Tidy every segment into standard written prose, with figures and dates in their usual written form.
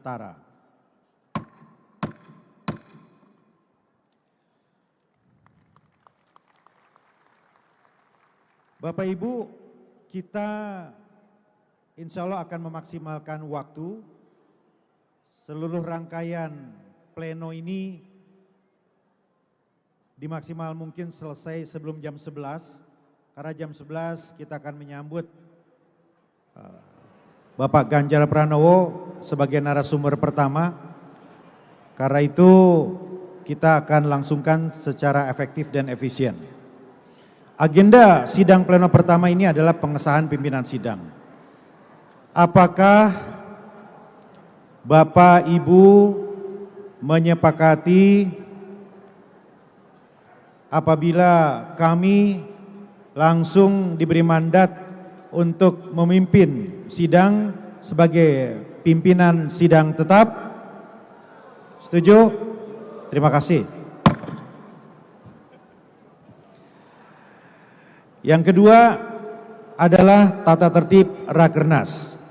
sementara. Bapak Ibu, kita insya Allah akan memaksimalkan waktu. Seluruh rangkaian pleno ini dimaksimal mungkin selesai sebelum jam 11. Karena jam 11 kita akan menyambut Bapak Ganjar Pranowo sebagai narasumber pertama. Karena itu kita akan langsungkan secara efektif dan efisien. Agenda sidang pleno pertama ini adalah pengesahan pimpinan sidang. Apakah Bapak Ibu menyepakati apabila kami langsung diberi mandat untuk memimpin sidang sebagai pimpinan sidang tetap? Setuju? Terima kasih. Yang kedua adalah tata tertib Rakernas.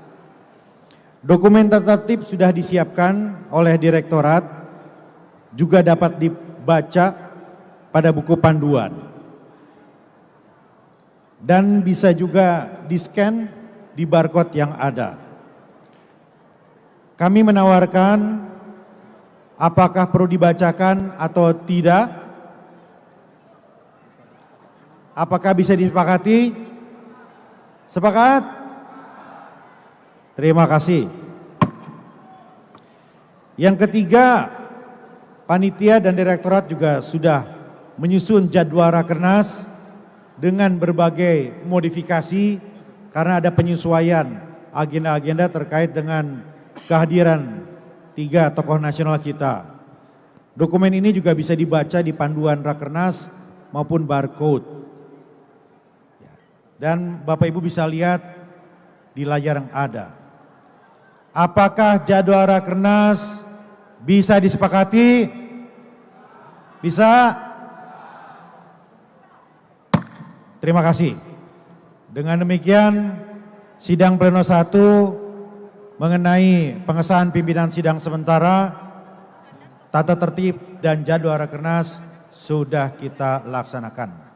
Dokumen tata tertib sudah disiapkan oleh Direktorat, juga dapat dibaca pada buku panduan. Dan bisa juga di-scan di barcode yang ada. Kami menawarkan apakah perlu dibacakan atau tidak. Apakah bisa disepakati? Sepakat? Terima kasih. Yang ketiga, panitia dan direktorat juga sudah menyusun jadwal Rakernas dengan berbagai modifikasi karena ada penyesuaian agenda-agenda terkait dengan kehadiran 3 tokoh nasional kita. Dokumen ini juga bisa dibaca di panduan Rakernas maupun barcode. Dan Bapak Ibu bisa lihat di layar yang ada. Apakah jadwal Rakernas bisa disepakati? Bisa? Terima kasih. Dengan demikian sidang pleno 1 mengenai pengesahan pimpinan sidang sementara, tata tertib dan jadwal Rakernas sudah kita laksanakan.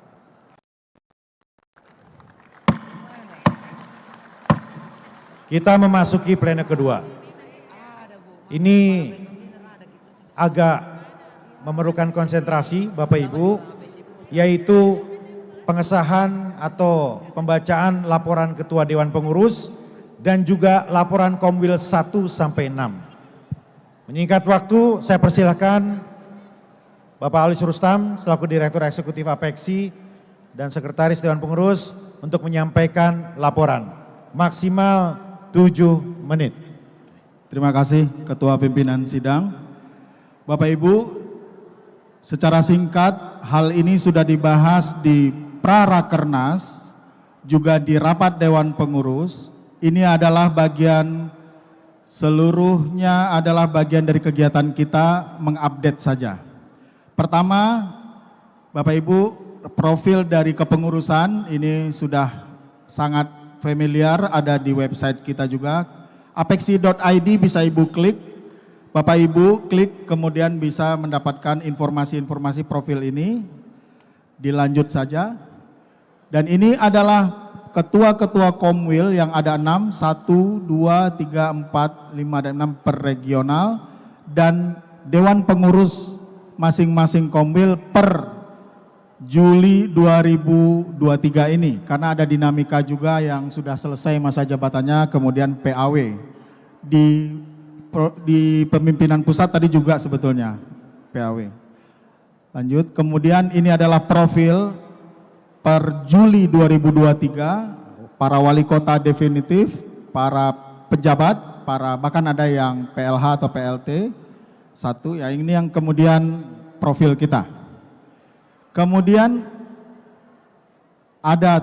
Kita memasuki pleno kedua. Ini agak memerlukan konsentrasi Bapak Ibu, yaitu pengesahan atau pembacaan laporan Ketua Dewan Pengurus dan juga laporan Komwil 1 sampai 6. Menyingkat waktu, saya persilahkan Bapak Alis Rustam selaku Direktur Eksekutif Apeksi dan Sekretaris Dewan Pengurus untuk menyampaikan laporan. Maksimal 7 menit. Terima kasih Ketua Pimpinan Sidang. Bapak Ibu, secara singkat hal ini sudah dibahas di Pra-Rakernas, juga di rapat Dewan Pengurus. Ini adalah bagian, seluruhnya adalah bagian dari kegiatan kita mengupdate saja. Pertama, Bapak Ibu, profil dari kepengurusan ini sudah sangat familiar, ada di website kita juga. Apeksi.id bisa Ibu klik, Bapak Ibu klik kemudian bisa mendapatkan informasi-informasi profil ini. Dilanjut saja. Dan ini adalah ketua-ketua Komwil yang ada 6, 1, 2, 3, 4, 5, dan 6 per regional. Dan Dewan Pengurus masing-masing Komwil per Juli 2023 ini, karena ada dinamika juga yang sudah selesai masa jabatannya, kemudian PAW di pemimpinan pusat tadi juga sebetulnya PAW. Lanjut, kemudian ini adalah profil per Juli 2023, para wali kota definitif, para pejabat, bahkan ada yang PLH atau PLT, satu, ya ini yang kemudian profil kita. Kemudian ada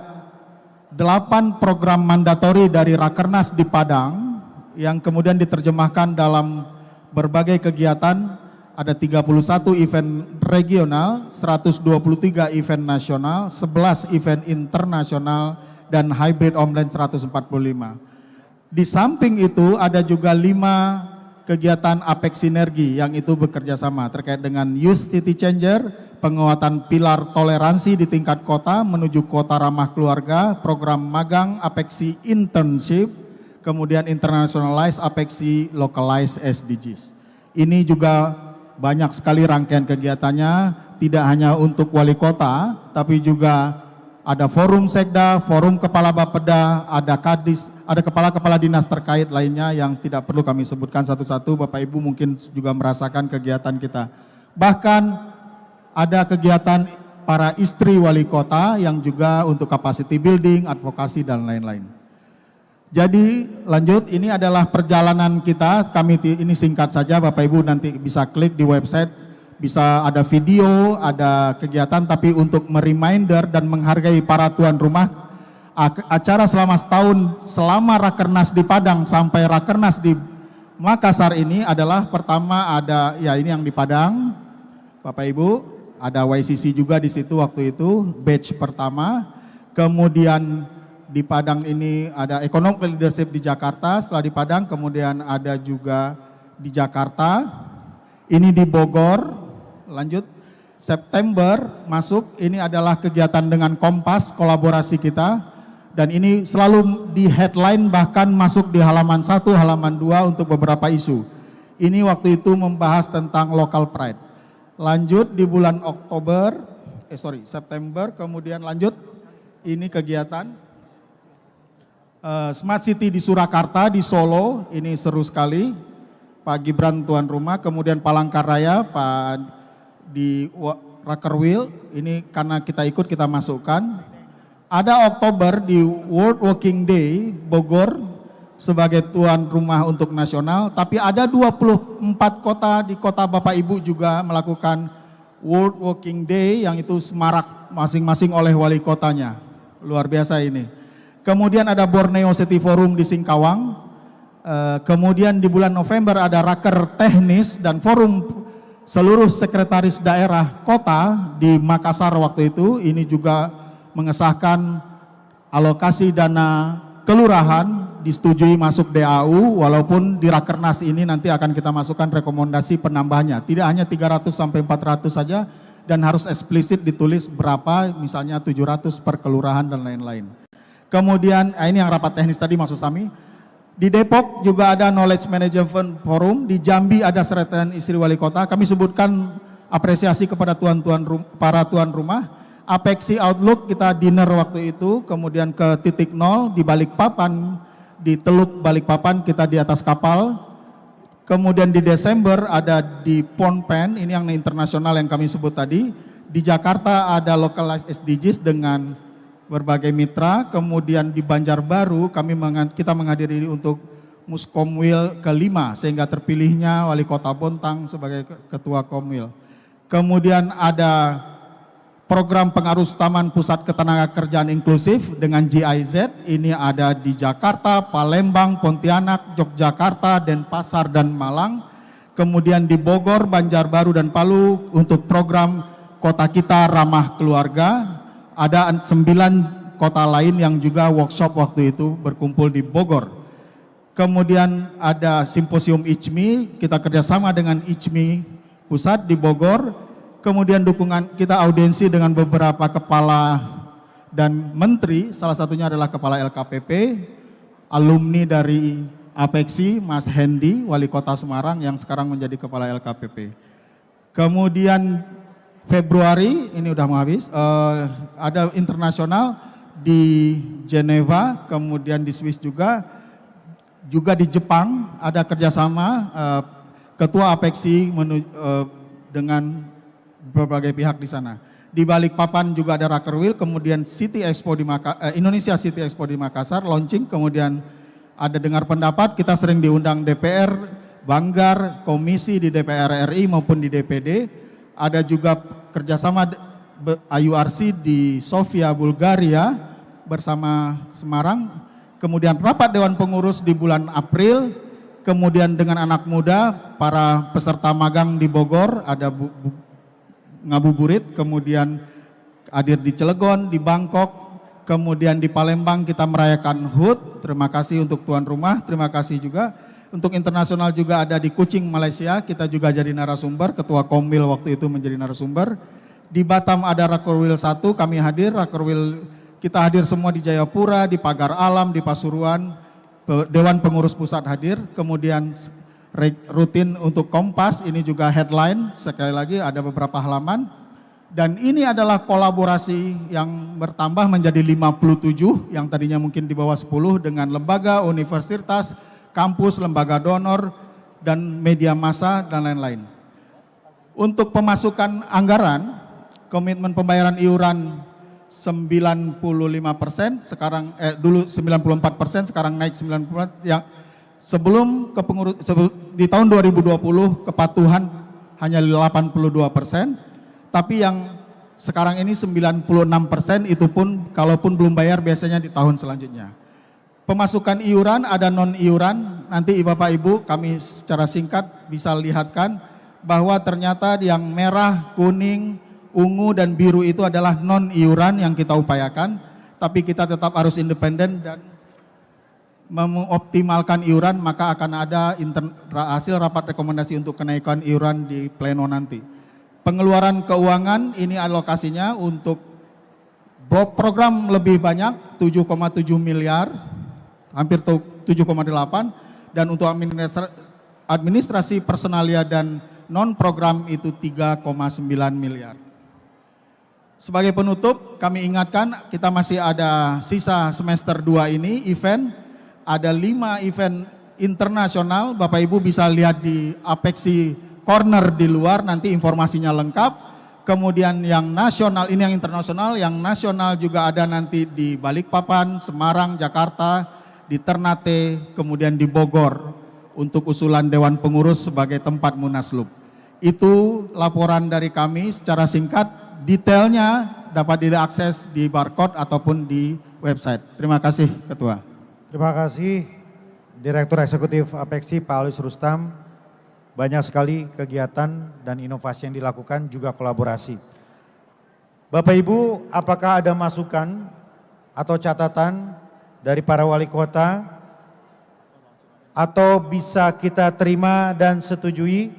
8 program mandatori dari Rakernas di Padang yang kemudian diterjemahkan dalam berbagai kegiatan. Ada 31 event regional, 123 event nasional, 11 event internasional, dan hybrid online 145. Di samping itu ada juga 5 kegiatan Apex Sinergi yang itu bekerja sama terkait dengan Youth City Changer, penguatan pilar toleransi di tingkat kota menuju kota ramah keluarga, program magang Apexi Internship, kemudian Internationalize Apexi Localize SDGs. Ini juga banyak sekali rangkaian kegiatannya, tidak hanya untuk wali kota, tapi juga ada forum sekda, forum kepala bapeda, ada kadis, ada kepala-kepala dinas terkait lainnya yang tidak perlu kami sebutkan satu-satu. Bapak Ibu mungkin juga merasakan kegiatan kita. Bahkan ada kegiatan para istri wali kota yang juga untuk capacity building, advokasi dan lain-lain. Jadi lanjut, ini adalah perjalanan kita, kami ini singkat saja, Bapak Ibu nanti bisa klik di website. Bisa ada video, ada kegiatan, tapi untuk mereminder dan menghargai para tuan rumah, acara selama setahun, selama Rakernas di Padang sampai Rakernas di Makassar ini adalah pertama ada, ya ini yang di Padang, Bapak Ibu, ada YCC juga di situ waktu itu, batch pertama, kemudian di Padang ini ada Economic Leadership di Jakarta, setelah di Padang kemudian ada juga di Jakarta, ini di Bogor. Lanjut, September masuk, ini adalah kegiatan dengan Kompas, kolaborasi kita, dan ini selalu di headline bahkan masuk di halaman 1, halaman 2 untuk beberapa isu. Ini waktu itu membahas tentang local pride. Lanjut di bulan September, kemudian lanjut, ini kegiatan Smart City di Surakarta, di Solo, ini seru sekali, Pak Gibran tuan rumah, kemudian Palangkaraya, Pak di Rakerwil, ini karena kita ikut kita masukkan. Ada Oktober di World Walking Day Bogor sebagai tuan rumah untuk nasional, tapi ada 24 kota di kota Bapak Ibu juga melakukan World Walking Day yang itu semarak masing-masing oleh wali kotanya. Luar biasa ini. Kemudian ada Borneo City Forum di Singkawang. Kemudian di bulan November ada Raker Teknis dan Forum seluruh sekretaris daerah kota di Makassar waktu itu. Ini juga mengesahkan alokasi dana kelurahan disetujui masuk DAU, walaupun di Rakernas ini nanti akan kita masukkan rekomendasi penambahnya. Tidak hanya 300 sampai 400 saja dan harus eksplisit ditulis berapa, misalnya 700 per kelurahan dan lain-lain. Kemudian ini yang rapat teknis tadi maksud kami. Di Depok juga ada Knowledge Management Forum, di Jambi ada Seratan Istri Wali Kota. Kami sebutkan apresiasi kepada para tuan rumah. Apexi Outlook kita dinner waktu itu, kemudian ke titik nol di Balikpapan, di Teluk Balikpapan kita di atas kapal. Kemudian di Desember ada di Phnom Penh, ini yang internasional yang kami sebut tadi. Di Jakarta ada Localized SDGs dengan berbagai mitra. Kemudian di Banjarbaru kita menghadiri untuk Muskomwil ke-5 sehingga terpilihnya Wali Kota Bontang sebagai Ketua Komwil. Kemudian ada program pengaruh utaman Pusat Ketenagakerjaan Inklusif dengan GIZ, ini ada di Jakarta, Palembang, Pontianak, Yogyakarta, Denpasar dan Malang. Kemudian di Bogor, Banjarbaru dan Palu untuk program Kota Kita Ramah Keluarga. Ada 9 kota lain yang juga workshop waktu itu berkumpul di Bogor. Kemudian ada simposium ICMI, kita kerjasama dengan ICMI Pusat di Bogor. Kemudian dukungan kita audiensi dengan beberapa kepala dan menteri, salah satunya adalah kepala LKPP, alumni dari Apexi, Mas Hendy, Wali Kota Semarang yang sekarang menjadi kepala LKPP. Kemudian Februari, ini udah mau habis, ada internasional di Geneva, kemudian di Swiss juga di Jepang ada kerjasama Ketua Apexi dengan berbagai pihak di sana. Di Balikpapan juga ada Rakerwil, kemudian Indonesia City Expo di Makassar, launching, kemudian ada dengar pendapat, kita sering diundang DPR, Banggar, komisi di DPR RI maupun di DPD. Ada juga kerjasama IURC di Sofia, Bulgaria bersama Semarang. Kemudian rapat Dewan Pengurus di bulan April. Kemudian dengan anak muda, para peserta magang di Bogor, ada ngabuburit. Kemudian hadir di Cilegon, di Bangkok. Kemudian di Palembang kita merayakan HUT. Terima kasih untuk tuan rumah, terima kasih juga. Untuk internasional juga ada di Kuching, Malaysia, kita juga jadi narasumber, Ketua Komwil waktu itu menjadi narasumber. Di Batam ada Rakorwil 1, kami hadir, Rakorwil kita hadir semua di Jayapura, di Pagar Alam, di Pasuruan, Dewan Pengurus Pusat hadir, kemudian rutin untuk Kompas, ini juga headline, sekali lagi ada beberapa halaman. Dan ini adalah kolaborasi yang bertambah menjadi 57, yang tadinya mungkin di bawah 10 dengan lembaga, universitas, kampus, lembaga donor, dan media massa, dan lain-lain. Untuk pemasukan anggaran, komitmen pembayaran iuran 95%, sekarang dulu 94%, sekarang naik 90%. Yang sebelum di tahun 2020 kepatuhan hanya 82%, tapi yang sekarang ini 96% itu pun kalaupun belum bayar biasanya di tahun selanjutnya. Pemasukan iuran ada non iuran, nanti Bapak Ibu kami secara singkat bisa lihatkan bahwa ternyata yang merah, kuning, ungu dan biru itu adalah non iuran yang kita upayakan, tapi kita tetap harus independen dan mengoptimalkan iuran, maka akan ada hasil rapat rekomendasi untuk kenaikan iuran di pleno nanti. Pengeluaran keuangan ini alokasinya untuk program lebih banyak 7,7 miliar, hampir 7,8, dan untuk administrasi personalia dan non program itu 3,9 miliar. Sebagai penutup kami ingatkan kita masih ada sisa semester 2 ini event, ada 5 event internasional, Bapak Ibu bisa lihat di Apexi Corner di luar, nanti informasinya lengkap. Kemudian yang nasional, ini yang internasional, yang nasional juga ada nanti di Balikpapan, Semarang, Jakarta, di Ternate, kemudian di Bogor untuk usulan Dewan Pengurus sebagai tempat munaslup. Itu laporan dari kami secara singkat, detailnya dapat diakses di barcode ataupun di website. Terima kasih Ketua. Terima kasih Direktur Eksekutif Apexi Pak Alwis Rustam. Banyak sekali kegiatan dan inovasi yang dilakukan, juga kolaborasi. Bapak Ibu, apakah ada masukan atau catatan dari para wali kota atau bisa kita terima dan setujui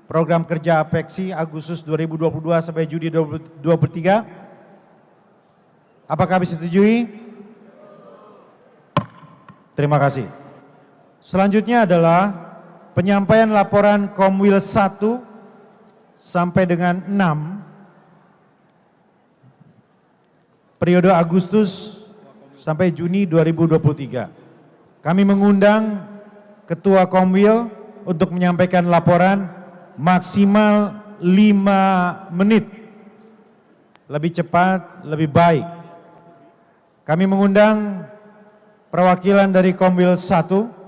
program kerja Apexi Agustus 2022 sampai Juni 2023? Apakah bisa setujui? Terima kasih. Selanjutnya adalah penyampaian laporan Komwil 1 sampai dengan 6 periode Agustus sampai Juni 2023. Kami mengundang Ketua Komwil untuk menyampaikan laporan maksimal 5 menit. Lebih cepat, lebih baik. Kami mengundang perwakilan dari Komwil 1.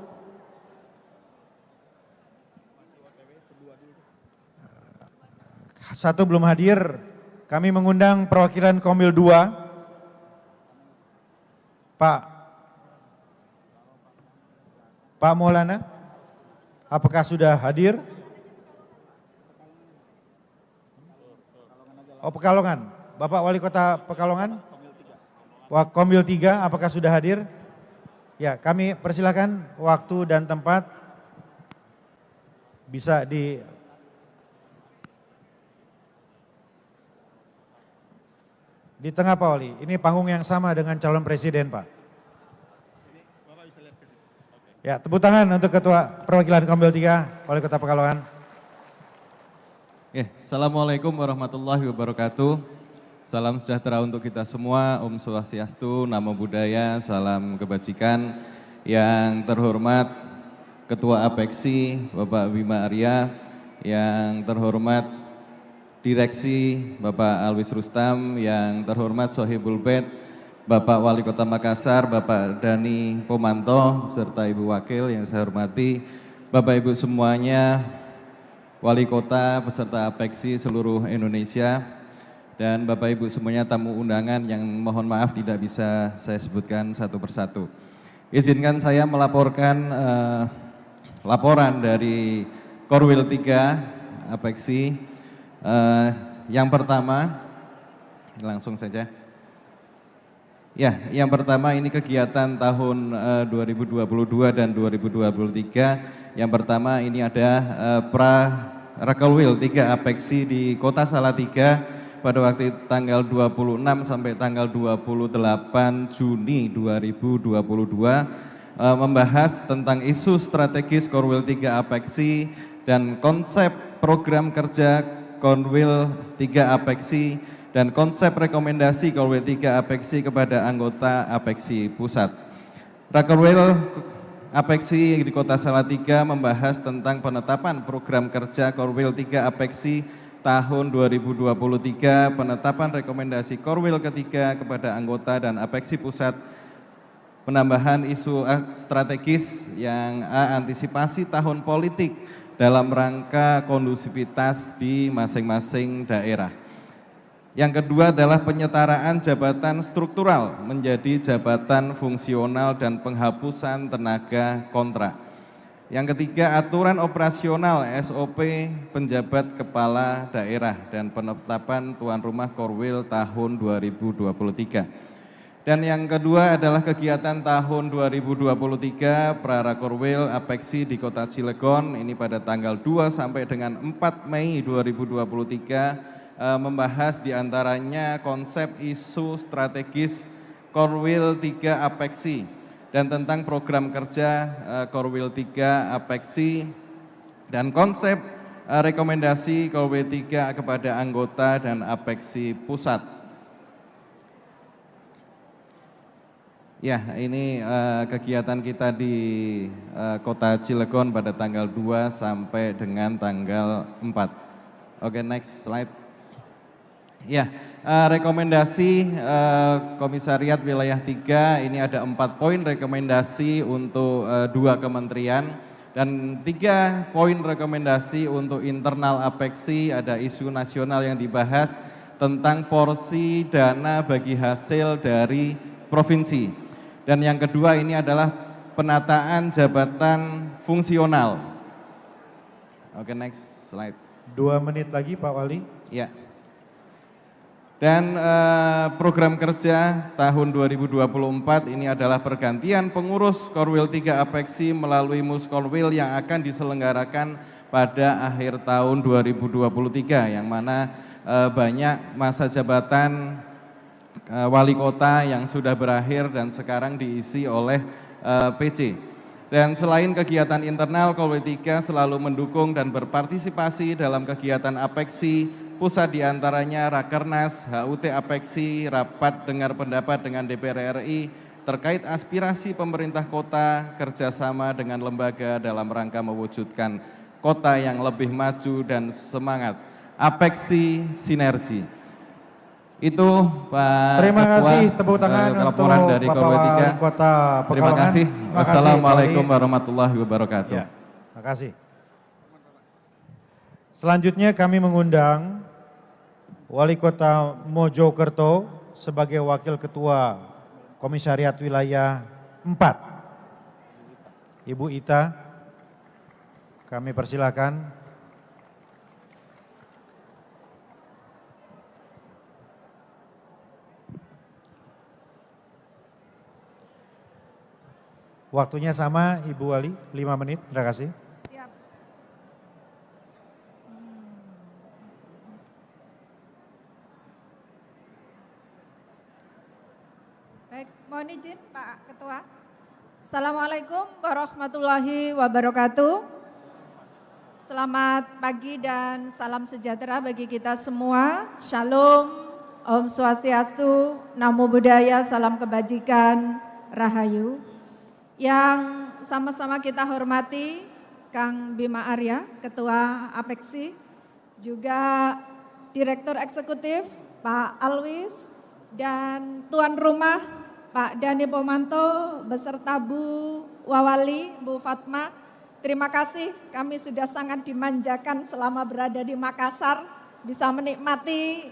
Satu belum hadir, kami mengundang perwakilan Komwil 2. Pak Maulana, apakah sudah hadir? Oh, Pekalongan, Bapak Wali Kota Pekalongan, Komwil 3, apakah sudah hadir? Ya, kami persilakan waktu dan tempat bisa di tengah Pak Wali. Ini panggung yang sama dengan calon presiden Pak. Ya, tepuk tangan untuk Ketua Perwakilan Komwil 3, Wali Kota Pekalongan. Assalamualaikum warahmatullahi wabarakatuh. Salam sejahtera untuk kita semua, Om Swastiastu, Namo Buddhaya, salam kebajikan. Yang terhormat Ketua Apexi, Bapak Bima Arya, yang terhormat Direksi Bapak Alwis Rustam, yang terhormat Sohibul Bed, Bapak Wali Kota Makassar, Bapak Dani Pomanto, serta Ibu Wakil yang saya hormati, Bapak Ibu semuanya, Wali Kota, peserta Apexi seluruh Indonesia, dan Bapak Ibu semuanya tamu undangan yang mohon maaf tidak bisa saya sebutkan satu persatu. Izinkan saya melaporkan laporan dari Korwil 3 Apexi. Yang pertama, langsung saja. Ya, yang pertama ini kegiatan tahun 2022 dan 2023 Yang pertama ini ada Rakolwil 3 Apeksi di Kota Salatiga pada waktu itu tanggal 26 sampai tanggal 28 Juni 2022 membahas tentang isu strategis Korwil 3 Apeksi dan konsep program kerja Korwil 3 Apeksi dan konsep rekomendasi Korwil 3 Apeksi kepada anggota Apeksi Pusat. Rakorwil Apeksi di Kota Salatiga membahas tentang penetapan program kerja Korwil 3 Apeksi tahun 2023, penetapan rekomendasi Korwil ketiga kepada anggota dan Apeksi Pusat, penambahan isu strategis yang antisipasi tahun politik dalam rangka kondusivitas di masing-masing daerah. Yang kedua adalah penyetaraan jabatan struktural menjadi jabatan fungsional dan penghapusan tenaga kontrak. Yang ketiga, aturan operasional SOP penjabat kepala daerah dan penetapan tuan rumah Korwil tahun 2023. Dan yang kedua adalah kegiatan tahun 2023 Prarakorwil Apeksi di Kota Cilegon, ini pada tanggal 2 sampai dengan 4 Mei 2023, membahas diantaranya konsep isu strategis Korwil 3 Apeksi dan tentang program kerja Korwil 3 Apeksi dan konsep rekomendasi Korwil 3 kepada anggota dan Apeksi Pusat. Ya, ini kegiatan kita di Kota Cilegon pada tanggal 2 sampai dengan tanggal 4. Oke, next slide. Ya, rekomendasi Komisariat Wilayah 3 ini ada 4 poin rekomendasi untuk 2 kementerian dan 3 poin rekomendasi untuk internal Apeksi. Ada isu nasional yang dibahas tentang porsi dana bagi hasil dari provinsi. Dan yang kedua ini adalah penataan jabatan fungsional. Oke, next slide. 2 menit lagi Pak Wali. Ya. Dan program kerja tahun 2024 ini adalah pergantian pengurus Korwil 3 Apeksi melalui Muskorwil yang akan diselenggarakan pada akhir tahun 2023, yang mana banyak masa jabatan wali kota yang sudah berakhir dan sekarang diisi oleh PC. Dan selain kegiatan internal, Korwil 3 selalu mendukung dan berpartisipasi dalam kegiatan Apeksi Pusat, diantaranya Rakernas, HUT Apeksi, rapat dengar pendapat dengan DPR RI terkait aspirasi pemerintah kota, kerjasama dengan lembaga dalam rangka mewujudkan kota yang lebih maju dan semangat. Apeksi Sinergi. Itu Pak Terima Ketua, kasih, tepuk tangan untuk dari Bapak Korwil 3. Wali Kota Pekalongan. Terima kasih. Wassalamualaikum warahmatullahi wabarakatuh. Ya, terima kasih. Selanjutnya kami mengundang Wali Kota Mojokerto sebagai Wakil Ketua Komisariat Wilayah 4. Ibu Ita, kami persilakan. Waktunya sama Ibu Wali, 5 menit, terima kasih. Siap. Baik, mohon izin Pak Ketua. Assalamualaikum warahmatullahi wabarakatuh. Selamat pagi dan salam sejahtera bagi kita semua. Shalom, Om Swastiastu, Namo Buddhaya, salam kebajikan, Rahayu. Yang sama-sama kita hormati Kang Bima Arya, Ketua Apeksi, juga Direktur Eksekutif Pak Alwis, dan Tuan Rumah Pak Dhani Pomanto beserta Bu Wawali, Bu Fatma. Terima kasih, kami sudah sangat dimanjakan selama berada di Makassar, bisa menikmati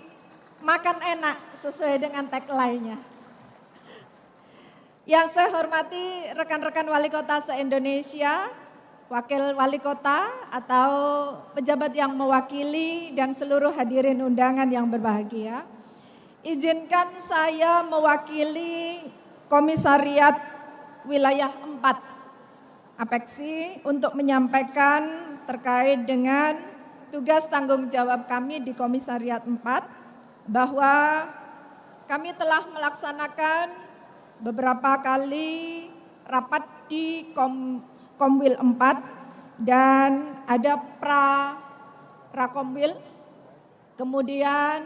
makan enak sesuai dengan tagline-nya. Yang saya hormati rekan-rekan wali kota se-Indonesia, wakil wali kota atau pejabat yang mewakili dan seluruh hadirin undangan yang berbahagia. Izinkan saya mewakili Komisariat Wilayah 4 Apeksi untuk menyampaikan terkait dengan tugas tanggung jawab kami di Komisariat 4 bahwa kami telah melaksanakan beberapa kali rapat di Komwil 4 dan ada Rakomwil, kemudian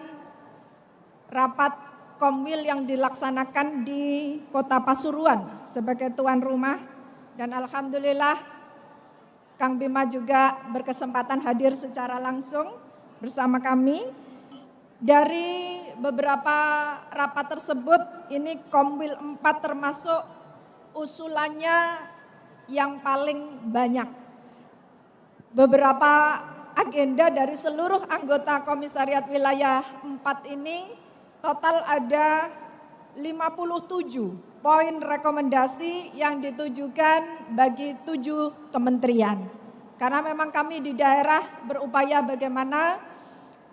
rapat Komwil yang dilaksanakan di Kota Pasuruan sebagai tuan rumah, dan alhamdulillah Kang Bima juga berkesempatan hadir secara langsung bersama kami. Dari beberapa rapat tersebut, ini Komwil 4 termasuk usulannya yang paling banyak. Beberapa agenda dari seluruh anggota Komisariat Wilayah 4 ini total ada 57 poin rekomendasi yang ditujukan bagi 7 kementerian. Karena memang kami di daerah berupaya bagaimana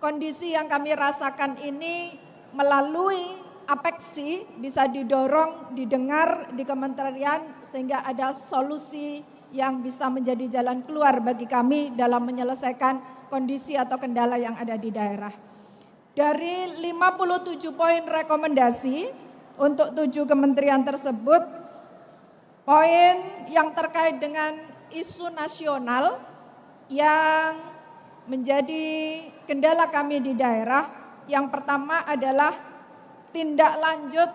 kondisi yang kami rasakan ini melalui apeksi bisa didorong, didengar di kementerian sehingga ada solusi yang bisa menjadi jalan keluar bagi kami dalam menyelesaikan kondisi atau kendala yang ada di daerah. Dari 57 poin rekomendasi untuk 7 kementerian tersebut, poin yang terkait dengan isu nasional yang menjadi kendala kami di daerah, yang pertama adalah tindak lanjut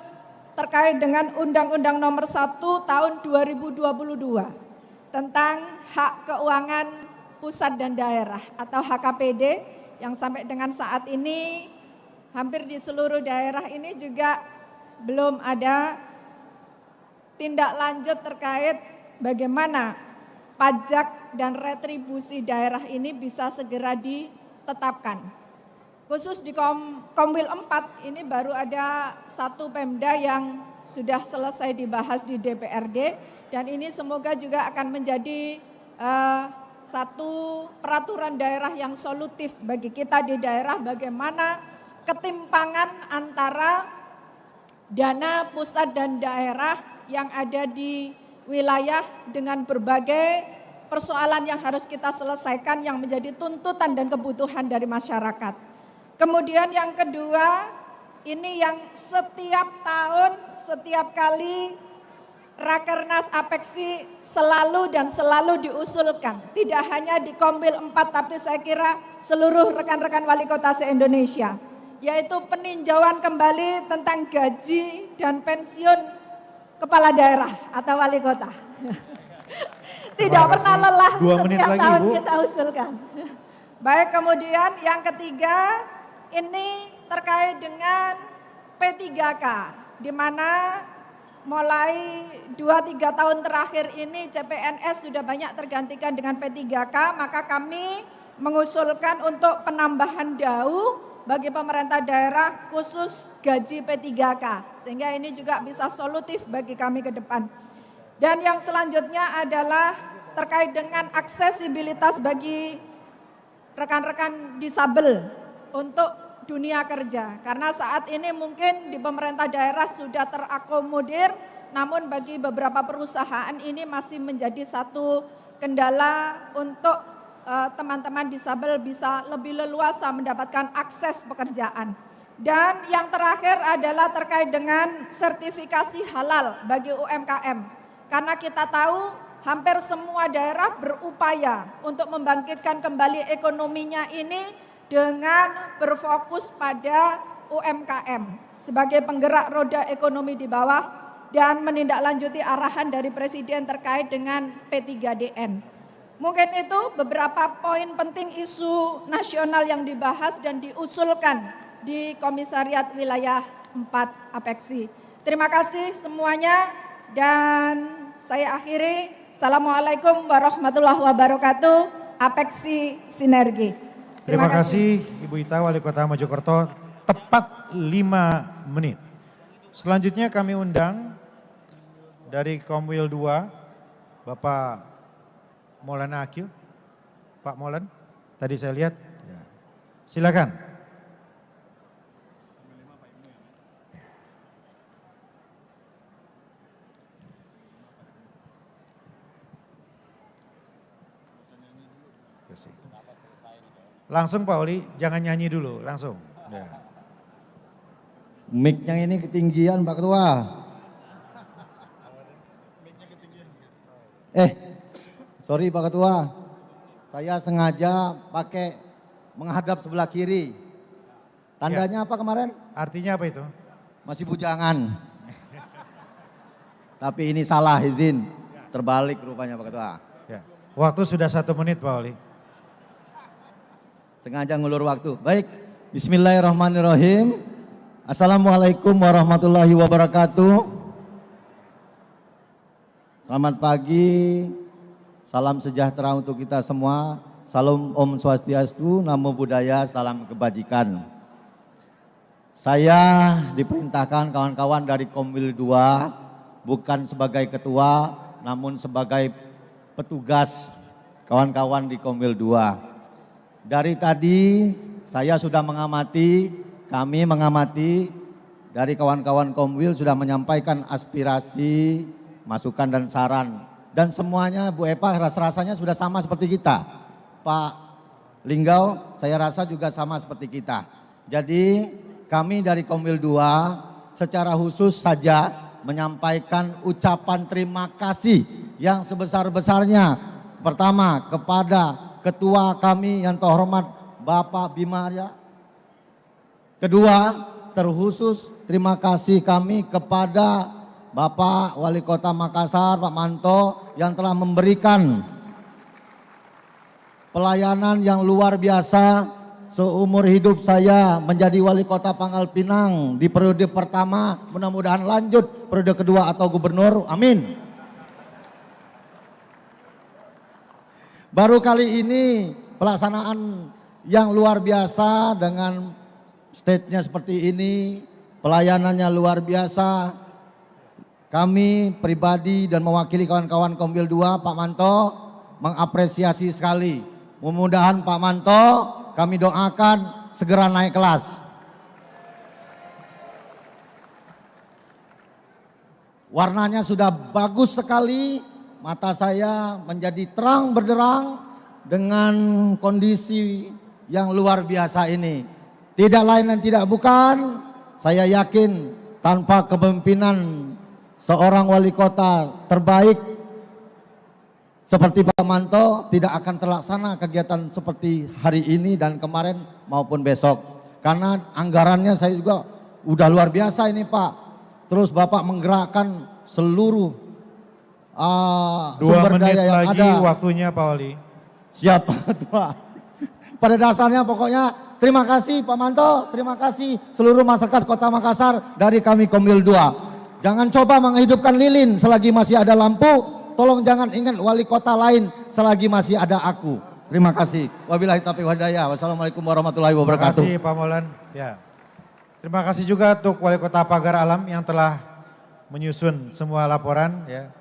terkait dengan Undang-Undang Nomor 1 Tahun 2022 tentang hak keuangan pusat dan daerah atau HKPD yang sampai dengan saat ini hampir di seluruh daerah ini juga belum ada tindak lanjut terkait bagaimana pajak dan retribusi daerah ini bisa segera ditetapkan. Khusus di Komwil 4 ini baru ada 1 Pemda yang sudah selesai dibahas di DPRD, dan ini semoga juga akan menjadi satu peraturan daerah yang solutif bagi kita di daerah, bagaimana ketimpangan antara dana pusat dan daerah yang ada di wilayah dengan berbagai persoalan yang harus kita selesaikan yang menjadi tuntutan dan kebutuhan dari masyarakat. Kemudian yang kedua, ini yang setiap tahun, setiap kali Rakernas Apeksi selalu diusulkan. Tidak hanya di Komwil 4 tapi saya kira seluruh rekan-rekan wali kota se-Indonesia. Yaitu peninjauan kembali tentang gaji dan pensiun kepala daerah atau wali kota. Tidak pernah lelah, 2 menit setiap lagi, tahun Bu. kita usulkan. Baik, kemudian yang ketiga ini terkait dengan P3K, di mana mulai 2-3 tahun terakhir ini CPNS sudah banyak tergantikan dengan P3K, maka kami mengusulkan untuk penambahan DAU bagi pemerintah daerah khusus gaji P3K, sehingga ini juga bisa solutif bagi kami ke depan. Dan yang selanjutnya adalah terkait dengan aksesibilitas bagi rekan-rekan disabel untuk dunia kerja. Karena saat ini mungkin di pemerintah daerah sudah terakomodir, namun bagi beberapa perusahaan ini masih menjadi satu kendala untuk teman-teman disabel bisa lebih leluasa mendapatkan akses pekerjaan. Dan yang terakhir adalah terkait dengan sertifikasi halal bagi UMKM. Karena kita tahu hampir semua daerah berupaya untuk membangkitkan kembali ekonominya ini dengan berfokus pada UMKM sebagai penggerak roda ekonomi di bawah dan menindaklanjuti arahan dari Presiden terkait dengan P3DN. Mungkin itu beberapa poin penting isu nasional yang dibahas dan diusulkan di Komisariat Wilayah 4 Apeksi. Terima kasih semuanya dan saya akhiri. Assalamualaikum warahmatullahi wabarakatuh. Apeksi Sinergi. Terima kasih Ibu Ita, Wali Kota Mojokerto. Tepat 5 menit. Selanjutnya kami undang dari Komwil 2, Bapak Maulana Akil. Pak Maulan, tadi saya lihat. Ya. Silakan. kasih. Langsung Pak Oli, jangan nyanyi dulu, langsung. Ya. Mic-nya ini ketinggian Pak Ketua. Sorry Pak Ketua, saya sengaja pakai menghadap sebelah kiri. Tandanya apa kemarin? Artinya apa itu? Masih bujangan. Tapi ini salah, izin. Terbalik rupanya Pak Ketua. Ya. Waktu sudah 1 menit Pak Oli. Sengaja ngulur waktu. Baik, bismillahirrahmanirrahim. Assalamualaikum warahmatullahi wabarakatuh. Selamat pagi, salam sejahtera untuk kita semua. Salam Om Swastiastu, Namo Buddhaya, salam kebajikan. Saya diperintahkan kawan-kawan dari Komwil 2 bukan sebagai ketua namun sebagai petugas kawan-kawan di Komwil 2. Dari tadi saya sudah kami mengamati dari kawan-kawan Komwil sudah menyampaikan aspirasi, masukan dan saran. Dan semuanya Bu Epa rasanya sudah sama seperti kita. Pak Linggau saya rasa juga sama seperti kita. Jadi kami dari Komwil 2 secara khusus saja menyampaikan ucapan terima kasih yang sebesar-besarnya. Pertama kepada Ketua kami yang terhormat Bapak Bima Arya. Kedua, terkhusus terima kasih kami kepada Bapak Wali Kota Makassar, Pak Manto yang telah memberikan pelayanan yang luar biasa seumur hidup saya menjadi Wali Kota Pangkal Pinang di periode pertama, mudah-mudahan lanjut periode kedua atau gubernur, amin. Baru kali ini pelaksanaan yang luar biasa dengan stage-nya seperti ini, pelayanannya luar biasa. Kami pribadi dan mewakili kawan-kawan Komwil 2, Pak Manto mengapresiasi sekali. Mudah-mudahan Pak Manto kami doakan segera naik kelas. Warnanya sudah bagus sekali, mata saya menjadi terang benderang dengan kondisi yang luar biasa ini. Tidak lain dan tidak bukan, saya yakin tanpa kepemimpinan seorang wali kota terbaik seperti Pak Manto tidak akan terlaksana kegiatan seperti hari ini dan kemarin maupun besok. Karena anggarannya saya juga udah luar biasa ini Pak. Terus Bapak menggerakkan seluruh 2 sumber menit daya yang lagi ada. waktunya Pak Oli. Siap Pak. Pada dasarnya pokoknya terima kasih Pak Manto, terima kasih seluruh masyarakat Kota Makassar dari kami Komwil 2. Jangan coba menghidupkan lilin selagi masih ada lampu. Tolong jangan ingat wali kota lain selagi masih ada aku. Terima kasih. Wabillahi taufiq wal hidayah. Wassalamualaikum warahmatullahi wabarakatuh. Terima kasih Pak Maulan. Ya. Terima kasih juga untuk Wali Kota Pagar Alam yang telah menyusun semua laporan. Ya.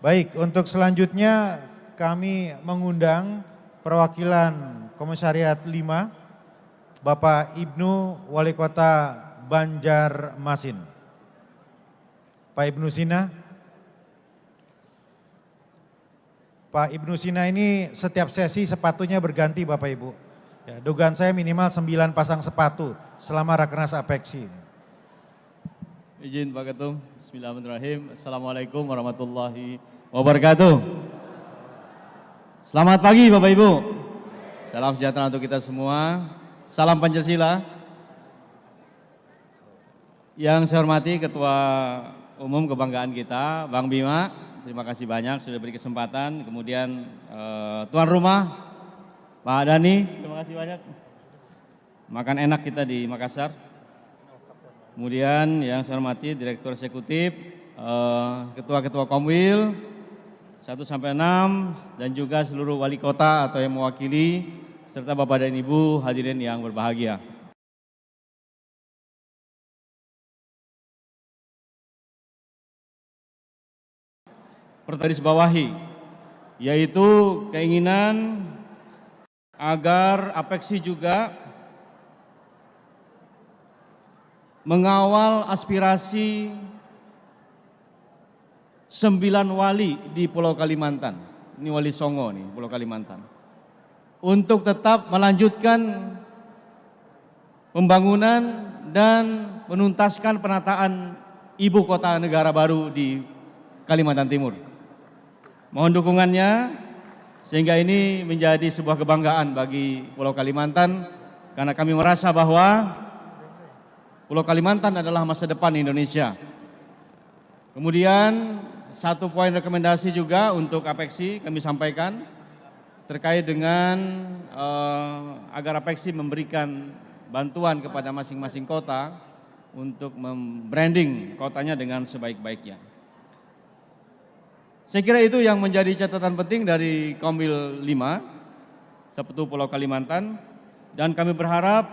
Baik, untuk selanjutnya kami mengundang perwakilan Komisariat 5, Bapak Ibnu Wali Kota Banjarmasin. Pak Ibnu Sina. Pak Ibnu Sina ini setiap sesi sepatunya berganti Bapak Ibu. Ya, dugaan saya minimal 9 pasang sepatu selama Rakernas Apeksi. Izin Pak Ketum, bismillahirrahmanirrahim. Assalamualaikum warahmatullahi wabarakatuh. Selamat pagi Bapak Ibu. Salam sejahtera untuk kita semua. Salam Pancasila. Yang saya hormati Ketua Umum Kebanggaan kita, Bang Bima. Terima kasih banyak sudah beri kesempatan. Kemudian tuan rumah, Pak Dhani, terima kasih banyak. Makan enak kita di Makassar. Kemudian yang saya hormati Direktur Eksekutif, Ketua-Ketua Komwil 1-6 dan juga seluruh wali kota atau yang mewakili serta Bapak dan Ibu hadirin yang berbahagia. Pergarisbawahi, yaitu keinginan agar Apeksi juga mengawal aspirasi 9 wali di Pulau Kalimantan. Ini Wali Songo nih, Pulau Kalimantan. untuk tetap melanjutkan pembangunan dan menuntaskan penataan ibu kota negara baru di Kalimantan Timur. Mohon dukungannya sehingga ini menjadi sebuah kebanggaan bagi Pulau Kalimantan karena kami merasa bahwa Pulau Kalimantan adalah masa depan Indonesia. Kemudian satu poin rekomendasi juga untuk Apexi kami sampaikan terkait dengan agar Apexi memberikan bantuan kepada masing-masing kota untuk membranding kotanya dengan sebaik-baiknya. Saya kira itu yang menjadi catatan penting dari Kombil 5, Sepetu Pulau Kalimantan, dan kami berharap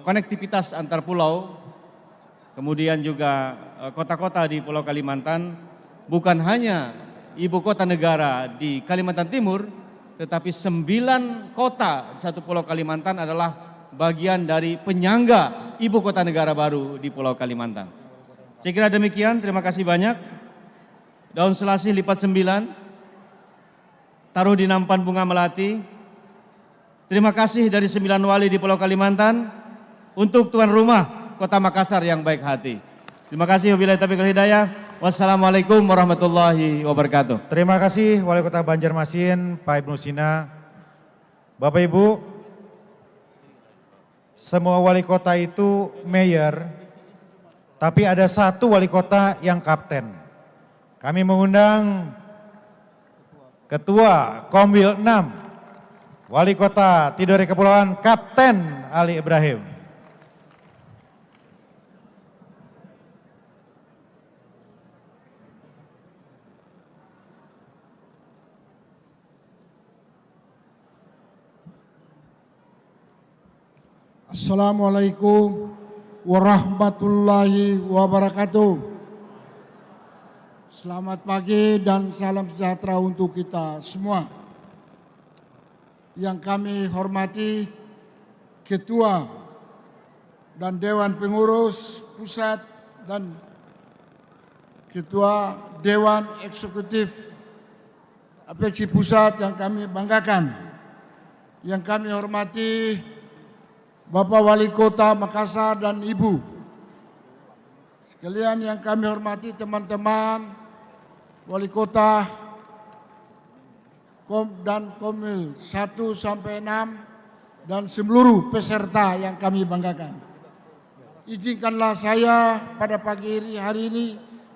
konektivitas antar pulau, kemudian juga kota-kota di Pulau Kalimantan, bukan hanya ibu kota negara di Kalimantan Timur, tetapi 9 kota di satu Pulau Kalimantan adalah bagian dari penyangga ibu kota negara baru di Pulau Kalimantan. Saya kira demikian, terima kasih banyak. Daun selasih lipat 9, taruh di nampan bunga melati. Terima kasih dari 9 wali di Pulau Kalimantan untuk tuan rumah Kota Makassar yang baik hati. Terima kasih, wabillahi taufiq wal hidayah. Wassalamualaikum warahmatullahi wabarakatuh. Terima kasih Wali Kota Banjarmasin, Pak Ibnu Sina. Bapak Ibu, semua wali kota itu mayor, tapi ada satu wali kota yang kapten. Kami mengundang Ketua Kombil 6, Wali Kota Tidore Kepulauan, Kapten Ali Ibrahim. Assalamualaikum warahmatullahi wabarakatuh. Selamat pagi dan salam sejahtera untuk kita semua. Yang kami hormati Ketua dan Dewan Pengurus Pusat dan Ketua Dewan Eksekutif Apexi Pusat yang kami banggakan. Yang kami hormati Bapak Wali Kota Makassar dan Ibu. Sekalian yang kami hormati teman-teman Wali Kota dan Komil 1 sampai 6 dan seluruh peserta yang kami banggakan. Izinkanlah saya pada pagi hari ini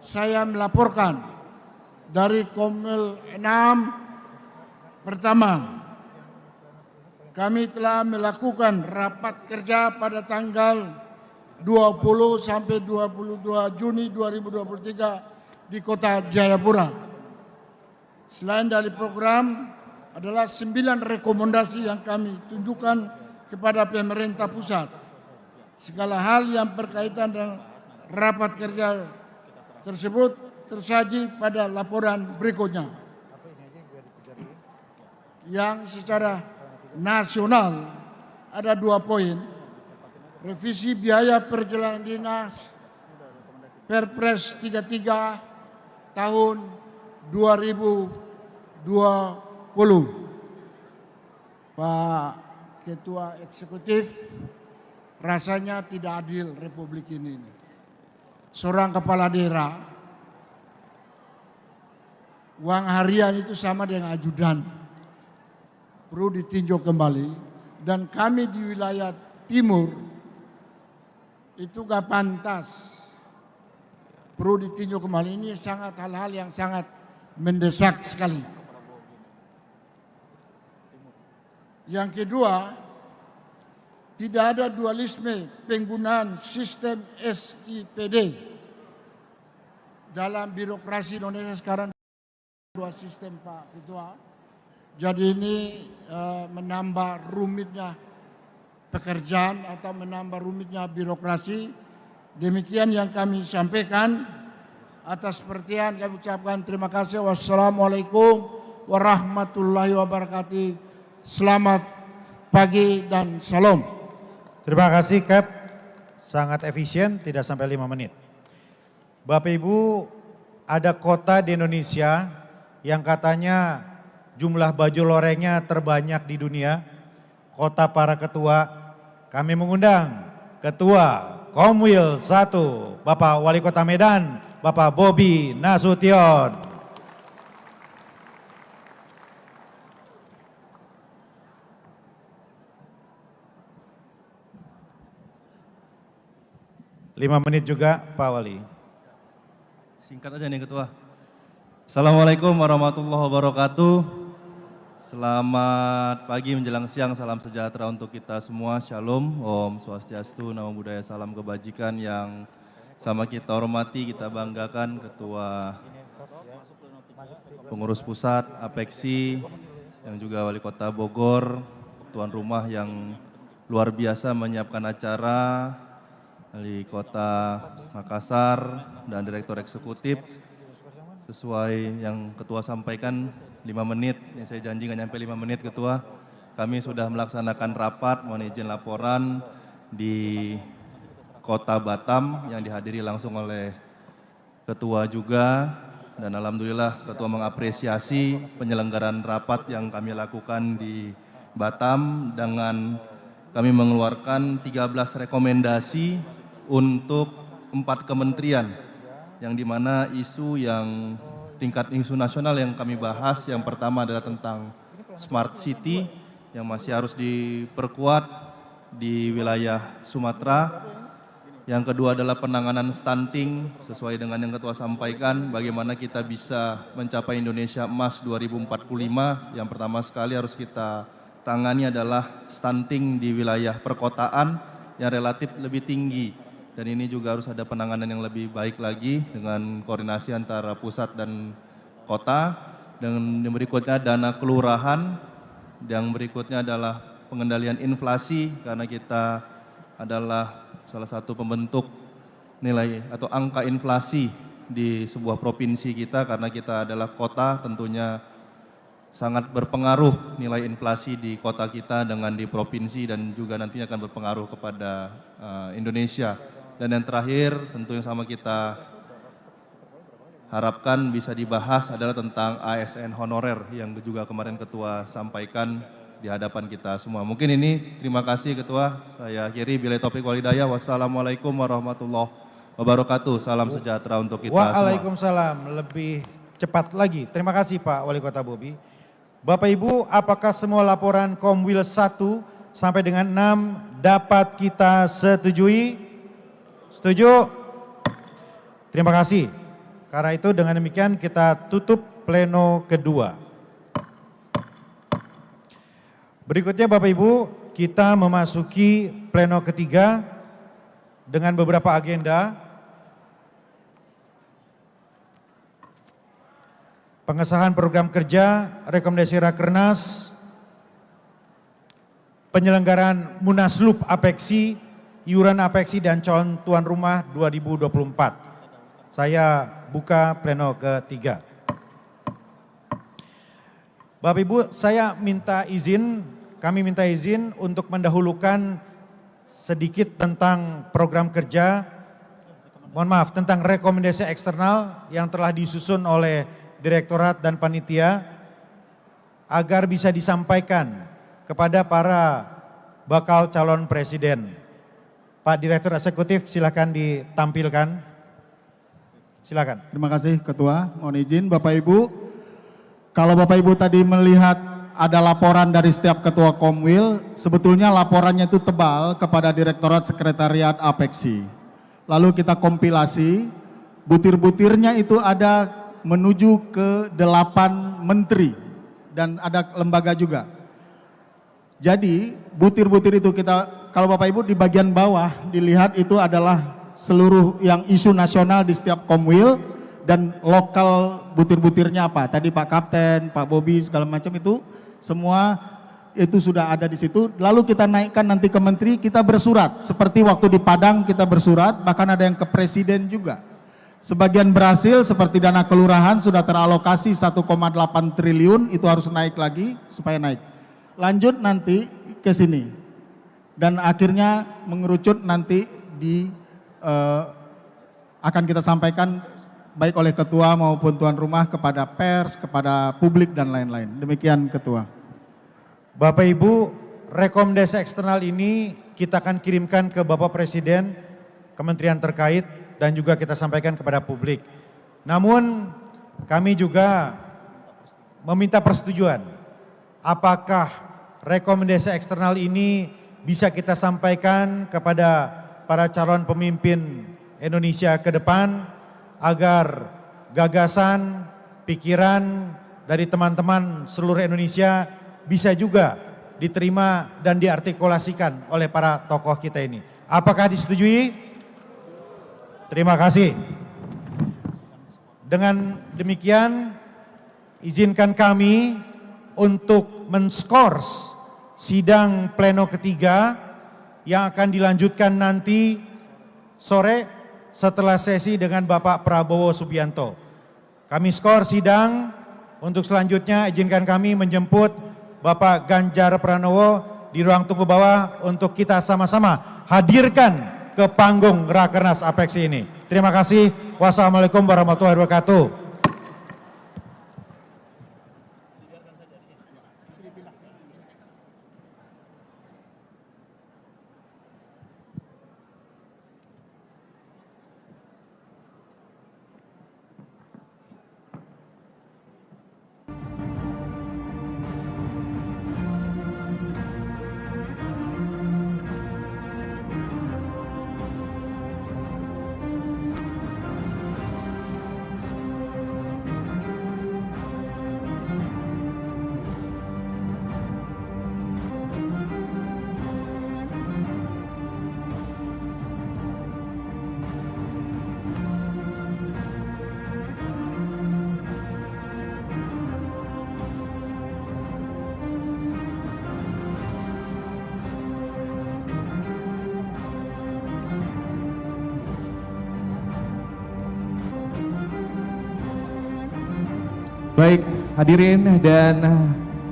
saya melaporkan dari Komil 6. Pertama, kami telah melakukan rapat kerja pada tanggal 20 sampai 22 Juni 2023 di Kota Jayapura. Selain dari program adalah 9 rekomendasi yang kami tunjukkan kepada pemerintah pusat. Segala hal yang berkaitan dengan rapat kerja tersebut tersaji pada laporan berikutnya. Yang secara nasional ada 2 poin. Revisi biaya perjalanan dinas Perpres 33 tahun 2020. Pak Ketua Eksekutif, rasanya tidak adil Republik ini. Seorang kepala daerah, uang harian itu sama dengan ajudan. Perlu ditinjau kembali. Dan kami di wilayah timur itu gak pantas. Perlu ditinjau kembali. Ini sangat hal-hal yang sangat mendesak sekali. Yang kedua, tidak ada dualisme penggunaan sistem SIPD. Dalam birokrasi Indonesia sekarang 2 sistem Pak Ketua. Jadi ini menambah rumitnya pekerjaan atau menambah rumitnya birokrasi. Demikian yang kami sampaikan. Atas perhatian kami ucapkan terima kasih. Wassalamualaikum warahmatullahi wabarakatuh. Selamat pagi dan salam. Terima kasih Kap, sangat efisien, tidak sampai 5 menit. Bapak Ibu, ada kota di Indonesia yang katanya jumlah baju lorengnya terbanyak di dunia, kota para ketua, kami mengundang Ketua Komwil 1, Bapak Wali Kota Medan, Bapak Bobi Nasution. Lima menit juga Pak Wali. Singkat aja nih Ketua. Assalamualaikum warahmatullahi wabarakatuh. Selamat pagi menjelang siang, salam sejahtera untuk kita semua. Shalom, Om Swastiastu, Namo Buddhaya, salam kebajikan yang sama kita hormati, kita banggakan Ketua Pengurus Pusat APEKSI, yang juga Wali Kota Bogor, tuan rumah yang luar biasa menyiapkan acara, Wali Kota Makassar, dan Direktur Eksekutif. Sesuai yang Ketua sampaikan 5 menit, ini saya janji nggak nyampe 5 menit Ketua. Kami sudah melaksanakan rapat, mohon izin laporan di Kota Batam yang dihadiri langsung oleh Ketua juga. Dan Alhamdulillah Ketua mengapresiasi penyelenggaraan rapat yang kami lakukan di Batam dengan kami mengeluarkan 13 rekomendasi untuk 4 kementerian, yang dimana isu yang tingkat isu nasional yang kami bahas, yang pertama adalah tentang Smart City yang masih harus diperkuat di wilayah Sumatera. Yang kedua adalah penanganan stunting, sesuai dengan yang Ketua sampaikan, bagaimana kita bisa mencapai Indonesia Emas 2045. Yang pertama sekali harus kita tangani adalah stunting di wilayah perkotaan yang relatif lebih tinggi. Dan ini juga harus ada penanganan yang lebih baik lagi dengan koordinasi antara pusat dan kota. Dan yang berikutnya dana kelurahan, yang berikutnya adalah pengendalian inflasi, karena kita adalah salah satu pembentuk nilai atau angka inflasi di sebuah provinsi kita, karena kita adalah kota, tentunya sangat berpengaruh nilai inflasi di kota kita dengan di provinsi, dan juga nantinya akan berpengaruh kepada Indonesia. Dan yang terakhir tentu yang sama kita harapkan bisa dibahas adalah tentang ASN honorer yang juga kemarin Ketua sampaikan di hadapan kita semua. Mungkin ini, terima kasih Ketua. Saya akhiri, billahi taufiq wal hidayah. Wassalamualaikum warahmatullahi wabarakatuh. Salam sejahtera untuk kita semua. Waalaikumsalam. Lebih cepat lagi. Terima kasih Pak Wali Kota Bobi. Bapak Ibu, apakah semua laporan Komwil 1 sampai dengan 6 dapat kita setujui? Setuju? Terima kasih. Karena itu dengan demikian kita tutup pleno kedua. Berikutnya Bapak Ibu, kita memasuki pleno ketiga dengan beberapa agenda. Pengesahan program kerja, rekomendasi Rakernas, penyelenggaraan Munaslup APEKSI, iuran APEKSI dan calon tuan rumah 2024. Saya buka pleno ketiga. Bapak Ibu, kami minta izin untuk mendahulukan sedikit tentang program kerja, tentang rekomendasi eksternal yang telah disusun oleh Direktorat dan Panitia agar bisa disampaikan kepada para bakal calon presiden. Pak Direktur Eksekutif silakan ditampilkan. Silakan. Terima kasih Ketua, mohon izin Bapak Ibu. Kalau Bapak Ibu tadi melihat ada laporan dari setiap Ketua Komwil, sebetulnya laporannya itu tebal kepada Direktorat Sekretariat APEKSI. Lalu kita kompilasi, butir-butirnya itu ada menuju ke 8 menteri dan ada lembaga juga. Jadi butir-butir itu kita, kalau Bapak Ibu di bagian bawah dilihat itu adalah seluruh yang isu nasional di setiap Komwil dan lokal butir-butirnya apa. Tadi Pak Kapten, Pak Bobi segala macam itu semua itu sudah ada di situ. Lalu kita naikkan nanti ke menteri, kita bersurat. Seperti waktu di Padang kita bersurat, bahkan ada yang ke presiden juga. Sebagian berhasil seperti dana kelurahan sudah teralokasi 1,8 triliun, itu harus naik lagi supaya naik. Lanjut nanti ke sini. Dan akhirnya mengerucut nanti di akan kita sampaikan baik oleh ketua maupun tuan rumah kepada pers, kepada publik dan lain-lain. Demikian ketua. Bapak Ibu, rekomendasi eksternal ini kita akan kirimkan ke Bapak Presiden, kementerian terkait, dan juga kita sampaikan kepada publik. Namun kami juga meminta persetujuan. Apakah rekomendasi eksternal ini bisa kita sampaikan kepada para calon pemimpin Indonesia ke depan agar gagasan, pikiran dari teman-teman seluruh Indonesia bisa juga diterima dan diartikulasikan oleh para tokoh kita ini. Apakah disetujui? Terima kasih. Dengan demikian, izinkan kami untuk menskors sidang pleno ketiga yang akan dilanjutkan nanti sore setelah sesi dengan Bapak Prabowo Subianto. Kami skor sidang, untuk selanjutnya izinkan kami menjemput Bapak Ganjar Pranowo di ruang tunggu bawah untuk kita sama-sama hadirkan ke panggung Rakernas Apeksi ini. Terima kasih. Wassalamualaikum warahmatullahi wabarakatuh. Baik, hadirin dan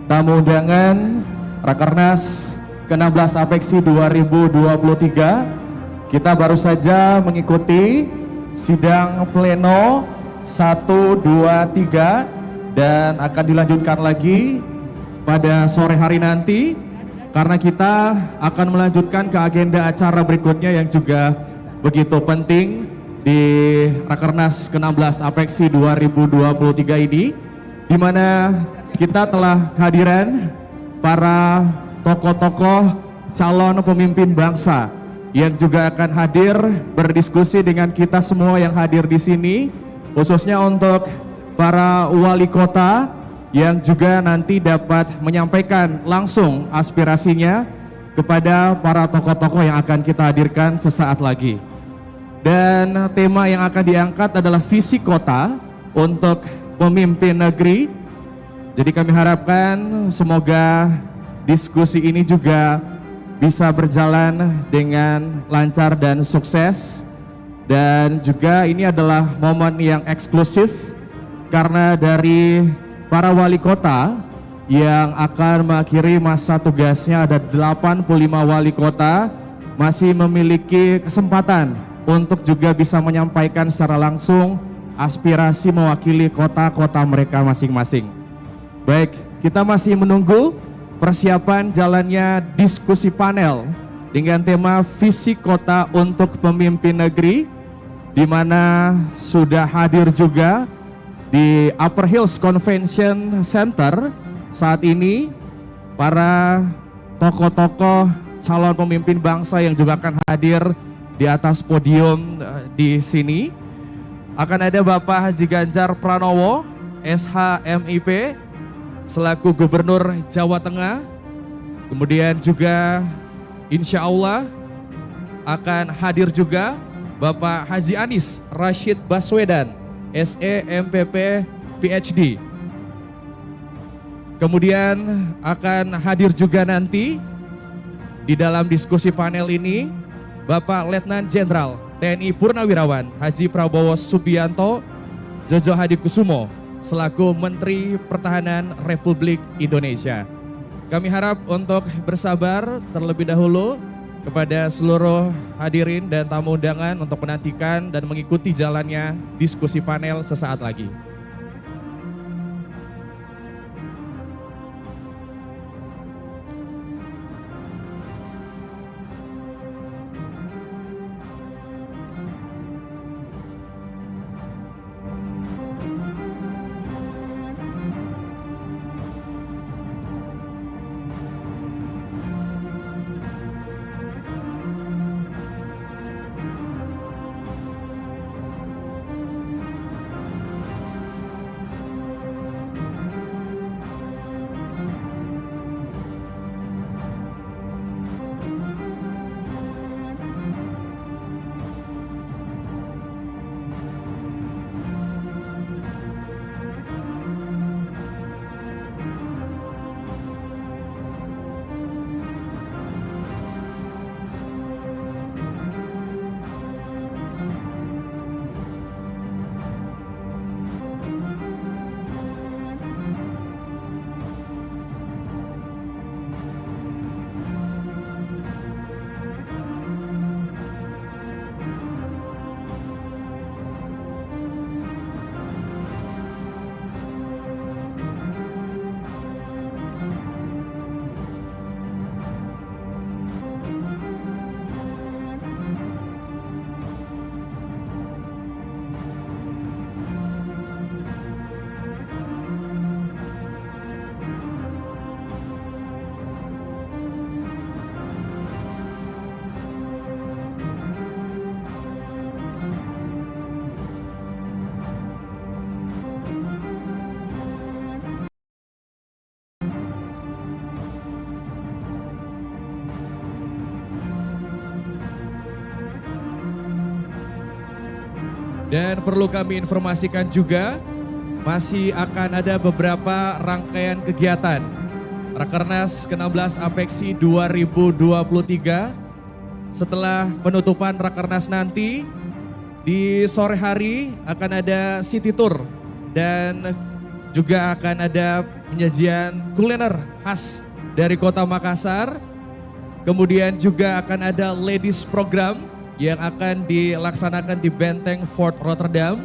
tamu undangan Rakernas ke-16 Apeksi 2023, kita baru saja mengikuti sidang pleno 1, 2, 3 dan akan dilanjutkan lagi pada sore hari nanti karena kita akan melanjutkan ke agenda acara berikutnya yang juga begitu penting di Rakernas ke-16 Apeksi 2023 ini, di mana kita telah kehadiran para tokoh-tokoh calon pemimpin bangsa yang juga akan hadir berdiskusi dengan kita semua yang hadir di sini, khususnya untuk para wali kota yang juga nanti dapat menyampaikan langsung aspirasinya kepada para tokoh-tokoh yang akan kita hadirkan sesaat lagi. Dan tema yang akan diangkat adalah visi kota untuk pemimpin negeri. Jadi kami harapkan semoga diskusi ini juga bisa berjalan dengan lancar dan sukses. Dan juga ini adalah momen yang eksklusif karena dari para wali kota yang akan mengakhiri masa tugasnya ada 85 wali kota masih memiliki kesempatan untuk juga bisa menyampaikan secara langsung aspirasi mewakili kota-kota mereka masing-masing. Baik, kita masih menunggu persiapan jalannya diskusi panel dengan tema visi kota untuk pemimpin negeri, di mana sudah hadir juga di Upper Hills Convention Center saat ini para tokoh-tokoh calon pemimpin bangsa yang juga akan hadir di atas podium di sini. Akan ada Bapak Haji Ganjar Pranowo, SH-MIP, selaku Gubernur Jawa Tengah. Kemudian juga insya Allah akan hadir juga Bapak Haji Anies Rashid Baswedan, SE-MPP PhD. Kemudian akan hadir juga nanti di dalam diskusi panel ini Bapak Letnan Jenderal TNI Purnawirawan Haji Prabowo Subianto Jojo Hadikusumo selaku Menteri Pertahanan Republik Indonesia. Kami harap untuk bersabar terlebih dahulu kepada seluruh hadirin dan tamu undangan untuk menantikan dan mengikuti jalannya diskusi panel sesaat lagi. Dan perlu kami informasikan juga, masih akan ada beberapa rangkaian kegiatan Rakernas ke-16 Apeksi 2023. Setelah penutupan Rakernas nanti, di sore hari akan ada city tour dan juga akan ada penyajian kuliner khas dari Kota Makassar. Kemudian juga akan ada ladies program yang akan dilaksanakan di Benteng Fort Rotterdam.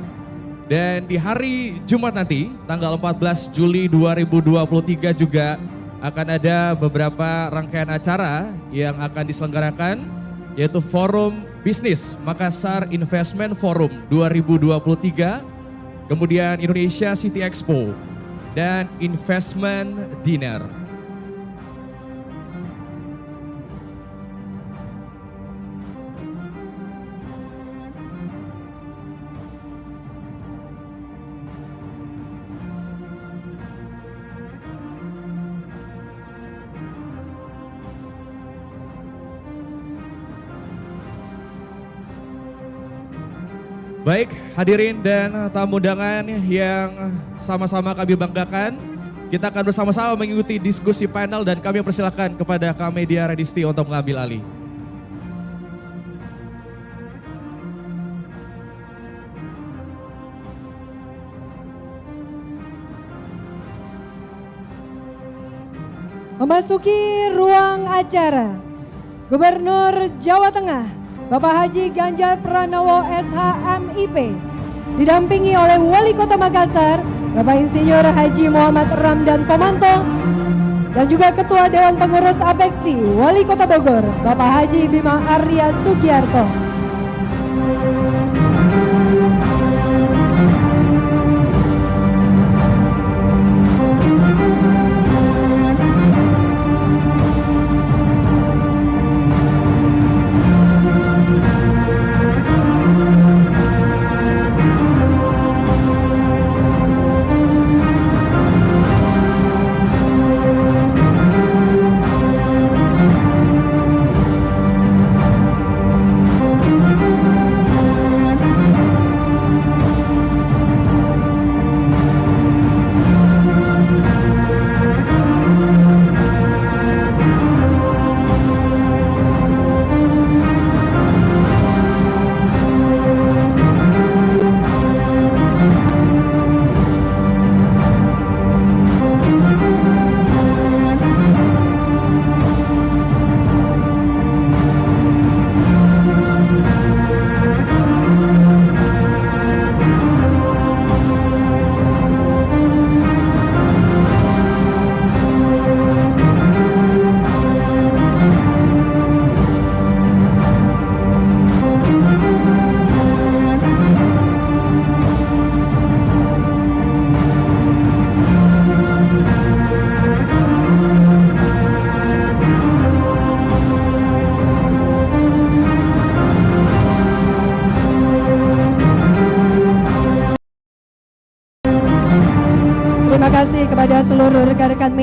Dan di hari Jumat nanti, tanggal 14 Juli 2023 juga akan ada beberapa rangkaian acara yang akan diselenggarakan, yaitu Forum Bisnis Makassar Investment Forum 2023, kemudian Indonesia City Expo, dan Investment Dinner. Baik, hadirin dan tamu undangan yang sama-sama kami banggakan, kita akan bersama-sama mengikuti diskusi panel dan kami persilakan kepada Kamedia Radisti untuk mengambil alih. Memasuki ruang acara, Gubernur Jawa Tengah Bapak Haji Ganjar Pranowo SH.MIP didampingi oleh Wali Kota Makassar Bapak Insinyur Haji Muhammad Ramdan Pomanto dan juga Ketua Dewan Pengurus Apeksi Wali Kota Bogor Bapak Haji Bima Arya Sugiarto.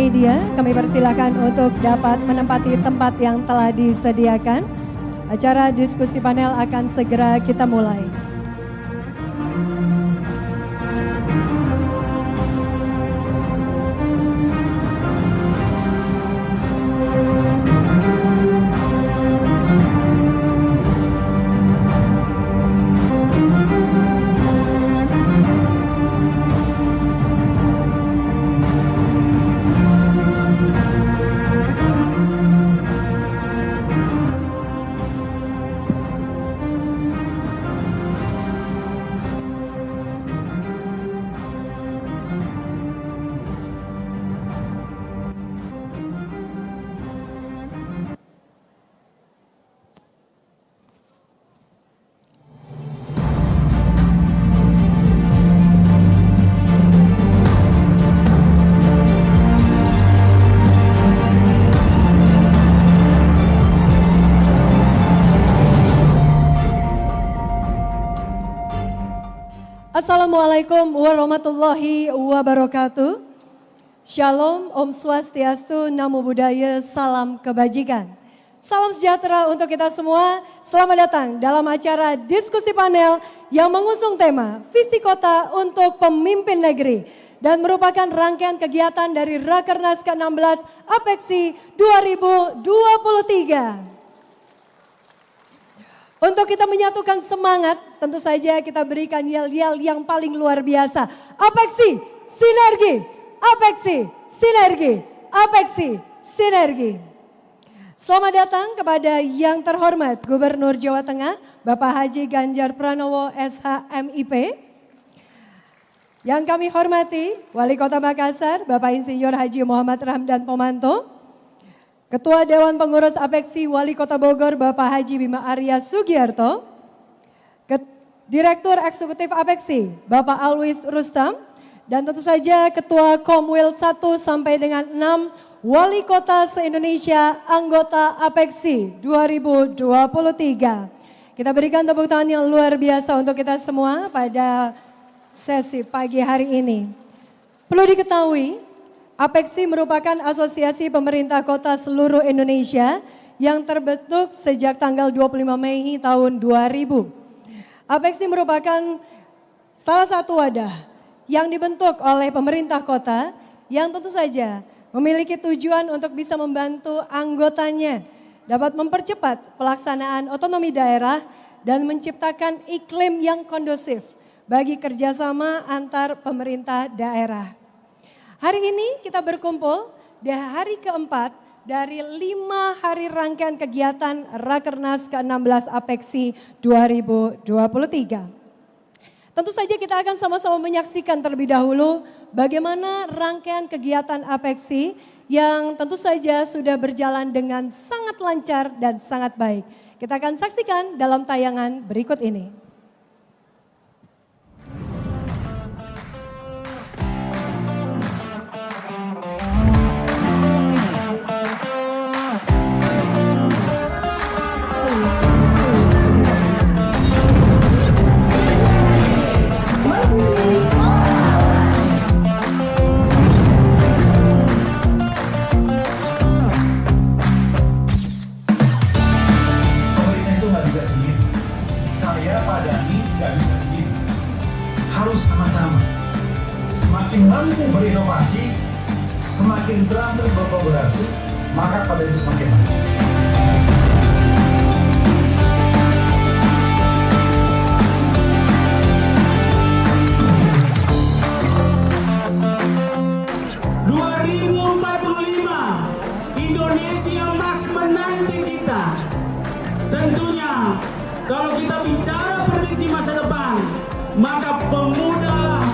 media, kami persilahkan untuk dapat menempati tempat yang telah disediakan. Acara diskusi panel akan segera kita mulai. Assalamualaikum warahmatullahi wabarakatuh. Shalom, Om Swastiastu, Namo Buddhaya, salam kebajikan. Salam sejahtera untuk kita semua. Selamat datang dalam acara diskusi panel yang mengusung tema Visi Kota untuk Pemimpin Negeri dan merupakan rangkaian kegiatan dari Rakernas ke-16 APEKSI 2023. Untuk kita menyatukan semangat, tentu saja kita berikan yel-yel yang paling luar biasa. APEKSI, sinergi, APEKSI, sinergi, APEKSI, sinergi. Selamat datang kepada yang terhormat Gubernur Jawa Tengah, Bapak Haji Ganjar Pranowo SH.MIP. Yang kami hormati, Wali Kota Makassar, Bapak Insinyur Haji Muhammad Ramdan Pomanto. Ketua Dewan Pengurus APEKSI Wali Kota Bogor Bapak Haji Bima Arya Sugiarto, Direktur Eksekutif APEKSI Bapak Alwis Rustam, dan tentu saja Ketua Komwil 1 sampai dengan 6 Wali Kota se-Indonesia anggota APEKSI 2023. Kita berikan tepuk tangan yang luar biasa untuk kita semua pada sesi pagi hari ini. Perlu diketahui, APEKSI merupakan asosiasi pemerintah kota seluruh Indonesia yang terbentuk sejak tanggal 25 Mei tahun 2000. APEKSI merupakan salah satu wadah yang dibentuk oleh pemerintah kota yang tentu saja memiliki tujuan untuk bisa membantu anggotanya dapat mempercepat pelaksanaan otonomi daerah dan menciptakan iklim yang kondusif bagi kerjasama antar pemerintah daerah. Hari ini kita berkumpul di hari keempat dari 5 hari rangkaian kegiatan Rakernas ke-16 APEKSI 2023. Tentu saja kita akan sama-sama menyaksikan terlebih dahulu bagaimana rangkaian kegiatan APEKSI yang tentu saja sudah berjalan dengan sangat lancar dan sangat baik. Kita akan saksikan dalam tayangan berikut ini. Semakin mampu berinovasi, semakin terampil berkolaborasi, maka pada itu semakin baik. Indonesia emas menanti kita. Tentunya kalau kita bicara prediksi masa depan, maka pemudalah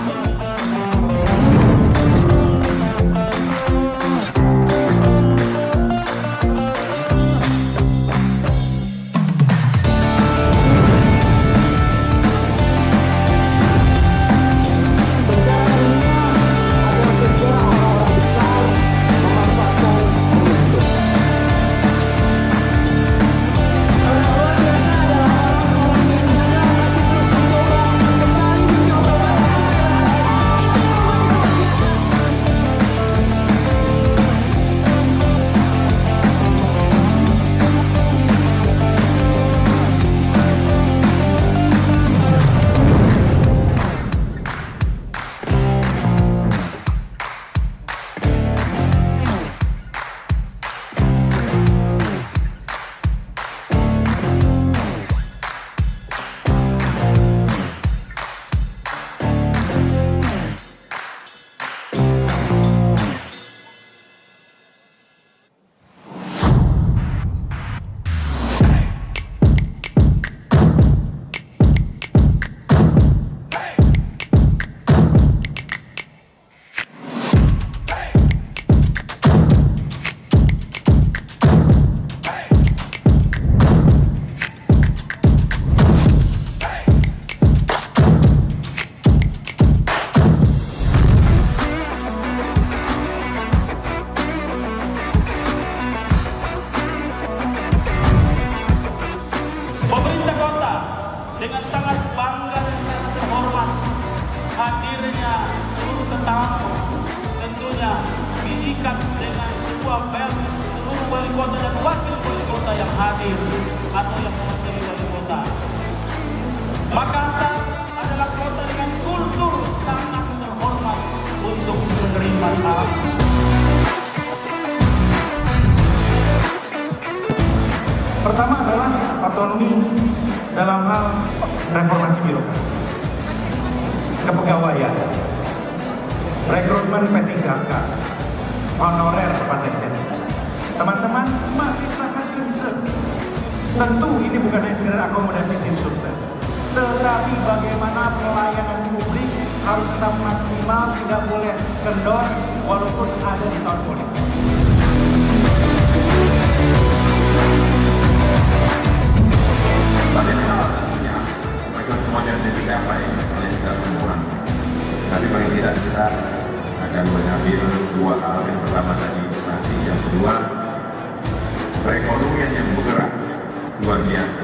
wakil wali kota yang hadir atau yang mewakili wali kota. Makassar adalah kota dengan kultur sangat terhormat untuk menerima tamu. Pertama adalah otonomi dalam hal reformasi birokrasi, kepegawaian, rekrutmen P3K, honorer apa saja. Teman-teman masih sangat concern. Tentu ini bukan hanya sekedar akomodasi tim sukses, tetapi bagaimana pelayanan publik harus tetap maksimal, tidak boleh kendor walaupun ada di tahun politik. Tapi memang tentunya mereka semuanya tidak dicapai oleh segala kemampuan. Tapi paling tidak kita akan mengambil dua hal. Yang pertama tadi investasi, yang kedua perekonomian yang bergerak luar biasa.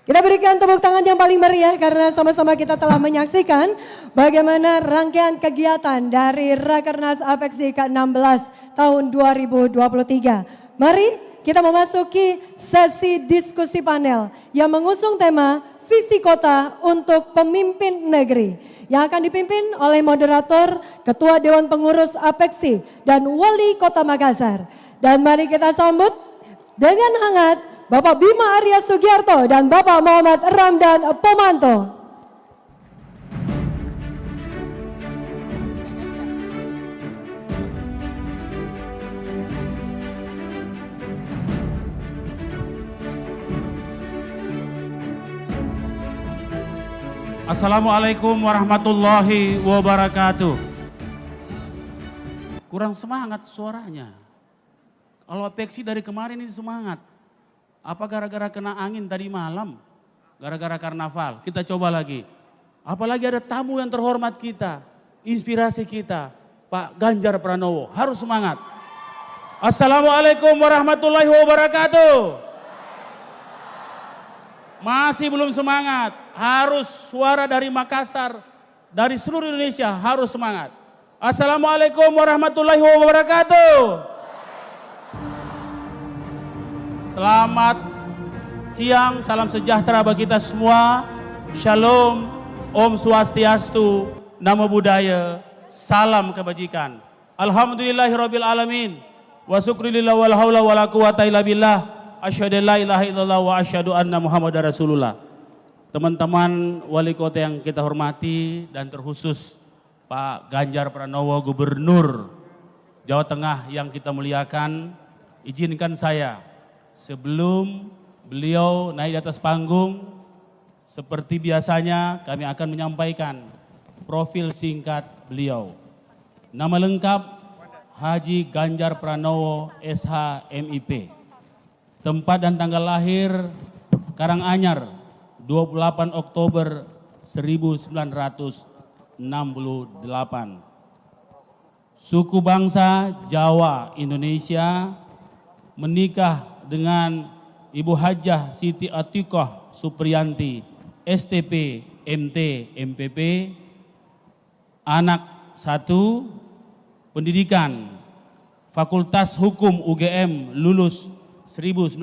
Kita berikan tepuk tangan yang paling meriah karena sama-sama kita telah menyaksikan bagaimana rangkaian kegiatan dari Rakernas APEKSI ke-16 tahun 2023. Mari kita memasuki sesi diskusi panel yang mengusung tema Visi Kota untuk Pemimpin Negeri yang akan dipimpin oleh moderator Ketua Dewan Pengurus APEKSI dan Wali Kota Makassar. Dan mari kita sambut dengan hangat Bapak Bima Arya Sugiarto dan Bapak Muhammad Ramdan Pomanto. Assalamualaikum warahmatullahi wabarakatuh. Kurang semangat suaranya. Kalau APEKSI dari kemarin ini semangat. Apa gara-gara kena angin tadi malam? Gara-gara karnaval. Kita coba lagi. Apalagi ada tamu yang terhormat kita. Inspirasi kita. Pak Ganjar Pranowo. Harus semangat. Assalamualaikum warahmatullahi wabarakatuh. Masih belum semangat. Harus suara dari Makassar. Dari seluruh Indonesia harus semangat. Assalamualaikum warahmatullahi wabarakatuh. Selamat siang, salam sejahtera bagi kita semua. Shalom, Om Swastiastu, Namo Buddhaya, salam kebajikan. Alhamdulillahirabbil alamin. Wa syukrulillah wal haula wala quwata illa billah. Asyhadu an la ilaha illallah wa asyhadu anna Muhammadar Rasulullah. Teman-teman wali kota yang kita hormati dan terkhusus Pak Ganjar Pranowo, Gubernur Jawa Tengah yang kita muliakan, izinkan saya sebelum beliau naik di atas panggung, seperti biasanya kami akan menyampaikan profil singkat beliau. Nama lengkap Haji Ganjar Pranowo SH MIP. Tempat dan tanggal lahir Karanganyar 28 Oktober 1968. Suku bangsa Jawa Indonesia, menikah dengan Ibu Hajah Siti Atiqah Supriyanti, STP, MT, MPP, anak 1, pendidikan, Fakultas Hukum UGM, lulus 1995,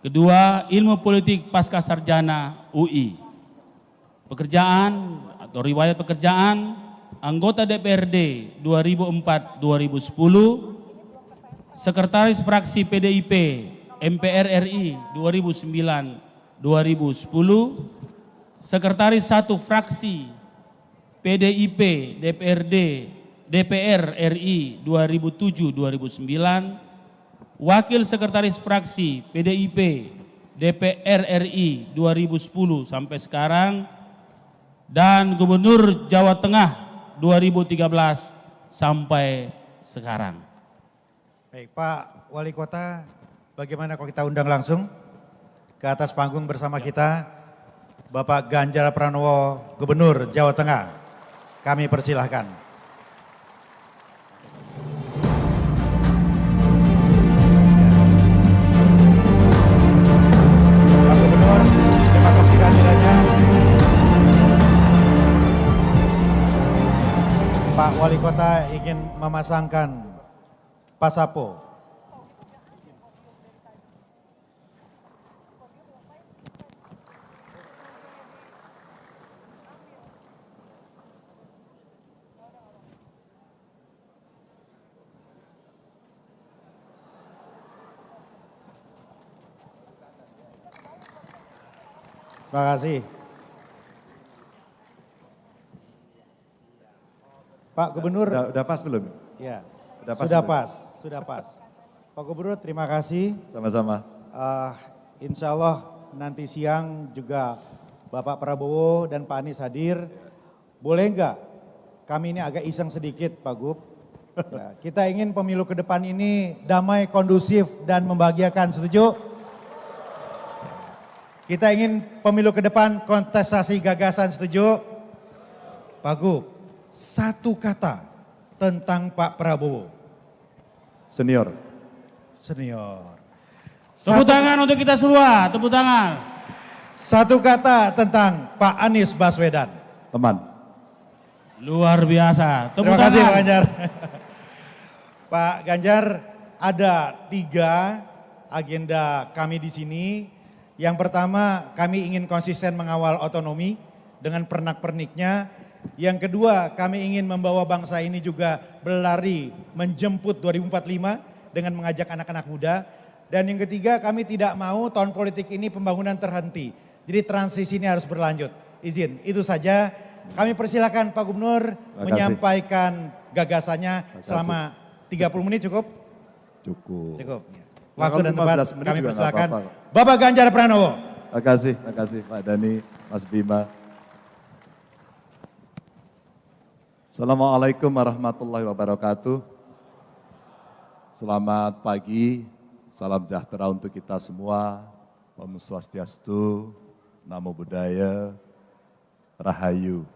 kedua, ilmu politik pasca sarjana UI. Pekerjaan atau riwayat pekerjaan, anggota DPRD 2004-2010, Sekretaris Fraksi PDIP MPR RI 2009-2010, Sekretaris 1 Fraksi PDIP DPR RI 2007-2009, Wakil Sekretaris Fraksi PDIP DPR RI 2010 sampai sekarang, dan Gubernur Jawa Tengah 2013 sampai sekarang. Baik, Pak Wali Kota, bagaimana kalau kita undang langsung ke atas panggung bersama kita Bapak Ganjar Pranowo, Gubernur Jawa Tengah. Kami persilahkan. Pak Gubernur, terima kasih kehadirannya. Pak Wali Kota ingin memasangkan Pasapo. Terima kasih. Pak Gubernur. Udah pas belum? Ya, Udah pas sudah belum? pas, sudah pas. Pak Gubernur terima kasih. Sama-sama. Insya Allah nanti siang juga Bapak Prabowo dan Pak Anies hadir. Boleh enggak kami ini agak iseng sedikit Pak Gub. Ya, kita ingin pemilu ke depan ini damai, kondusif dan membahagiakan, setuju? Kita ingin pemilu ke depan kontestasi gagasan, setuju? Pak Gub, satu kata tentang Pak Prabowo. Senior. Senior. Tepuk tangan untuk kita semua, tepuk tangan. Satu kata tentang Pak Anies Baswedan. Teman. Luar biasa. Tepuk Terima kasih tangan. Pak Ganjar. Pak Ganjar, ada 3 agenda kami di sini. Yang pertama, kami ingin konsisten mengawal otonomi dengan pernak-perniknya. Yang kedua, kami ingin membawa bangsa ini juga berlari menjemput 2045 dengan mengajak anak-anak muda. Dan yang ketiga, kami tidak mau tahun politik ini pembangunan terhenti. Jadi transisi ini harus berlanjut. Izin, itu saja. Kami persilakan Pak Gubernur menyampaikan gagasannya selama 30 menit cukup? Cukup. Cukup. Waktu dan tempat kami juga persilakan. nggak apa-apa. Bapak Ganjar Pranowo. Terima kasih Pak Dhani, Mas Bima. Assalamualaikum warahmatullahi wabarakatuh. Selamat pagi, salam sejahtera untuk kita semua. Om Swastiastu, Namo Buddhaya, Rahayu.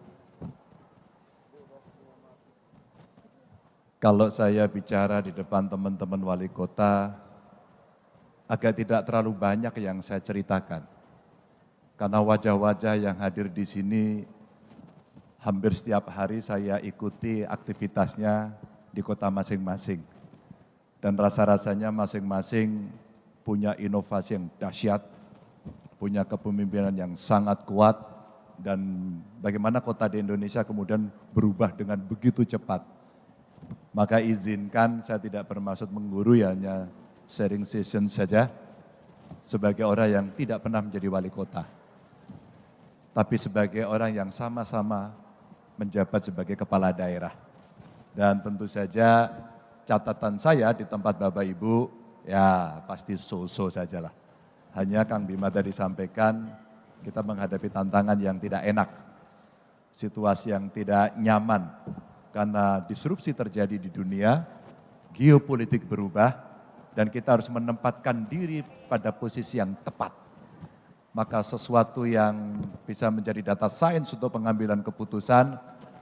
Kalau saya bicara di depan teman-teman wali kota, agak tidak terlalu banyak yang saya ceritakan. Karena wajah-wajah yang hadir di sini, hampir setiap hari saya ikuti aktivitasnya di kota masing-masing. Dan rasa-rasanya masing-masing punya inovasi yang dahsyat, punya kepemimpinan yang sangat kuat, dan bagaimana kota di Indonesia kemudian berubah dengan begitu cepat. Maka izinkan, saya tidak bermaksud menggurui, hanya sharing session saja, sebagai orang yang tidak pernah menjadi wali kota. Tapi sebagai orang yang sama-sama menjabat sebagai kepala daerah. Dan tentu saja catatan saya di tempat Bapak Ibu, ya pasti so-so sajalah. Hanya Kang Bima tadi sampaikan, kita menghadapi tantangan yang tidak enak. Situasi yang tidak nyaman, karena disrupsi terjadi di dunia, geopolitik berubah, dan kita harus menempatkan diri pada posisi yang tepat. Maka sesuatu yang bisa menjadi data science untuk pengambilan keputusan,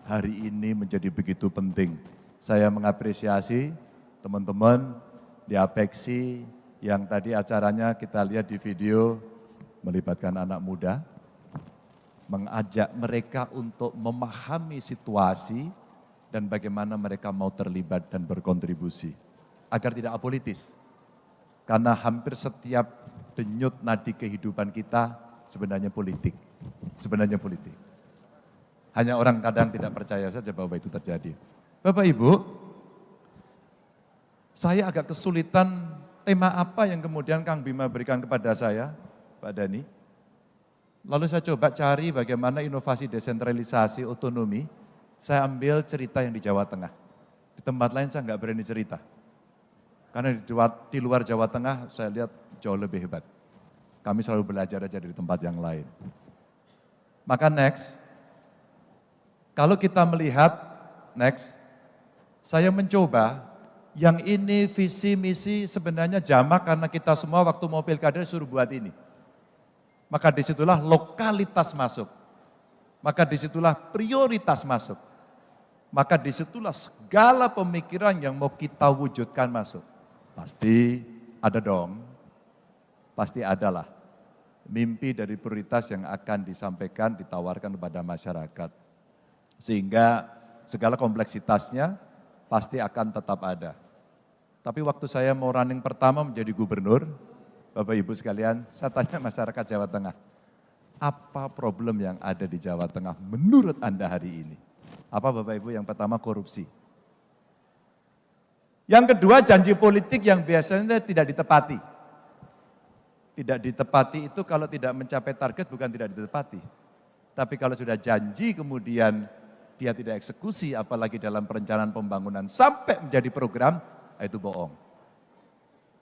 hari ini menjadi begitu penting. Saya mengapresiasi teman-teman di Apeksi yang tadi acaranya kita lihat di video, melibatkan anak muda, mengajak mereka untuk memahami situasi dan bagaimana mereka mau terlibat dan berkontribusi. Agar tidak apolitis. Karena hampir setiap denyut nadi kehidupan kita sebenarnya politik. Sebenarnya politik. Hanya orang kadang tidak percaya saja bahwa itu terjadi. Bapak Ibu, saya agak kesulitan tema apa yang kemudian Kang Bima berikan kepada saya, Pak Dhani. Lalu saya coba cari bagaimana inovasi desentralisasi otonomi. Saya ambil cerita yang di Jawa Tengah. Di tempat lain saya nggak berani cerita. Karena di luar Jawa Tengah saya lihat jauh lebih hebat. Kami selalu belajar aja dari tempat yang lain. Maka next, kalau kita melihat, next, saya mencoba Yang ini visi misi sebenarnya jamak karena kita semua waktu mau pilkada suruh buat ini. Maka disitulah lokalitas masuk. Maka disitulah prioritas masuk. Maka disitulah segala pemikiran yang mau kita wujudkan masuk. Pasti ada dong, pasti adalah mimpi dari prioritas yang akan disampaikan, ditawarkan kepada masyarakat. Sehingga segala kompleksitasnya pasti akan tetap ada. Tapi waktu saya mau running pertama menjadi gubernur, Bapak Ibu sekalian, saya tanya masyarakat Jawa Tengah, apa problem yang ada di Jawa Tengah menurut Anda hari ini? Apa Bapak Ibu? Yang pertama korupsi. Yang kedua janji politik yang biasanya tidak ditepati. Tidak ditepati itu kalau tidak mencapai target bukan tidak ditepati. Tapi kalau sudah janji kemudian dia tidak eksekusi apalagi dalam perencanaan pembangunan sampai menjadi program, itu bohong.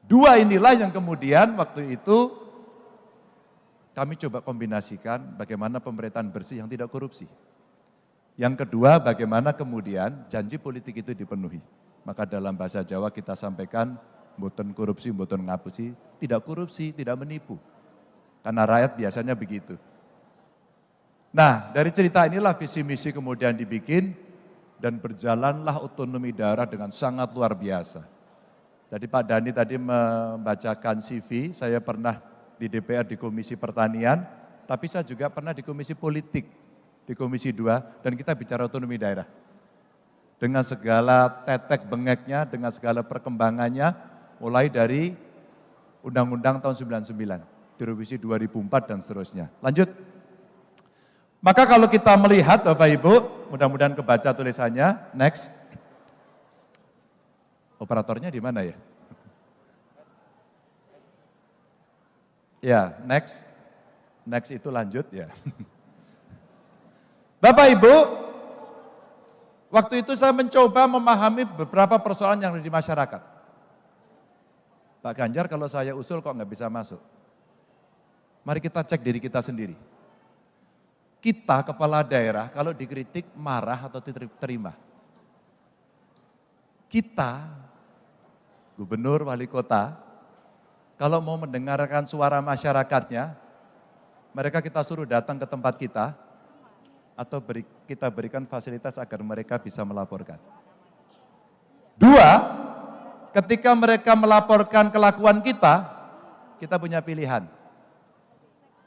Dua inilah yang kemudian waktu itu kami coba kombinasikan bagaimana pemerintahan bersih yang tidak korupsi. Yang kedua bagaimana kemudian janji politik itu dipenuhi. Maka dalam bahasa Jawa kita sampaikan mboten korupsi, mboten ngapusi, tidak korupsi, tidak menipu. Karena rakyat biasanya begitu. Nah dari cerita inilah visi misi kemudian dibikin dan berjalanlah otonomi daerah dengan sangat luar biasa. Jadi Pak Dhani tadi membacakan CV, saya pernah di DPR di Komisi Pertanian, tapi saya juga pernah di Komisi Politik, di Komisi 2, dan kita bicara otonomi daerah. Dengan segala tetek bengeknya, dengan segala perkembangannya, mulai dari Undang-Undang tahun 99, direvisi 2004 dan seterusnya. Lanjut. Maka kalau kita melihat Bapak Ibu, mudah-mudahan kebaca tulisannya, next. Operatornya di mana ya? Ya, next. Next itu lanjut ya. Bapak Ibu, waktu itu saya mencoba memahami beberapa persoalan yang ada di masyarakat. Pak Ganjar kalau saya usul kok nggak bisa masuk? Mari kita cek diri kita sendiri. Kita kepala daerah kalau dikritik marah atau terima. Kita, gubernur, wali kota, kalau mau mendengarkan suara masyarakatnya, mereka kita suruh datang ke tempat kita, atau kita berikan fasilitas agar mereka bisa melaporkan. Dua, ketika mereka melaporkan kelakuan kita punya pilihan.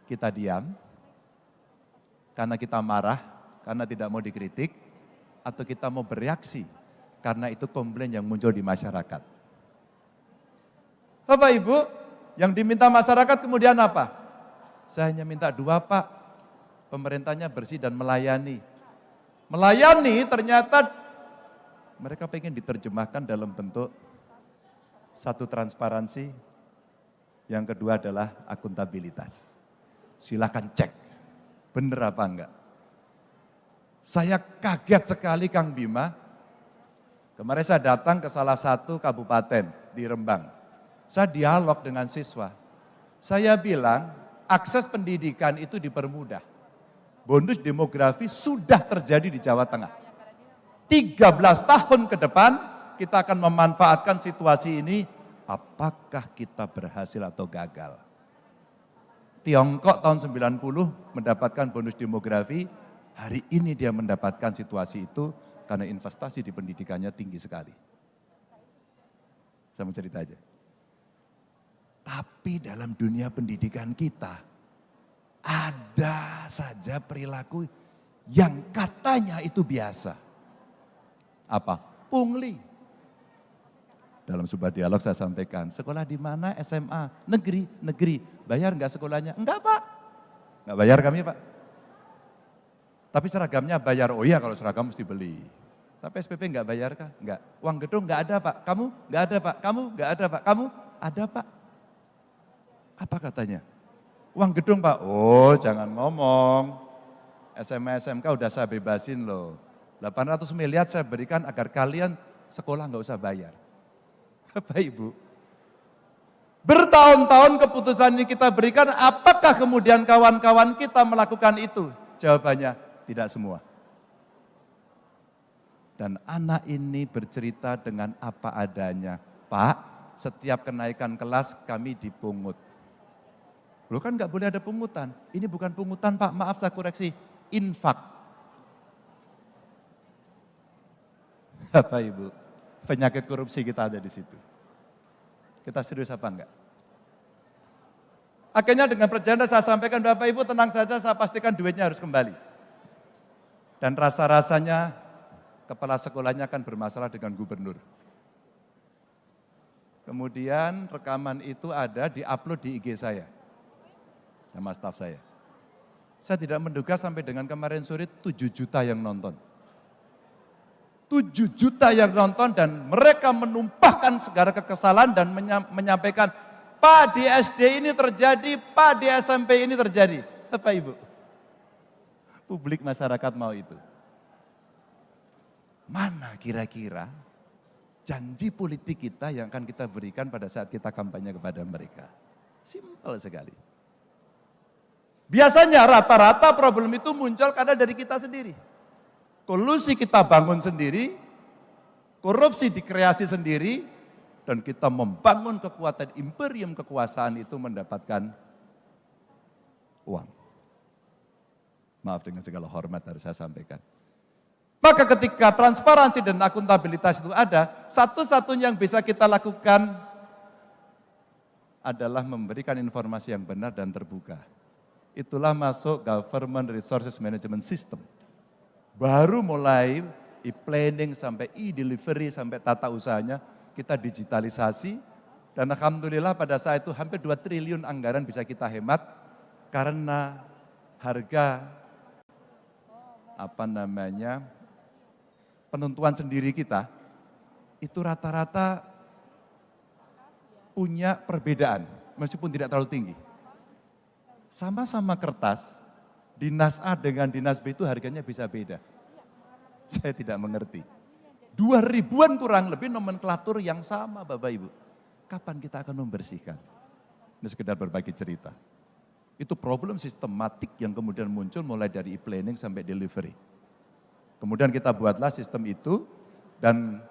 Kita diam, karena kita marah, karena tidak mau dikritik, atau kita mau bereaksi, karena itu komplain yang muncul di masyarakat. Bapak Ibu, yang diminta masyarakat kemudian apa? Saya hanya minta dua Pak, pemerintahnya bersih dan melayani. Melayani ternyata mereka pengen diterjemahkan dalam bentuk satu transparansi, yang kedua adalah akuntabilitas. Silakan cek. Bener apa enggak? Saya kaget sekali Kang Bima. Kemarin saya datang ke salah satu kabupaten di Rembang. Saya dialog dengan siswa. Saya bilang akses pendidikan itu dipermudah. Bonus demografi sudah terjadi di Jawa Tengah. 13 tahun ke depan kita akan memanfaatkan situasi ini. Apakah kita berhasil atau gagal? Tiongkok tahun 90 mendapatkan bonus demografi, hari ini dia mendapatkan situasi itu karena investasi di pendidikannya tinggi sekali. Saya mau cerita aja. Tapi dalam dunia pendidikan kita, ada saja perilaku yang katanya itu biasa. Apa? Pungli. Dalam sebuah dialog saya sampaikan, sekolah di mana SMA? Negeri. Bayar enggak sekolahnya? Enggak Pak. Enggak bayar kami Pak. Tapi seragamnya bayar. Oh iya kalau seragam mesti beli. Tapi SPP enggak bayar kah? Enggak. Uang gedung enggak ada Pak. Kamu? Enggak ada Pak. Kamu? Enggak ada Pak. Kamu? Ada Pak. Apa katanya? Uang gedung Pak. Oh jangan ngomong. SMA SMK udah saya bebasin loh. 800 miliar saya berikan agar kalian sekolah enggak usah bayar. Bapak Ibu, bertahun-tahun keputusan ini kita berikan, apakah kemudian kawan-kawan kita melakukan itu? Jawabannya, tidak semua. Dan anak ini bercerita dengan apa adanya. Pak, setiap kenaikan kelas kami dipungut. Loh kan nggak boleh ada pungutan. Ini bukan pungutan Pak, maaf saya koreksi. Infak. Bapak Ibu, penyakit korupsi kita ada di situ. Kita serius apa enggak? Akhirnya dengan perjalanan saya sampaikan, Bapak Ibu tenang saja, saya pastikan duitnya harus kembali. Dan rasa-rasanya kepala sekolahnya akan bermasalah dengan gubernur. Kemudian rekaman itu ada di-upload di IG saya, sama staf saya. Saya tidak menduga sampai dengan kemarin sore 7 juta yang nonton. 7 juta yang nonton dan mereka menumpahkan segala kekesalan dan menyampaikan, Pak di SD ini terjadi, Pak di SMP ini terjadi. Bapak Ibu, publik masyarakat mau itu. Mana kira-kira janji politik kita yang akan kita berikan pada saat kita kampanye kepada mereka? Simpel sekali. Biasanya rata-rata problem itu muncul karena dari kita sendiri. Kolusi kita bangun sendiri, korupsi dikreasi sendiri, dan kita membangun kekuatan imperium kekuasaan itu mendapatkan uang. Maaf dengan segala hormat harus saya sampaikan. Maka ketika transparansi dan akuntabilitas itu ada, satu-satunya yang bisa kita lakukan adalah memberikan informasi yang benar dan terbuka. Itulah masuk Government Resources Management System. Baru mulai e-planning sampai e-delivery sampai tata usahanya kita digitalisasi, dan alhamdulillah pada saat itu hampir 2 triliun anggaran bisa kita hemat karena harga penentuan sendiri kita itu rata-rata punya perbedaan meskipun tidak terlalu tinggi. Sama-sama kertas, dinas A dengan dinas B itu harganya bisa beda. Saya tidak mengerti. 2.000-an kurang lebih nomenklatur yang sama Bapak Ibu. Kapan kita akan membersihkan? Ini sekedar berbagi cerita. Itu problem sistematik yang kemudian muncul mulai dari e-planning sampai delivery. Kemudian kita buatlah sistem itu dan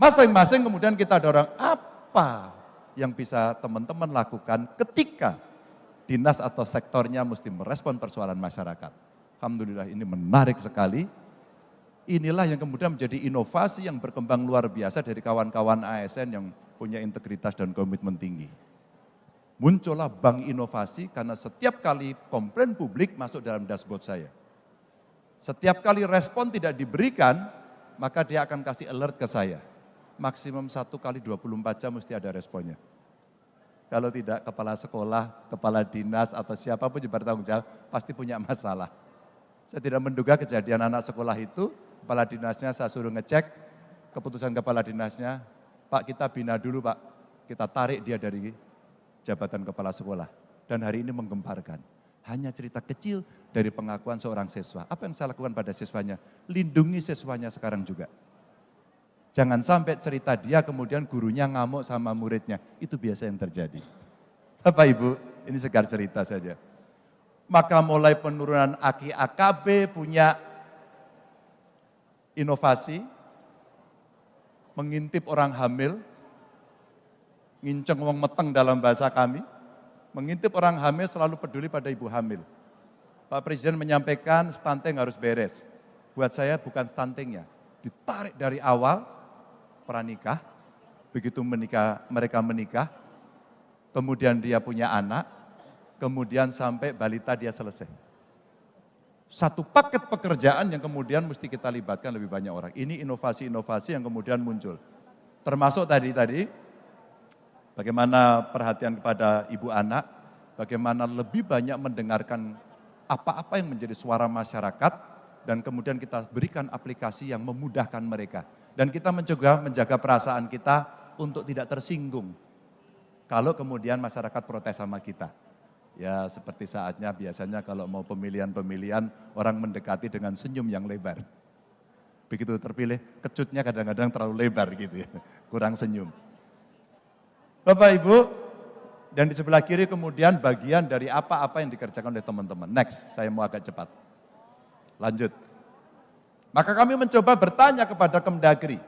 masing-masing kemudian kita dorong apa yang bisa teman-teman lakukan ketika dinas atau sektornya mesti merespon persoalan masyarakat. Alhamdulillah ini menarik sekali. Inilah yang kemudian menjadi inovasi yang berkembang luar biasa dari kawan-kawan ASN yang punya integritas dan komitmen tinggi. Muncullah bank inovasi karena setiap kali komplain publik masuk dalam dashboard saya. Setiap kali respon tidak diberikan, maka dia akan kasih alert ke saya. Maksimum 1 kali 24 jam mesti ada responnya. Kalau tidak, kepala sekolah, kepala dinas, atau siapapun yang bertanggung jawab, pasti punya masalah. Saya tidak menduga kejadian anak sekolah itu, kepala dinasnya saya suruh ngecek, keputusan kepala dinasnya, Pak kita bina dulu Pak, kita tarik dia dari jabatan kepala sekolah. Dan hari ini menggemparkan. Hanya cerita kecil dari pengakuan seorang siswa. Apa yang saya lakukan pada siswanya? Lindungi siswanya sekarang juga. Jangan sampai cerita dia kemudian gurunya ngamuk sama muridnya. Itu biasa yang terjadi. Bapak Ibu, ini segar cerita saja. Maka mulai penurunan AKI AKB punya inovasi, mengintip orang hamil, nginceng wong meteng dalam bahasa kami, mengintip orang hamil selalu peduli pada ibu hamil. Pak Presiden menyampaikan stunting harus beres. Buat saya bukan stuntingnya, ditarik dari awal pranikah, begitu mereka menikah, kemudian dia punya anak, kemudian sampai balita dia selesai. Satu paket pekerjaan yang kemudian mesti kita libatkan lebih banyak orang. Ini inovasi-inovasi yang kemudian muncul. Termasuk tadi bagaimana perhatian kepada ibu anak, bagaimana lebih banyak mendengarkan apa-apa yang menjadi suara masyarakat, dan kemudian kita berikan aplikasi yang memudahkan mereka. Dan kita menjaga perasaan kita untuk tidak tersinggung kalau kemudian masyarakat protes sama kita. Ya seperti saatnya biasanya kalau mau pemilihan orang mendekati dengan senyum yang lebar. Begitu terpilih, kecutnya kadang-kadang terlalu lebar gitu ya, kurang senyum. Bapak Ibu, dan di sebelah kiri kemudian bagian dari apa-apa yang dikerjakan oleh teman-teman. Next, saya mau agak cepat. Lanjut. Maka kami mencoba bertanya kepada Kemdagri,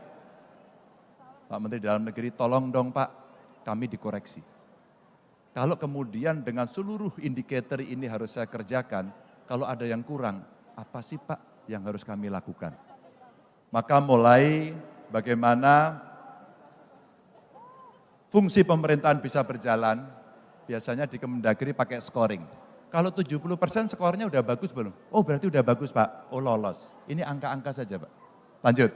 Pak Menteri Dalam Negeri, tolong dong Pak, kami dikoreksi. Kalau kemudian dengan seluruh indikator ini harus saya kerjakan, kalau ada yang kurang, apa sih Pak yang harus kami lakukan? Maka mulai bagaimana fungsi pemerintahan bisa berjalan, biasanya di Kemdagri pakai scoring. Kalau 70% skornya udah bagus belum? Oh berarti udah bagus Pak, oh lolos. Ini angka-angka saja Pak. Lanjut.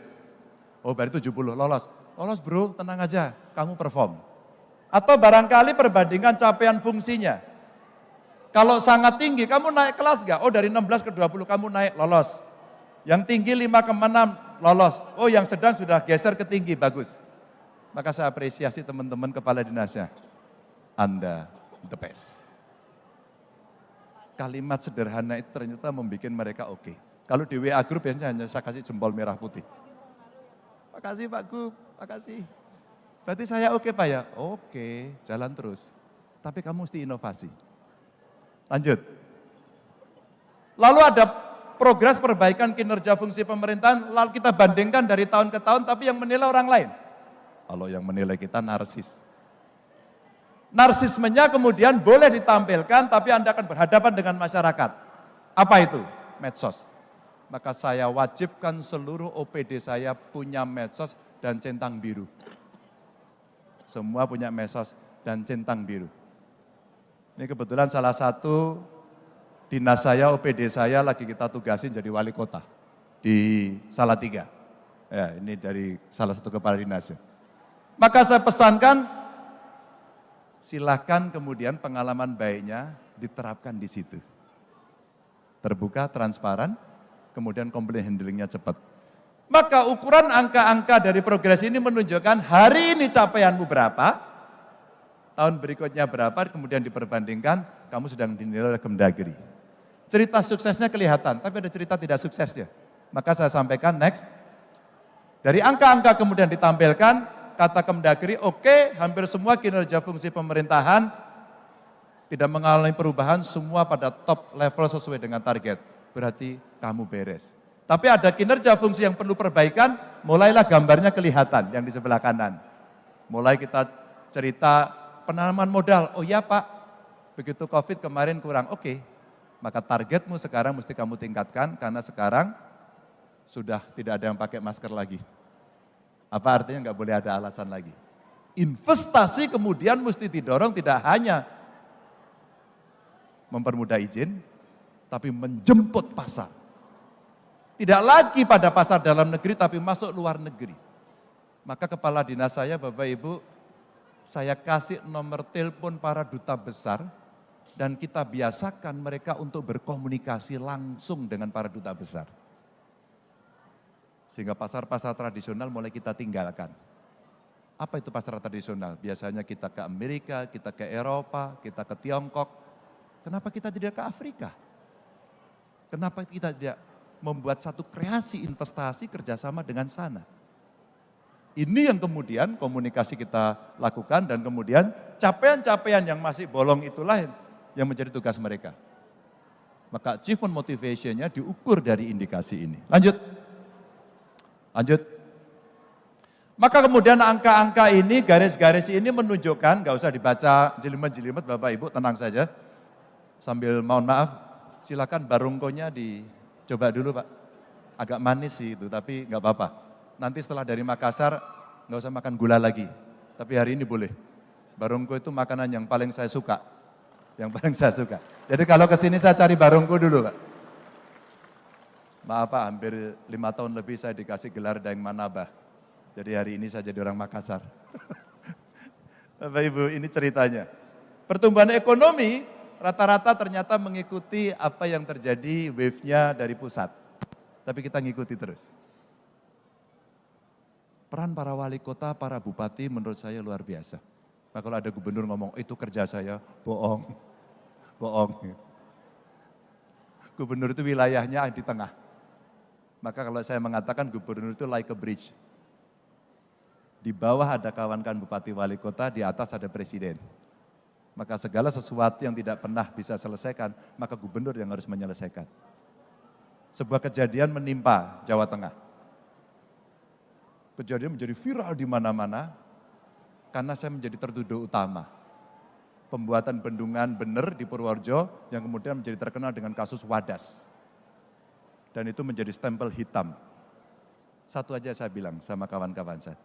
Oh berarti 70 lolos. Lolos bro, tenang aja, kamu perform. Atau barangkali perbandingan capaian fungsinya. Kalau sangat tinggi, kamu naik kelas gak? Oh dari 16 ke 20 kamu naik, lolos. Yang tinggi 5,6, lolos. Oh yang sedang sudah geser ke tinggi, bagus. Maka saya apresiasi teman-teman kepala dinasnya. Anda the best. Kalimat sederhana itu ternyata membuat mereka oke. Kalau di WA Group biasanya hanya saya kasih jempol merah putih. Makasih Pak Gub, makasih. Berarti saya oke Pak ya? Oke, jalan terus. Tapi kamu mesti inovasi. Lanjut. Lalu ada progres perbaikan kinerja fungsi pemerintahan, lalu kita bandingkan dari tahun ke tahun, tapi yang menilai orang lain. Kalau yang menilai kita narsis. Narsismenya kemudian boleh ditampilkan, tapi Anda akan berhadapan dengan masyarakat. Apa itu? Medsos. Maka saya wajibkan seluruh OPD saya punya medsos dan centang biru. Semua punya medsos dan centang biru. Ini kebetulan salah satu dinas saya, OPD saya lagi kita tugasin jadi wali kota di Salatiga. Ya, ini dari salah satu kepala dinasnya. Maka saya pesankan, silakan kemudian pengalaman baiknya diterapkan di situ. Terbuka, transparan, kemudian komplain handlingnya cepat. Maka ukuran angka-angka dari progres ini menunjukkan hari ini capaianmu berapa, tahun berikutnya berapa, kemudian diperbandingkan, kamu sedang dinilai oleh Kemdagri. Cerita suksesnya kelihatan, tapi ada cerita tidak suksesnya. Maka saya sampaikan next, dari angka-angka kemudian ditampilkan, kata Kemdagri, oke, hampir semua kinerja fungsi pemerintahan tidak mengalami perubahan, semua pada top level sesuai dengan target. Berarti kamu beres. Tapi ada kinerja fungsi yang perlu perbaikan, mulailah gambarnya kelihatan yang di sebelah kanan. Mulai kita cerita penanaman modal, oh iya Pak, begitu COVID kemarin kurang, oke. Maka targetmu sekarang mesti kamu tingkatkan, karena sekarang sudah tidak ada yang pakai masker lagi. Apa artinya nggak boleh ada alasan lagi. Investasi kemudian mesti didorong tidak hanya mempermudah izin, tapi menjemput pasar. Tidak lagi pada pasar dalam negeri, tapi masuk luar negeri. Maka kepala dinas saya, Bapak Ibu, saya kasih nomor telepon para duta besar, dan kita biasakan mereka untuk berkomunikasi langsung dengan para duta besar. Sehingga pasar-pasar tradisional mulai kita tinggalkan. Apa itu pasar tradisional? Biasanya kita ke Amerika, kita ke Eropa, kita ke Tiongkok. Kenapa kita tidak ke Afrika? Kenapa kita tidak membuat satu kreasi investasi kerjasama dengan sana? Ini yang kemudian komunikasi kita lakukan, dan kemudian capaian-capaian yang masih bolong itulah yang menjadi tugas mereka. Maka achievement motivation-nya diukur dari indikasi ini. Lanjut. Maka kemudian angka-angka ini, garis-garis ini menunjukkan, gak usah dibaca jelimet-jelimet Bapak Ibu, tenang saja. Sambil mohon maaf, silakan barungkonya dicoba dulu Pak. Agak manis sih itu, tapi gak apa-apa. Nanti setelah dari Makassar, gak usah makan gula lagi. Tapi hari ini boleh. Barungko itu makanan yang paling saya suka. Yang paling saya suka. Jadi kalau kesini saya cari barungko dulu Pak. Maaf Pak, hampir 5 tahun lebih saya dikasih gelar Daeng Manabah. Jadi hari ini saya jadi orang Makassar. Bapak Ibu, ini ceritanya. Pertumbuhan ekonomi rata-rata ternyata mengikuti apa yang terjadi wave-nya dari pusat. Tapi kita ngikuti terus. Peran para wali kota, para bupati menurut saya luar biasa. Nah, kalau ada gubernur ngomong, itu kerja saya, bohong. Bohong. Gubernur itu wilayahnya di tengah. Maka kalau saya mengatakan gubernur itu like a bridge. Di bawah ada kawan-kawan bupati wali kota, di atas ada presiden. Maka segala sesuatu yang tidak pernah bisa selesaikan, maka gubernur yang harus menyelesaikan. sebuah kejadian menimpa Jawa Tengah. Kejadian menjadi viral di mana-mana karena saya menjadi tertuduh utama. Pembuatan bendungan bener di Purworejo yang kemudian menjadi terkenal dengan kasus Wadas. Dan itu menjadi stempel hitam. Satu aja saya bilang sama kawan-kawan saya,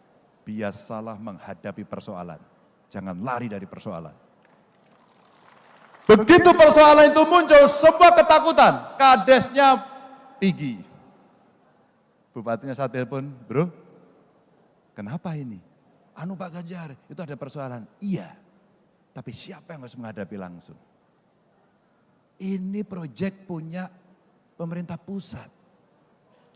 biasalah menghadapi persoalan, jangan lari dari persoalan. Begitu persoalan itu muncul, sebuah ketakutan, kadesnya tinggi. Bupatinya saya telepon, bro, kenapa ini? Anu Pak Ganjar, itu ada persoalan. Iya, tapi siapa yang harus menghadapi langsung? Ini proyek punya pemerintah pusat.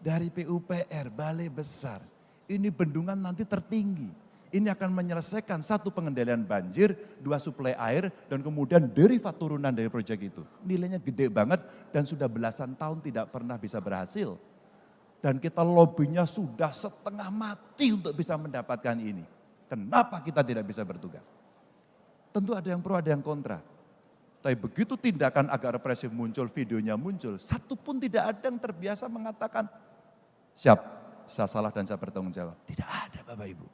Dari PUPR, Balai Besar. Ini bendungan nanti tertinggi. Ini akan menyelesaikan satu pengendalian banjir, dua suplai air, dan kemudian derivat turunan dari proyek itu. Nilainya gede banget dan sudah belasan tahun tidak pernah bisa berhasil. Dan kita lobbynya sudah setengah mati untuk bisa mendapatkan ini. Kenapa kita tidak bisa bertugas? Tentu ada yang pro, ada yang kontra. Tapi begitu tindakan agak represif muncul, videonya muncul, satu pun tidak ada yang terbiasa mengatakan, siap, saya salah dan saya bertanggung jawab. Tidak ada Bapak Ibu.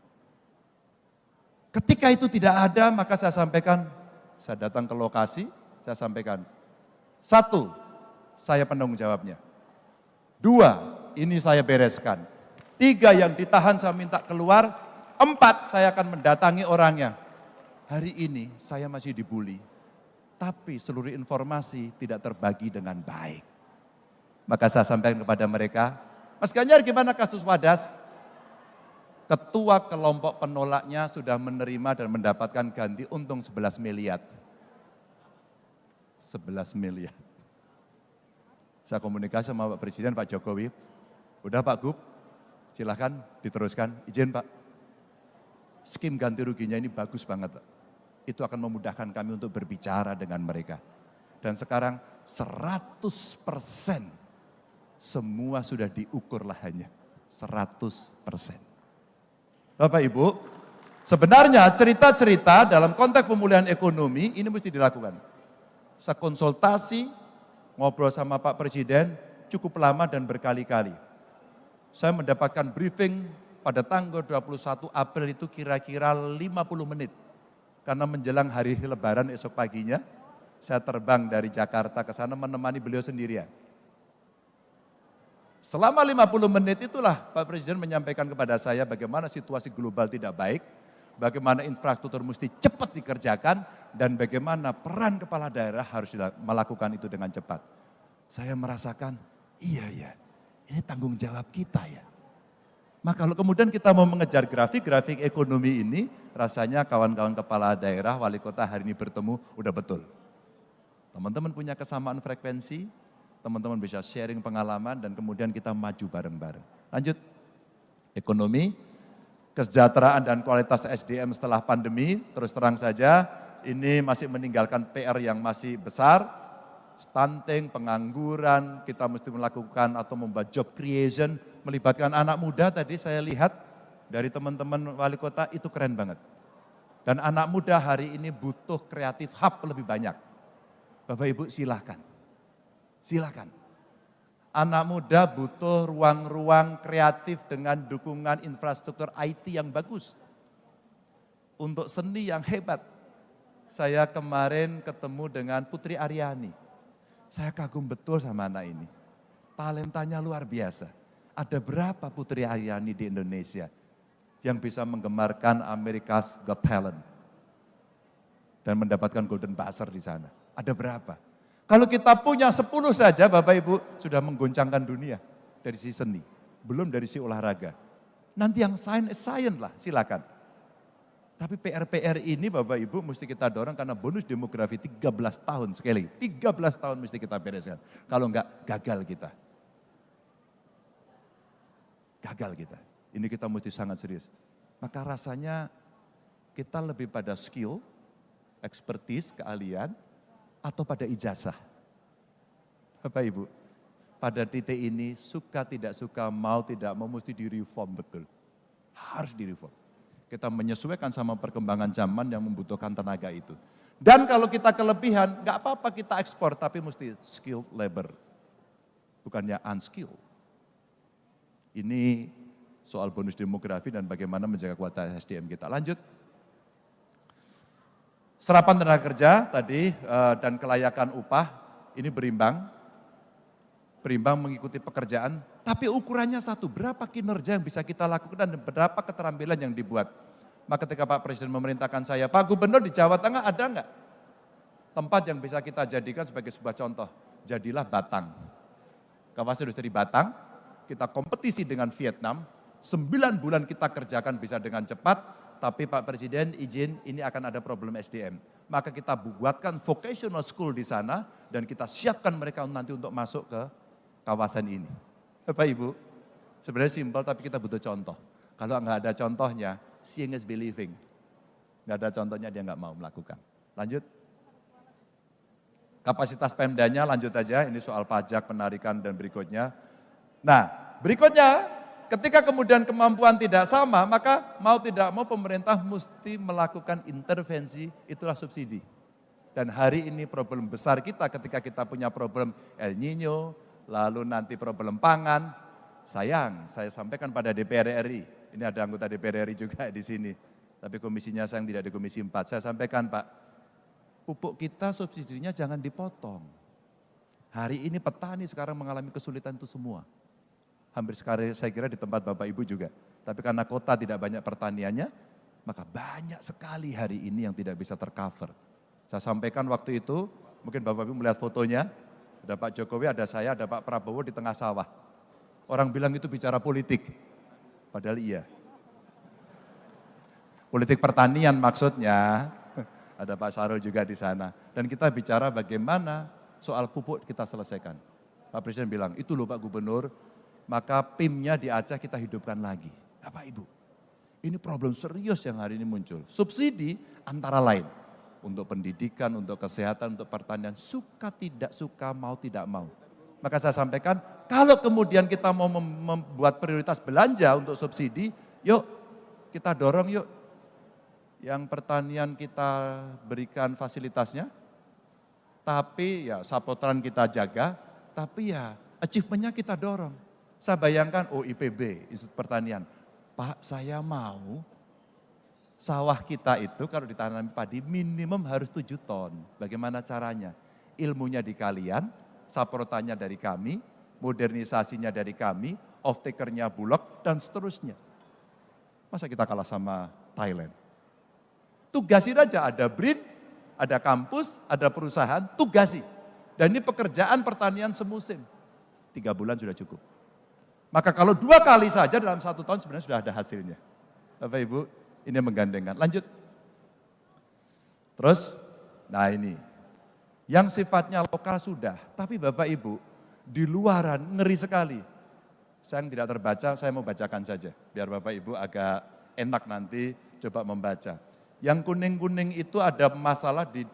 Ketika itu tidak ada, maka saya sampaikan, saya datang ke lokasi, saya sampaikan, satu, saya penanggung jawabnya. Dua, ini saya bereskan. Tiga, yang ditahan saya minta keluar. Empat, saya akan mendatangi orangnya. Hari ini saya masih dibully, tapi seluruh informasi tidak terbagi dengan baik. Maka saya sampaikan kepada mereka, Mas Ganjar gimana kasus Wadas? Ketua kelompok penolaknya sudah menerima dan mendapatkan ganti untung 11 miliar. 11 miliar. Saya komunikasi sama Pak Presiden, Pak Jokowi, udah Pak Gub, silahkan diteruskan, izin Pak. Skim ganti ruginya ini bagus banget Pak. Itu akan memudahkan kami untuk berbicara dengan mereka. Dan sekarang 100% semua sudah diukur lahannya. 100%. Bapak Ibu, sebenarnya cerita-cerita dalam konteks pemulihan ekonomi ini mesti dilakukan. Saya konsultasi, ngobrol sama Pak Presiden cukup lama dan berkali-kali. Saya mendapatkan briefing pada tanggal 21 April itu kira-kira 50 menit. Karena menjelang hari Lebaran esok paginya, saya terbang dari Jakarta ke sana menemani beliau sendirian. Selama 50 menit itulah Pak Presiden menyampaikan kepada saya bagaimana situasi global tidak baik, bagaimana infrastruktur mesti cepat dikerjakan, dan bagaimana peran kepala daerah harus melakukan itu dengan cepat. Saya merasakan, iya, ini tanggung jawab kita ya. Maka kalau kemudian kita mau mengejar grafik ekonomi ini, rasanya kawan-kawan kepala daerah, wali kota hari ini bertemu, udah betul. Teman-teman punya kesamaan frekuensi, teman-teman bisa sharing pengalaman dan kemudian kita maju bareng-bareng. Lanjut, ekonomi, kesejahteraan dan kualitas SDM setelah pandemi, terus terang saja ini masih meninggalkan PR yang masih besar, stunting, pengangguran, kita mesti melakukan atau membuat job creation, melibatkan anak muda tadi saya lihat dari teman-teman wali kota itu keren banget. Dan anak muda hari ini butuh kreatif hub lebih banyak. Bapak Ibu silakan. Anak muda butuh ruang-ruang kreatif dengan dukungan infrastruktur IT yang bagus. Untuk seni yang hebat. Saya kemarin ketemu dengan Putri Aryani. Saya kagum betul sama anak ini. Talentanya luar biasa. Ada berapa Putri Aryani di Indonesia yang bisa menggemarkan America's Got Talent dan mendapatkan Golden Buzzer di sana? Ada berapa? Kalau kita punya 10 saja Bapak Ibu sudah menggoncangkan dunia dari sisi seni, belum dari sisi olahraga. Nanti yang science lah silakan. Tapi PR ini Bapak Ibu mesti kita dorong karena bonus demografi 13 tahun sekali. 13 tahun mesti kita bereskan. Kalau enggak gagal kita. Ini kita mesti sangat serius. Maka rasanya kita lebih pada skill, expertise, keahlian, atau pada ijazah. Bapak Ibu, pada titik ini suka tidak suka, mau tidak mau mesti direform betul. Harus direform. Kita menyesuaikan sama perkembangan zaman yang membutuhkan tenaga itu. Dan kalau kita kelebihan, nggak apa-apa kita ekspor, tapi mesti skilled labor. bukannya unskilled. Ini soal bonus demografi dan bagaimana menjaga kualitas SDM kita. Lanjut. Serapan tenaga kerja tadi dan kelayakan upah ini berimbang mengikuti pekerjaan, tapi ukurannya satu, berapa kinerja yang bisa kita lakukan dan berapa keterampilan yang dibuat. Maka ketika Pak Presiden memerintahkan saya, Pak Gubernur di Jawa Tengah ada enggak tempat yang bisa kita jadikan sebagai sebuah contoh? Jadilah Batang. Kawasan industri Batang, kita kompetisi dengan Vietnam, 9 bulan kita kerjakan bisa dengan cepat, tapi Pak Presiden izin ini akan ada problem SDM. Maka kita buatkan vocational school di sana dan kita siapkan mereka nanti untuk masuk ke kawasan ini. Bapak Ibu, sebenarnya simpel tapi kita butuh contoh. Kalau nggak ada contohnya, seeing is believing. Nggak ada contohnya dia nggak mau melakukan. Lanjut. Kapasitas Pemdanya lanjut aja, ini soal pajak, penarikan dan berikutnya. Nah, berikutnya ketika kemudian kemampuan tidak sama, maka mau tidak mau pemerintah mesti melakukan intervensi, itulah subsidi. Dan hari ini problem besar kita ketika kita punya problem El Nino, lalu nanti problem pangan, sayang saya sampaikan pada DPR RI, ini ada anggota DPR RI juga di sini, tapi komisinya sayang tidak di komisi 4, saya sampaikan Pak, pupuk kita subsidinya jangan dipotong. Hari ini petani sekarang mengalami kesulitan itu semua. Hampir sekali saya kira di tempat Bapak Ibu juga. Tapi karena kota tidak banyak pertaniannya, maka banyak sekali hari ini yang tidak bisa tercover. Saya sampaikan waktu itu, mungkin Bapak Ibu melihat fotonya, ada Pak Jokowi, ada saya, ada Pak Prabowo di tengah sawah. Orang bilang itu bicara politik, padahal iya. Politik pertanian maksudnya, ada Pak Sarul juga di sana. Dan kita bicara bagaimana soal pupuk kita selesaikan. Pak Presiden bilang, itu loh Pak Gubernur, maka PIM-nya di Aceh kita hidupkan lagi. Bapak Ibu, ini problem serius yang hari ini muncul. Subsidi antara lain, untuk pendidikan, untuk kesehatan, untuk pertanian, suka tidak suka, mau tidak mau. Maka saya sampaikan, kalau kemudian kita mau membuat prioritas belanja untuk subsidi, yuk kita dorong yuk. Yang pertanian kita berikan fasilitasnya, tapi ya sapotran kita jaga, tapi ya achievement-nya kita dorong. Saya bayangkan, oh IPB, Institut Pertanian, Pak saya mau sawah kita itu kalau ditanam padi minimum harus 7 ton. Bagaimana caranya? Ilmunya di kalian, saprotannya dari kami, modernisasinya dari kami, off-takernya Bulog, dan seterusnya. Masa kita kalah sama Thailand? Tugasin aja, ada BRIN, ada kampus, ada perusahaan, tugasi. Dan ini pekerjaan pertanian semusim. 3 bulan sudah cukup. Maka kalau 2 kali saja dalam 1 tahun sebenarnya sudah ada hasilnya. Bapak Ibu, ini menggandengkan. Lanjut. Terus, nah ini. Yang sifatnya lokal sudah, tapi Bapak Ibu, di luaran ngeri sekali. Saya yang tidak terbaca, saya mau bacakan saja. Biar Bapak Ibu agak enak nanti coba membaca. Yang kuning-kuning itu ada masalah di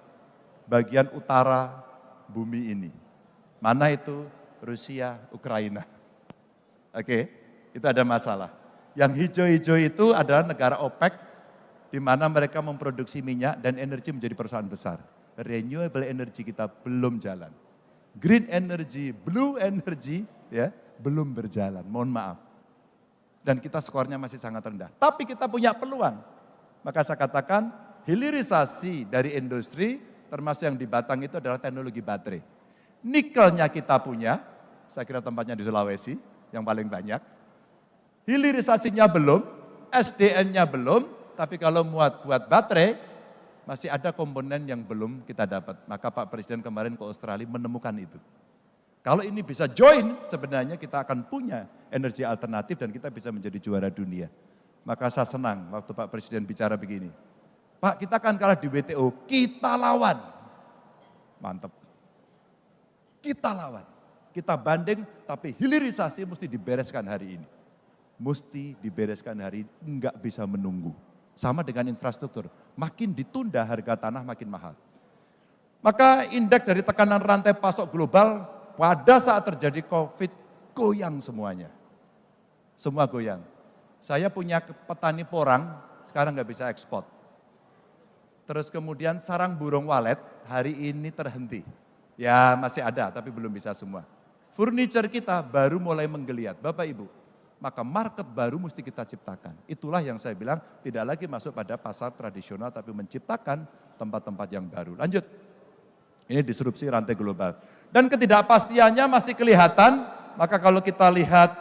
bagian utara bumi ini. Mana itu? Rusia, Ukraina. Oke, itu ada masalah. Yang hijau-hijau itu adalah negara OPEC, di mana mereka memproduksi minyak dan energi menjadi perusahaan besar. Renewable energy kita belum jalan. Green energy, blue energy, ya belum berjalan, mohon maaf. Dan kita skornya masih sangat rendah. Tapi kita punya peluang. Maka saya katakan hilirisasi dari industri, termasuk yang di Batang itu adalah teknologi baterai. Nikelnya kita punya, saya kira tempatnya di Sulawesi, yang paling banyak. Hilirisasinya belum, SDN-nya belum, tapi kalau buat baterai, masih ada komponen yang belum kita dapat. Maka Pak Presiden kemarin ke Australia menemukan itu. Kalau ini bisa join, sebenarnya kita akan punya energi alternatif dan kita bisa menjadi juara dunia. Maka saya senang waktu Pak Presiden bicara begini. Pak, kita kan kalah di WTO, kita lawan. Mantap. Kita lawan. Kita banding, tapi hilirisasi mesti dibereskan hari ini. Mesti dibereskan hari ini, enggak bisa menunggu. Sama dengan infrastruktur, makin ditunda harga tanah makin mahal. Maka indeks dari tekanan rantai pasok global pada saat terjadi COVID goyang semuanya. Semua goyang. Saya punya petani porang, sekarang nggak bisa ekspor. Terus kemudian sarang burung walet hari ini terhenti. Ya masih ada tapi belum bisa semua. furniture kita baru mulai menggeliat. Bapak Ibu, maka market baru mesti kita ciptakan. Itulah yang saya bilang tidak lagi masuk pada pasar tradisional tapi menciptakan tempat-tempat yang baru. Lanjut. Ini disrupsi rantai global. Dan ketidakpastiannya masih kelihatan, maka kalau kita lihat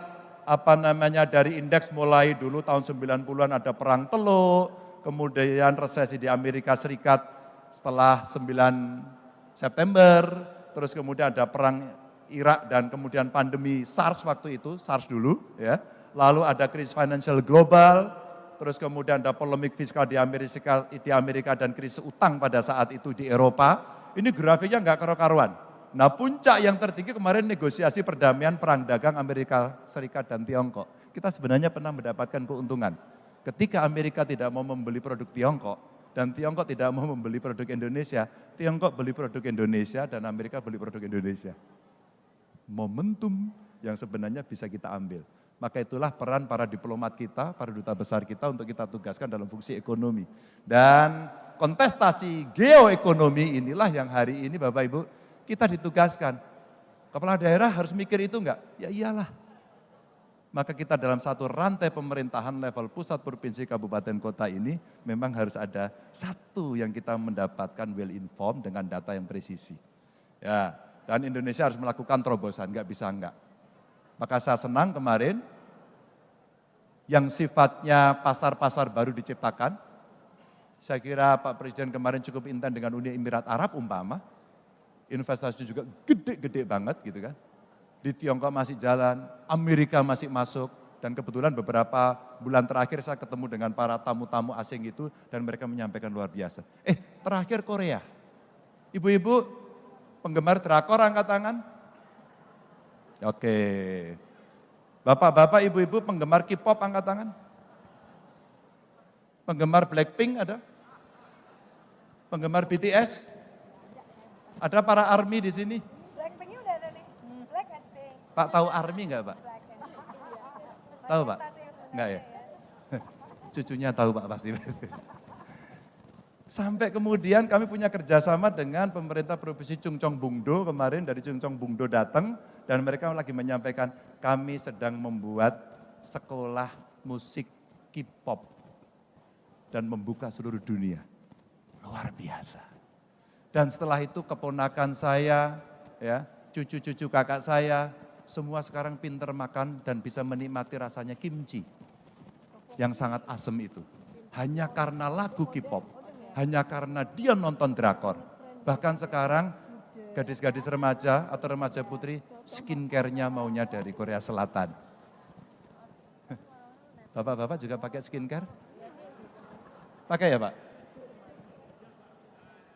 dari indeks mulai dulu tahun 90-an ada perang Teluk, kemudian resesi di Amerika Serikat setelah 9 September, terus kemudian ada perang Irak dan kemudian pandemi SARS waktu itu, SARS dulu ya. Lalu ada krisis financial global, terus kemudian ada polemik fiskal di Amerika dan krisis utang pada saat itu di Eropa. Ini grafiknya nggak karu-karuan. Nah puncak yang tertinggi kemarin negosiasi perdamaian perang dagang Amerika Serikat dan Tiongkok. Kita sebenarnya pernah mendapatkan keuntungan. Ketika Amerika tidak mau membeli produk Tiongkok dan Tiongkok tidak mau membeli produk Indonesia, Tiongkok beli produk Indonesia dan Amerika beli produk Indonesia. Momentum yang sebenarnya bisa kita ambil. Maka itulah peran para diplomat kita, para duta besar kita untuk kita tugaskan dalam fungsi ekonomi. Dan kontestasi geoekonomi inilah yang hari ini Bapak Ibu kita ditugaskan. Kepala daerah harus mikir itu enggak? Ya iyalah. Maka kita dalam satu rantai pemerintahan level pusat, provinsi, kabupaten, kota ini memang harus ada satu yang kita mendapatkan well informed dengan data yang presisi. Ya, dan Indonesia harus melakukan terobosan, enggak bisa enggak. Maka saya senang kemarin yang sifatnya pasar-pasar baru diciptakan. Saya kira Pak Presiden kemarin cukup intens dengan Uni Emirat Arab umpama. Investasi juga gede-gede banget gitu kan. Di Tiongkok masih jalan, Amerika masih masuk. Dan kebetulan beberapa bulan terakhir saya ketemu dengan para tamu-tamu asing itu dan mereka menyampaikan luar biasa. Terakhir Korea. Ibu-ibu penggemar drakor angkat tangan. Oke. Bapak-bapak, ibu-ibu penggemar K-pop angkat tangan. Penggemar Blackpink ada? Penggemar BTS? Ada para ARMY di sini? Blackpinknya udah ada nih. Black and Pink. Pak tahu ARMY enggak Pak? Tahu Pak? Enggak ya? Cucunya tahu Pak pasti. Sampai kemudian kami punya kerjasama dengan pemerintah Provinsi Chungcheong Bungdo kemarin dari Chungcheong Bungdo datang dan mereka lagi menyampaikan kami sedang membuat sekolah musik K-pop dan membuka seluruh dunia. Luar biasa. Dan setelah itu keponakan saya, ya, cucu-cucu kakak saya, semua sekarang pinter makan dan bisa menikmati rasanya kimchi yang sangat asem itu. Hanya karena lagu K-pop, hanya karena dia nonton drakor. Bahkan sekarang gadis-gadis remaja atau remaja putri skincare-nya maunya dari Korea Selatan. Bapak-bapak juga pakai skincare? Pakai ya Pak?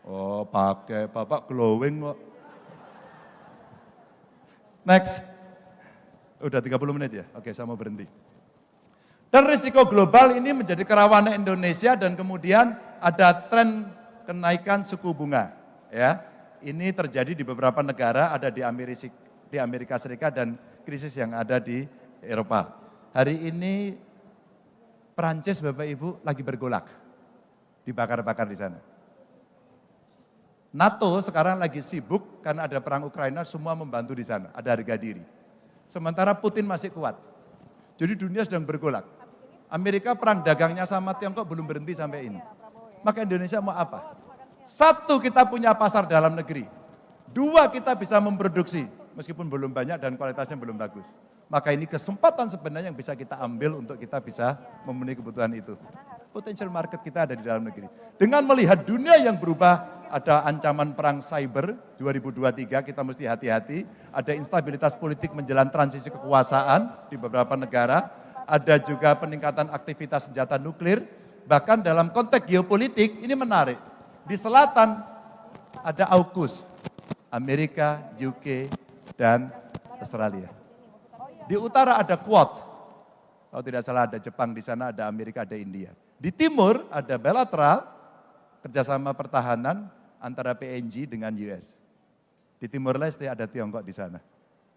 Oh pakai, Bapak glowing kok. Next. Udah 30 menit ya? Oke saya mau berhenti. Dan risiko global ini menjadi kerawanan Indonesia dan kemudian ada tren kenaikan suku bunga. Ya, ini terjadi di beberapa negara, ada di Amerika Serikat dan krisis yang ada di Eropa. Hari ini Perancis Bapak Ibu lagi bergolak, dibakar-bakar di sana. NATO sekarang lagi sibuk karena ada perang Ukraina, semua membantu di sana, ada harga diri. Sementara Putin masih kuat. Jadi dunia sedang bergolak. Amerika perang dagangnya sama Tiongkok belum berhenti sampai ini. Maka Indonesia mau apa? Satu, kita punya pasar dalam negeri. Dua, kita bisa memproduksi. Meskipun belum banyak dan kualitasnya belum bagus. Maka ini kesempatan sebenarnya yang bisa kita ambil untuk kita bisa memenuhi kebutuhan itu. Potential market kita ada di dalam negeri. Dengan melihat dunia yang berubah, ada ancaman perang cyber 2023, kita mesti hati-hati. Ada instabilitas politik menjelang transisi kekuasaan di beberapa negara. Ada juga peningkatan aktivitas senjata nuklir. Bahkan dalam konteks geopolitik, ini menarik. Di selatan ada AUKUS, Amerika, UK, dan Australia. Di utara ada Quad. Kalau tidak salah ada Jepang di sana, ada Amerika, ada India. Di timur ada bilateral, kerjasama pertahanan antara PNG dengan US. Di Timur Leste ada Tiongkok di sana.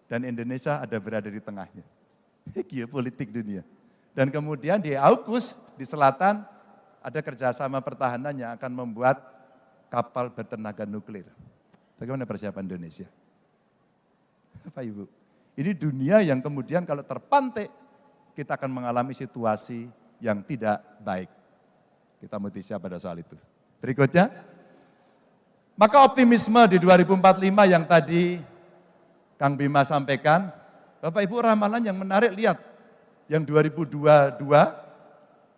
Dan Indonesia ada berada di tengahnya. Geopolitik dunia. Dan kemudian di AUKUS, di selatan, ada kerjasama pertahanan yang akan membuat kapal bertenaga nuklir. Bagaimana persiapan Indonesia? Bapak Ibu, Ini dunia yang kemudian kalau terpantik, kita akan mengalami situasi yang tidak baik. Kita mesti siap pada soal itu. Berikutnya, maka optimisme di 2045 yang tadi Kang Bima sampaikan, Bapak Ibu ramalan yang menarik, lihat. Yang 2022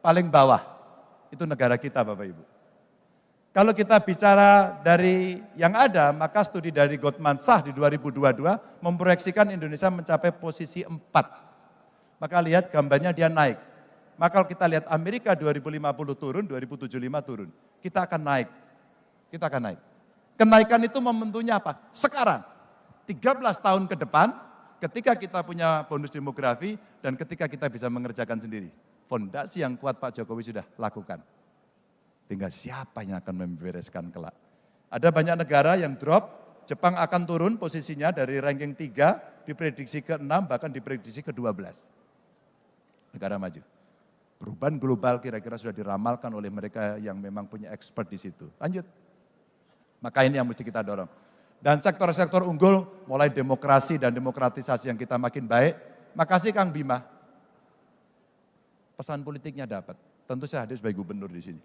paling bawah, itu negara kita Bapak Ibu. Kalau kita bicara dari yang ada, maka studi dari Goldman Sachs di 2022 memproyeksikan Indonesia mencapai posisi 4. Maka lihat gambarnya dia naik. Maka kalau kita lihat Amerika 2050 turun, 2075 turun. Kita akan naik. Kita akan naik. Kenaikan itu momentumnya apa? Sekarang. 13 tahun ke depan, ketika kita punya bonus demografi dan ketika kita bisa mengerjakan sendiri. Fondasi yang kuat Pak Jokowi sudah lakukan. Tinggal siapa yang akan membereskan kelak. Ada banyak negara yang drop, Jepang akan turun posisinya dari ranking 3, diprediksi ke-6, bahkan diprediksi ke-12. Negara maju. Perubahan global kira-kira sudah diramalkan oleh mereka yang memang punya expert di situ. Lanjut. Maka ini yang mesti kita dorong. Dan sektor-sektor unggul, mulai demokrasi dan demokratisasi yang kita makin baik. Makasih Kang Bima. Pesan politiknya dapat. Tentu saya hadir sebagai gubernur di sini.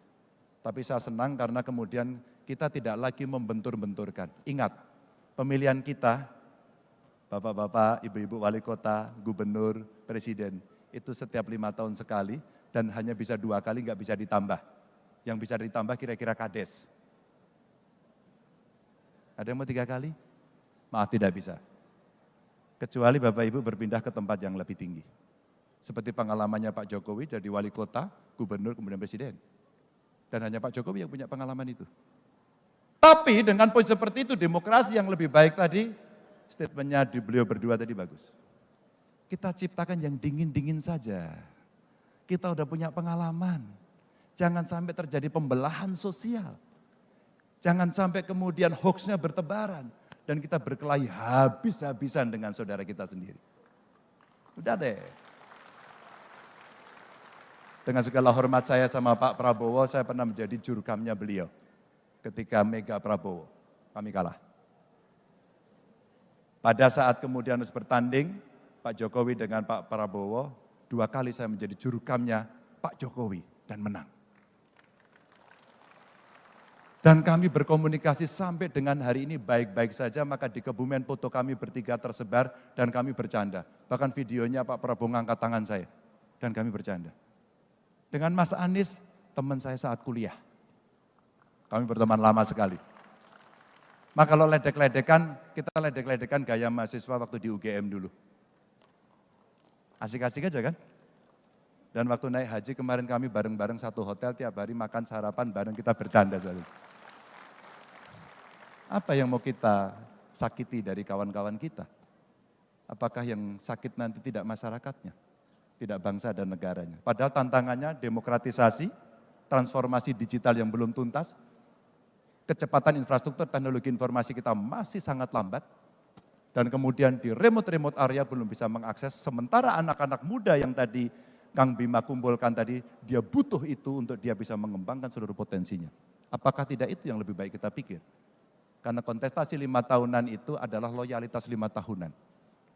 Tapi saya senang karena kemudian kita tidak lagi membentur-benturkan. Ingat, pemilihan kita, bapak-bapak, ibu-ibu wali kota, gubernur, presiden, itu setiap 5 tahun sekali dan hanya bisa 2 kali, nggak bisa ditambah. Yang bisa ditambah kira-kira kades. Ada yang mau 3 kali? Maaf, tidak bisa. Kecuali Bapak Ibu berpindah ke tempat yang lebih tinggi. Seperti pengalamannya Pak Jokowi jadi wali kota, gubernur, kemudian presiden. Dan hanya Pak Jokowi yang punya pengalaman itu. Tapi dengan posisi seperti itu, demokrasi yang lebih baik tadi, statementnya di beliau berdua tadi bagus. Kita ciptakan yang dingin-dingin saja. Kita udah punya pengalaman. Jangan sampai terjadi pembelahan sosial. Jangan sampai kemudian hoaxnya bertebaran. Dan kita berkelahi habis-habisan dengan saudara kita sendiri. Udah deh. Dengan segala hormat saya sama Pak Prabowo, saya pernah menjadi jurukamnya beliau. Ketika Mega Prabowo, kami kalah. Pada saat kemudian harus bertanding, Pak Jokowi dengan Pak Prabowo, 2 kali saya menjadi jurukamnya Pak Jokowi dan menang. Dan kami berkomunikasi sampai dengan hari ini baik-baik saja, maka di Kebumen foto kami bertiga tersebar dan kami bercanda. Bahkan videonya Pak Prabowo ngangkat tangan saya dan kami bercanda. Dengan Mas Anies, teman saya saat kuliah. Kami berteman lama sekali. Maka kalau ledek-ledekan, kita ledek-ledekan gaya mahasiswa waktu di UGM dulu. Asik-asik aja kan? Dan waktu naik haji kemarin kami bareng-bareng satu hotel, tiap hari makan sarapan bareng, kita bercanda selalu. Apa yang mau kita sakiti dari kawan-kawan kita? Apakah yang sakit nanti tidak masyarakatnya? Tidak bangsa dan negaranya. Padahal tantangannya demokratisasi, transformasi digital yang belum tuntas, kecepatan infrastruktur teknologi informasi kita masih sangat lambat, dan kemudian di remote-remote area belum bisa mengakses, sementara anak-anak muda yang tadi Kang Bima kumpulkan tadi, dia butuh itu untuk dia bisa mengembangkan seluruh potensinya. Apakah tidak itu yang lebih baik kita pikir? Karena kontestasi 5 tahunan itu adalah loyalitas 5 tahunan.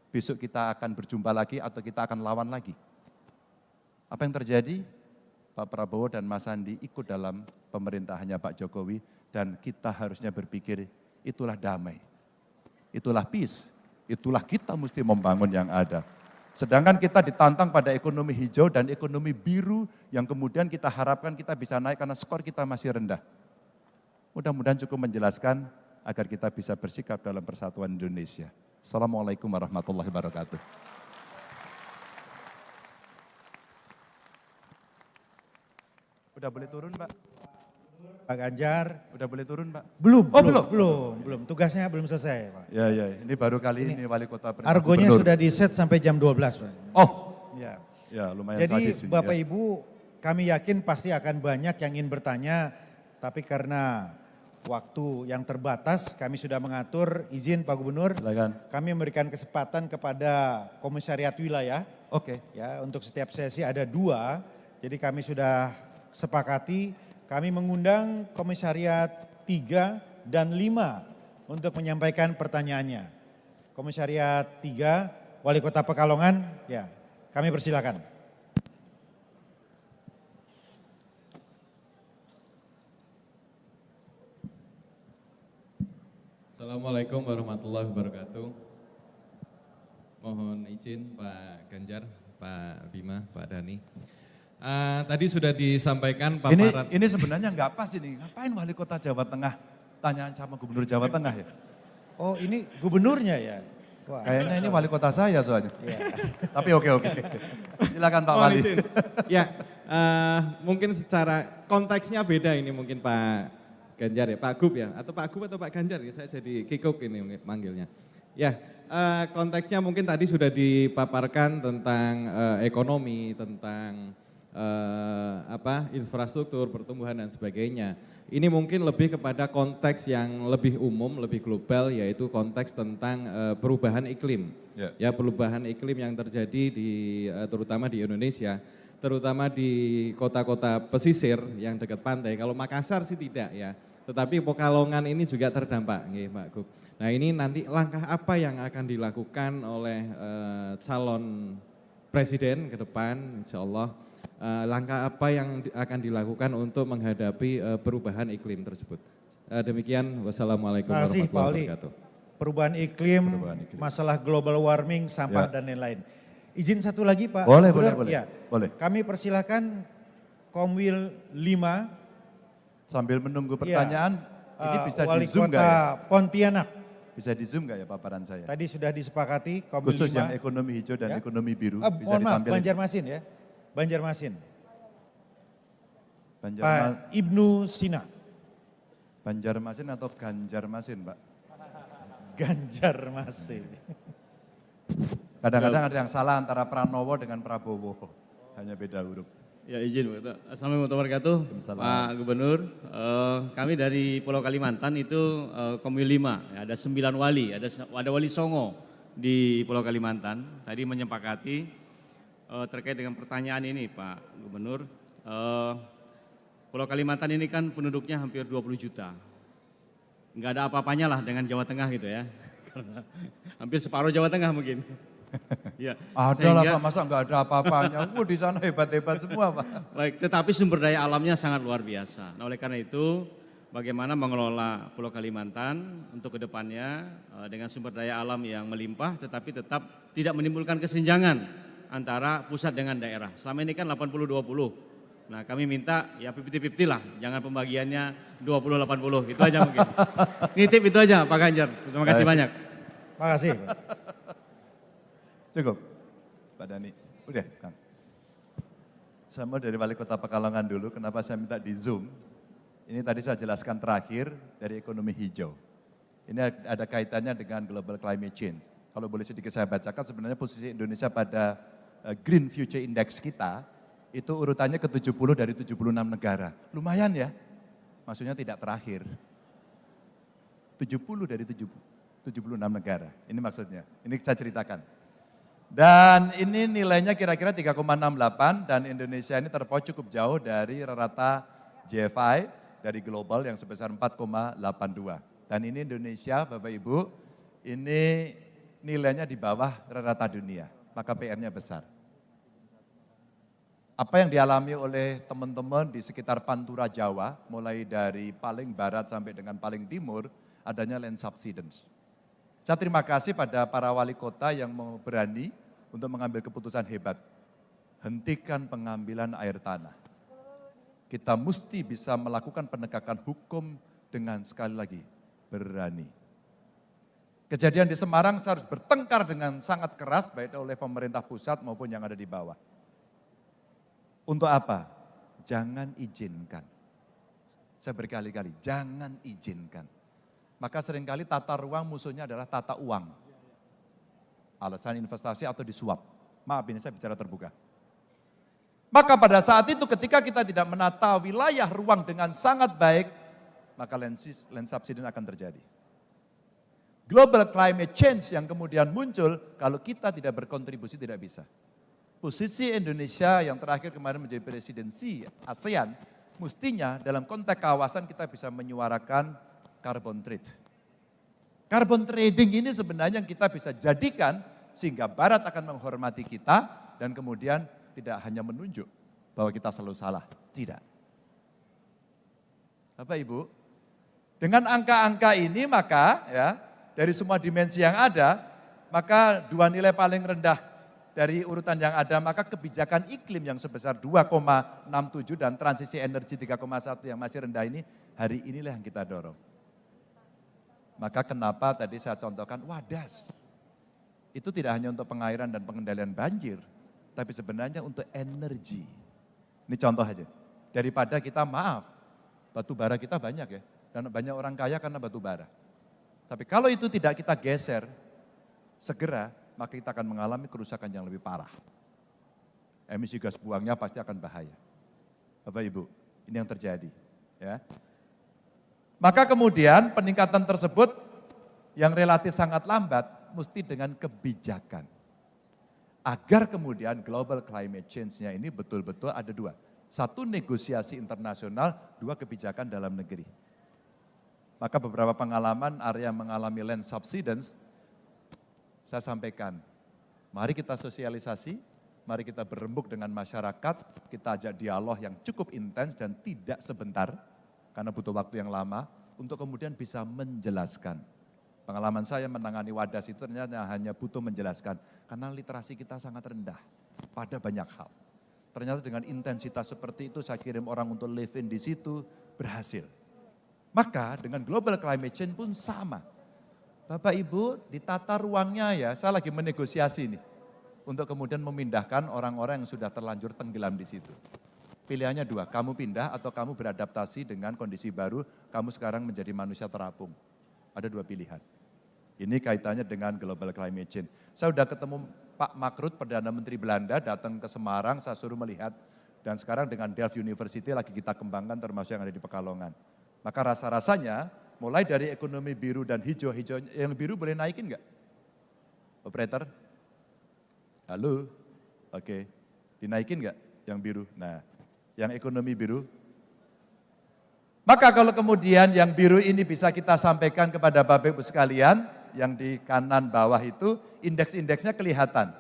Besok kita akan berjumpa lagi atau kita akan lawan lagi. Apa yang terjadi? Pak Prabowo dan Mas Sandi ikut dalam pemerintahannya Pak Jokowi dan kita harusnya berpikir itulah damai, itulah peace, itulah kita mesti membangun yang ada. Sedangkan kita ditantang pada ekonomi hijau dan ekonomi biru yang kemudian kita harapkan kita bisa naik karena skor kita masih rendah. Mudah-mudahan cukup menjelaskan agar kita bisa bersikap dalam persatuan Indonesia. Assalamualaikum warahmatullahi wabarakatuh. Udah boleh turun, Pak? Pak Ganjar. Udah boleh turun, Pak? Belum. Belum. Tugasnya belum selesai, Pak. Ya. Ini baru kali ini wali kota. Argonya sudah di-set sampai jam 12, Pak. Oh. Ya. Ya, lumayan Jadi sadis ini, Bapak ya. Ibu, kami yakin pasti akan banyak yang ingin bertanya, tapi karena waktu yang terbatas, kami sudah mengatur izin Pak Gubernur. Silakan. Kami memberikan kesempatan kepada komisariat wilayah. Oke. Ya, untuk setiap sesi ada 2. Jadi kami sudah sepakati, kami mengundang komisariat 3 dan 5 untuk menyampaikan pertanyaannya. Komisariat 3 Wali Kota Pekalongan, ya kami persilakan. Assalamualaikum warahmatullahi wabarakatuh. Mohon izin Pak Ganjar, Pak Bima, Pak Dhani. Tadi sudah disampaikan paparan. Ini sebenarnya nggak pas ini. Ngapain Wali Kota Jawa Tengah tanyaan sama Gubernur Jawa Tengah ya? Oh ini gubernurnya ya? Wah, Kayaknya ini wali kota saya soalnya. ya. Tapi oke. Silakan Pak Mohon Wali. izin. Ya, mungkin secara konteksnya beda ini mungkin Pak Ganjar ya, Pak Gub ya, atau Pak Gub atau Pak Ganjar ya, saya jadi kikuk ini manggilnya. Ya, konteksnya mungkin tadi sudah dipaparkan tentang ekonomi, tentang infrastruktur, pertumbuhan dan sebagainya. Ini mungkin lebih kepada konteks yang lebih umum, lebih global, yaitu konteks tentang perubahan iklim. Ya, perubahan iklim yang terjadi terutama di Indonesia, terutama di kota-kota pesisir yang dekat pantai. Kalau Makassar sih tidak ya, tetapi Pekalongan ini juga terdampak, Pak Gub. Nah ini nanti langkah apa yang akan dilakukan oleh calon presiden ke depan, insya Allah. Langkah apa yang akan dilakukan untuk menghadapi perubahan iklim tersebut. Demikian, wassalamualaikum warahmatullahi wabarakatuh. Perubahan iklim, masalah global warming, sampah dan lain-lain. Izin satu lagi Pak. Boleh. Ya, Boleh. kami persilahkan Komwil 5. Sambil menunggu pertanyaan, ini bisa Wali di Zoom Kota nggak ya? Pontianak. Bisa di Zoom nggak ya paparan saya? Tadi sudah disepakati Komwil 5. Khusus yang ekonomi hijau dan ekonomi biru. Bisa Mohon maaf, ditampilkan. Banjarmasin ya. Banjarmasin. Pak Banjarmasin. Ibnu Sina. Banjarmasin atau Ganjarmasin, Pak? Ganjarmasin. Kadang-kadang ada yang salah antara Pranowo dengan Prabowo. Hanya beda huruf. Ya izin Pak. Assalamualaikum warahmatullahi wabarakatuh. Pak Gubernur, kami dari Pulau Kalimantan itu Komwil 5, ya, ada 9 wali, ada Wali Songo di Pulau Kalimantan. Tadi menyepakati terkait dengan pertanyaan ini Pak Gubernur. Pulau Kalimantan ini kan penduduknya hampir 20 juta. Enggak ada apa-apanya lah dengan Jawa Tengah gitu ya. Karena hampir separuh Jawa Tengah mungkin. Ya, Ada lah Pak, masa nggak ada apa-apanya. Di sana hebat-hebat semua Pak. Baik, tetapi sumber daya alamnya sangat luar biasa. Nah oleh karena itu bagaimana mengelola Pulau Kalimantan untuk kedepannya dengan sumber daya alam yang melimpah tetapi tetap tidak menimbulkan kesenjangan antara pusat dengan daerah. Selama ini kan 80-20. Nah kami minta ya 50-50 lah, jangan pembagiannya 20-80, itu aja mungkin. Nitip itu aja Pak Ganjar, terima kasih banyak. Terima kasih. Cukup, Pak Dhani. Udah, Kang. Saya mau dari Wali Kota Pekalongan dulu, kenapa saya minta di Zoom. Ini tadi saya jelaskan terakhir dari ekonomi hijau. Ini ada kaitannya dengan global climate change. Kalau boleh sedikit saya bacakan, sebenarnya posisi Indonesia pada Green Future Index kita, itu urutannya ke-70 dari 76 negara. Lumayan ya, maksudnya tidak terakhir. 70 dari 76 negara, ini maksudnya. Ini saya ceritakan. Dan ini nilainya kira-kira 3,68 dan Indonesia ini terpaut cukup jauh dari rata GFI dari global yang sebesar 4,82. Dan ini Indonesia Bapak Ibu, ini nilainya di bawah rata dunia, maka PR-nya besar. Apa yang dialami oleh teman-teman di sekitar Pantura Jawa, mulai dari paling barat sampai dengan paling timur, adanya land subsidence. Saya terima kasih pada para wali kota yang berani untuk mengambil keputusan hebat. Hentikan pengambilan air tanah. Kita mesti bisa melakukan penegakan hukum dengan sekali lagi berani. Kejadian di Semarang saya harus bertengkar dengan sangat keras baik oleh pemerintah pusat maupun yang ada di bawah. Untuk apa? Jangan izinkan. Saya berkali-kali, jangan izinkan. Maka seringkali tata ruang musuhnya adalah tata uang. Alasan investasi atau disuap. Maaf ini saya bicara terbuka. Maka pada saat itu ketika kita tidak menata wilayah ruang dengan sangat baik, maka land subsidence akan terjadi. Global climate change yang kemudian muncul, kalau kita tidak berkontribusi tidak bisa. Posisi Indonesia yang terakhir kemarin menjadi presidensi ASEAN, mestinya dalam konteks kawasan kita bisa menyuarakan carbon trade. Carbon trading ini sebenarnya yang kita bisa jadikan sehingga Barat akan menghormati kita dan kemudian tidak hanya menunjuk bahwa kita selalu salah. Tidak. Bapak Ibu, dengan angka-angka ini maka ya dari semua dimensi yang ada, maka dua nilai paling rendah dari urutan yang ada, maka kebijakan iklim yang sebesar 2,67 dan transisi energi 3,1 yang masih rendah ini, hari inilah yang kita dorong. Maka kenapa tadi saya contohkan WADAS. Itu tidak hanya untuk pengairan dan pengendalian banjir, tapi sebenarnya untuk energi. Ini contoh aja. Daripada kita batu bara kita banyak ya, dan banyak orang kaya karena batu bara. Tapi kalau itu tidak kita geser segera, maka kita akan mengalami kerusakan yang lebih parah. Emisi gas buangnya pasti akan bahaya. Bapak Ibu, ini yang terjadi. Ya. Maka kemudian peningkatan tersebut yang relatif sangat lambat, mesti dengan kebijakan. Agar kemudian global climate change-nya ini betul-betul ada dua. Satu negosiasi internasional, dua kebijakan dalam negeri. Maka beberapa pengalaman area mengalami land subsidence, saya sampaikan, mari kita sosialisasi, mari kita berembuk dengan masyarakat, kita ajak dialog yang cukup intens dan tidak sebentar, karena butuh waktu yang lama, untuk kemudian bisa menjelaskan. Pengalaman saya menangani WADAS itu ternyata hanya butuh menjelaskan, karena literasi kita sangat rendah pada banyak hal. Ternyata dengan intensitas seperti itu saya kirim orang untuk live in di situ, berhasil. Maka dengan global climate change pun sama. Bapak Ibu ditata ruangnya ya, saya lagi menegosiasi nih. Untuk kemudian memindahkan orang-orang yang sudah terlanjur tenggelam di situ. Pilihannya dua, kamu pindah atau kamu beradaptasi dengan kondisi baru, kamu sekarang menjadi manusia terapung. Ada dua pilihan. Ini kaitannya dengan global climate change. Saya sudah ketemu Pak Mark Perdana Menteri Belanda, datang ke Semarang, saya suruh melihat. Dan sekarang dengan Delft University lagi kita kembangkan termasuk yang ada di Pekalongan. Maka rasa-rasanya mulai dari ekonomi biru dan hijau, yang biru boleh naikin enggak? Operator? Halo? Oke, dinaikin enggak yang biru? Nah, yang ekonomi biru. Maka kalau kemudian yang biru ini bisa kita sampaikan kepada Bapak Ibu sekalian, yang di kanan bawah itu indeks-indeksnya kelihatan.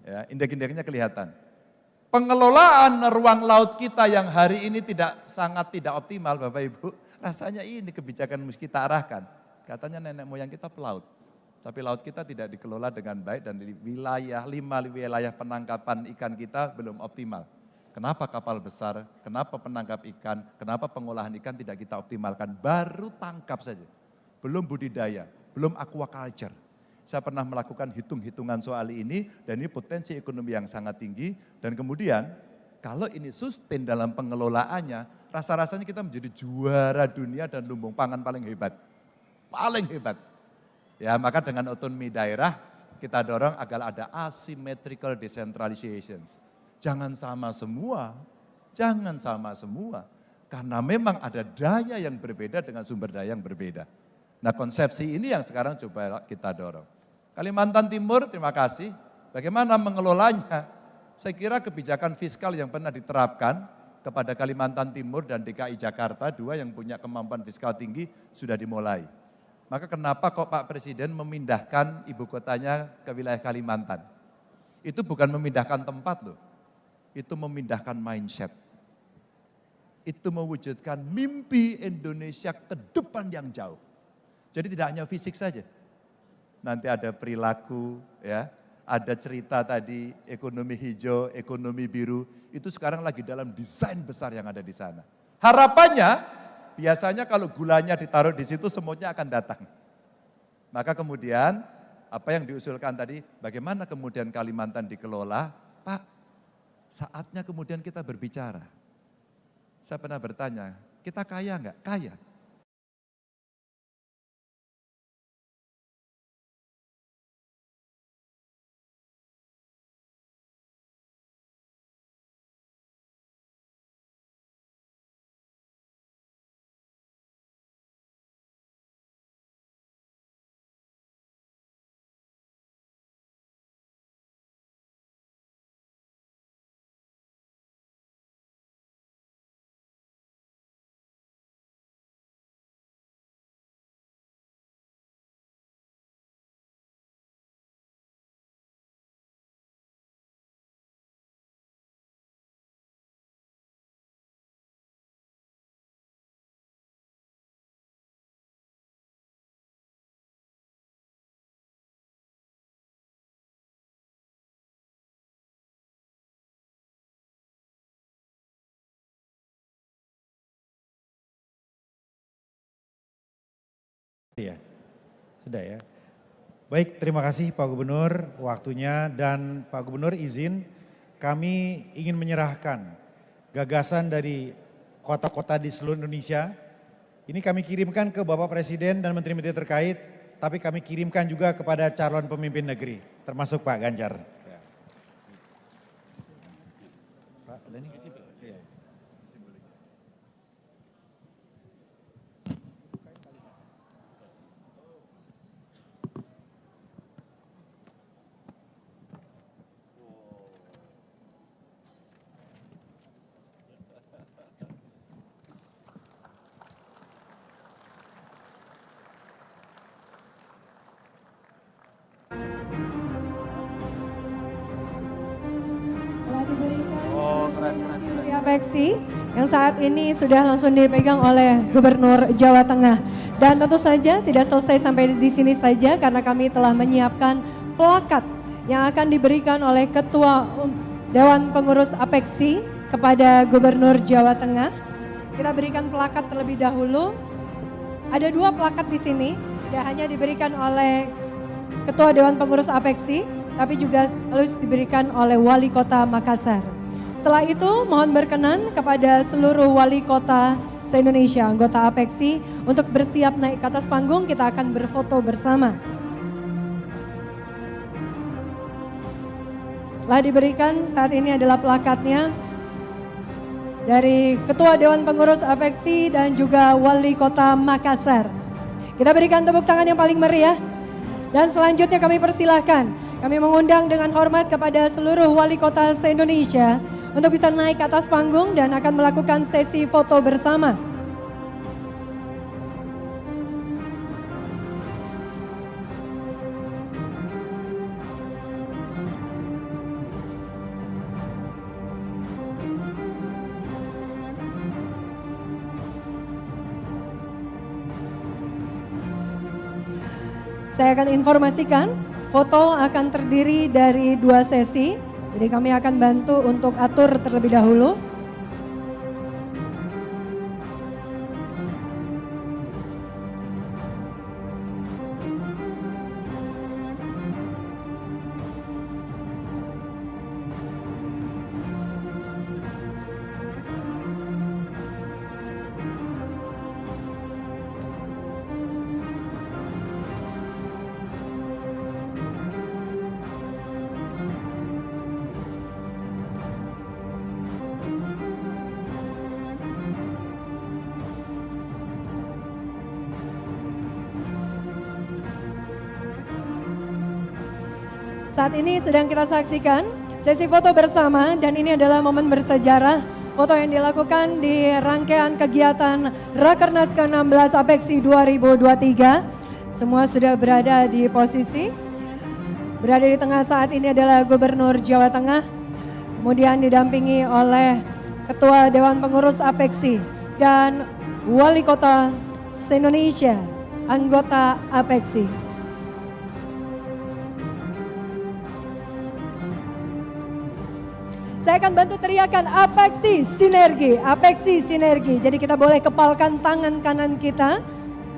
Ya, indeks-indeksnya kelihatan. Pengelolaan ruang laut kita yang hari ini sangat tidak optimal Bapak Ibu. Rasanya ini kebijakan mesti kita arahkan. Katanya nenek moyang kita pelaut. Tapi laut kita tidak dikelola dengan baik dan di wilayah 5 wilayah penangkapan ikan kita belum optimal. Kenapa kapal besar, kenapa penangkap ikan, kenapa pengolahan ikan tidak kita optimalkan. Baru tangkap saja, belum budidaya, belum aquaculture. Saya pernah melakukan hitung-hitungan soal ini dan ini potensi ekonomi yang sangat tinggi. Dan kemudian kalau ini sustain dalam pengelolaannya, rasa-rasanya kita menjadi juara dunia dan lumbung pangan paling hebat. Paling hebat. Ya, maka dengan otonomi daerah kita dorong agar ada asymmetrical decentralization. Jangan sama semua, jangan sama semua. Karena memang ada daya yang berbeda dengan sumber daya yang berbeda. Nah konsepsi ini yang sekarang coba kita dorong. Kalimantan Timur, terima kasih. Bagaimana mengelolanya? Saya kira kebijakan fiskal yang pernah diterapkan kepada Kalimantan Timur dan DKI Jakarta, dua yang punya kemampuan fiskal tinggi, sudah dimulai. Maka kenapa kok Pak Presiden memindahkan ibu kotanya ke wilayah Kalimantan? Itu bukan memindahkan tempat loh, itu memindahkan mindset. Itu mewujudkan mimpi Indonesia ke depan yang jauh. Jadi tidak hanya fisik saja. Nanti ada perilaku, ya, ada cerita tadi ekonomi hijau, ekonomi biru, itu sekarang lagi dalam desain besar yang ada di sana. Harapannya biasanya kalau gulanya ditaruh di situ semuanya akan datang. Maka kemudian apa yang diusulkan tadi, bagaimana kemudian Kalimantan dikelola? Pak, saatnya kemudian kita berbicara. Saya pernah bertanya, kita kaya enggak? Kaya. Ya, sudah ya. Baik, terima kasih Pak Gubernur waktunya, dan Pak Gubernur izin kami ingin menyerahkan gagasan dari kota-kota di seluruh Indonesia. Ini kami kirimkan ke Bapak Presiden dan Menteri-Menteri terkait, tapi kami kirimkan juga kepada calon pemimpin negeri, termasuk Pak Ganjar. Pak, ada nih? Apeksi yang saat ini sudah langsung dipegang oleh Gubernur Jawa Tengah. Dan tentu saja tidak selesai sampai di sini saja, karena kami telah menyiapkan plakat yang akan diberikan oleh Ketua Dewan Pengurus Apeksi kepada Gubernur Jawa Tengah. Kita berikan plakat terlebih dahulu. Ada 2 plakat di sini, tidak hanya diberikan oleh Ketua Dewan Pengurus Apeksi, tapi juga harus diberikan oleh Wali Kota Makassar. Setelah itu mohon berkenan kepada seluruh wali kota se-Indonesia anggota Apeksi untuk bersiap naik ke atas panggung, kita akan berfoto bersama. Telah diberikan saat ini adalah plakatnya dari Ketua Dewan Pengurus Apeksi dan juga Wali Kota Makassar. Kita berikan tepuk tangan yang paling meriah. Dan selanjutnya kami persilahkan, kami mengundang dengan hormat kepada seluruh wali kota se-Indonesia untuk bisa naik ke atas panggung dan akan melakukan sesi foto bersama. Saya akan informasikan, foto akan terdiri dari 2 sesi. Jadi kami akan bantu untuk atur terlebih dahulu. Saat ini sedang kita saksikan sesi foto bersama, dan ini adalah momen bersejarah. Foto yang dilakukan di rangkaian kegiatan Rakernas ke-16 Apeksi 2023. Semua sudah berada di posisi. Berada di tengah saat ini adalah Gubernur Jawa Tengah, kemudian didampingi oleh Ketua Dewan Pengurus Apeksi dan Wali Kota se-Indonesia, anggota Apeksi. Saya akan bantu teriakan Apeksi Sinergi, Apeksi Sinergi. Jadi kita boleh kepalkan tangan kanan kita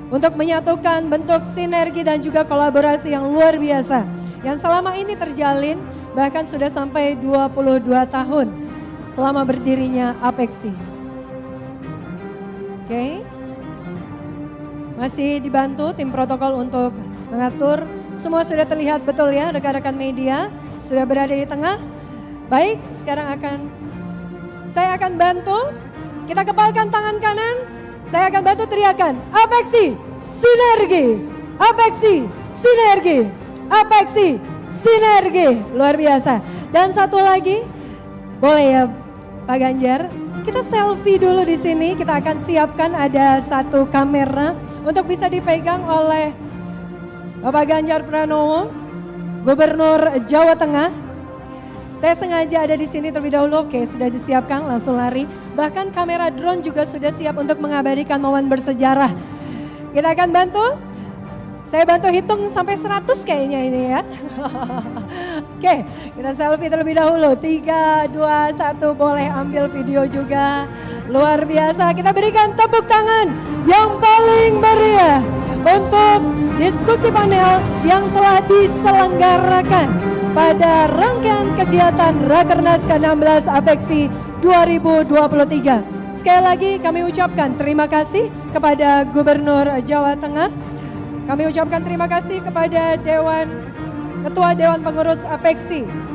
untuk menyatukan bentuk sinergi dan juga kolaborasi yang luar biasa. Yang selama ini terjalin, bahkan sudah sampai 22 tahun selama berdirinya Apeksi. Oke. Masih dibantu tim protokol untuk mengatur. Semua sudah terlihat betul ya, rekan-rekan media sudah berada di tengah. Baik, sekarang saya akan bantu, kita kepalkan tangan kanan, saya akan bantu teriakan, Apeksi Sinergi, Apeksi Sinergi, Apeksi Sinergi, luar biasa. Dan satu lagi, boleh ya Pak Ganjar, kita selfie dulu di sini, kita akan siapkan ada 1 kamera untuk bisa dipegang oleh Bapak Ganjar Pranowo, Gubernur Jawa Tengah. Saya sengaja ada di sini terlebih dahulu, oke sudah disiapkan langsung lari. Bahkan kamera drone juga sudah siap untuk mengabadikan momen bersejarah. Kita akan bantu, saya bantu hitung sampai 100 kayaknya ini ya. Oke, kita selfie terlebih dahulu, 3, 2, 1 boleh ambil video juga. Luar biasa, kita berikan tepuk tangan yang paling meriah untuk diskusi panel yang telah diselenggarakan pada rangkaian kegiatan Rakernas ke-16 APEKSI 2023. Sekali lagi kami ucapkan terima kasih kepada Gubernur Jawa Tengah. Kami ucapkan terima kasih kepada Ketua Dewan Pengurus APEKSI.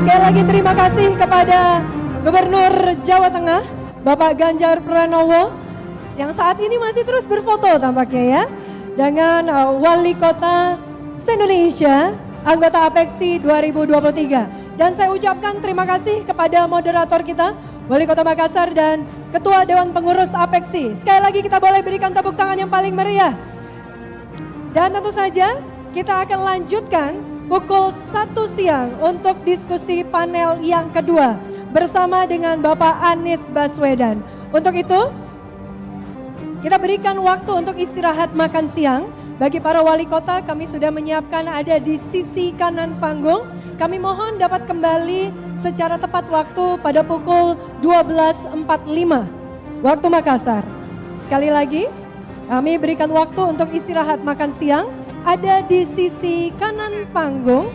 Sekali lagi terima kasih kepada Gubernur Jawa Tengah, Bapak Ganjar Pranowo, yang saat ini masih terus berfoto tampaknya ya, dengan Wali Kota se-Indonesia, anggota APEKSI 2023. Dan saya ucapkan terima kasih kepada moderator kita, Wali Kota Makassar dan Ketua Dewan Pengurus APEKSI. Sekali lagi kita boleh berikan tepuk tangan yang paling meriah. Dan tentu saja kita akan lanjutkan pukul 1 siang untuk diskusi panel yang kedua bersama dengan Bapak Anies Baswedan. Untuk itu, kita berikan waktu untuk istirahat makan siang. Bagi para wali kota, kami sudah menyiapkan ada di sisi kanan panggung. Kami mohon dapat kembali secara tepat waktu pada pukul 12.45 waktu Makassar. Sekali lagi, kami berikan waktu untuk istirahat makan siang. Ada di sisi kanan panggung,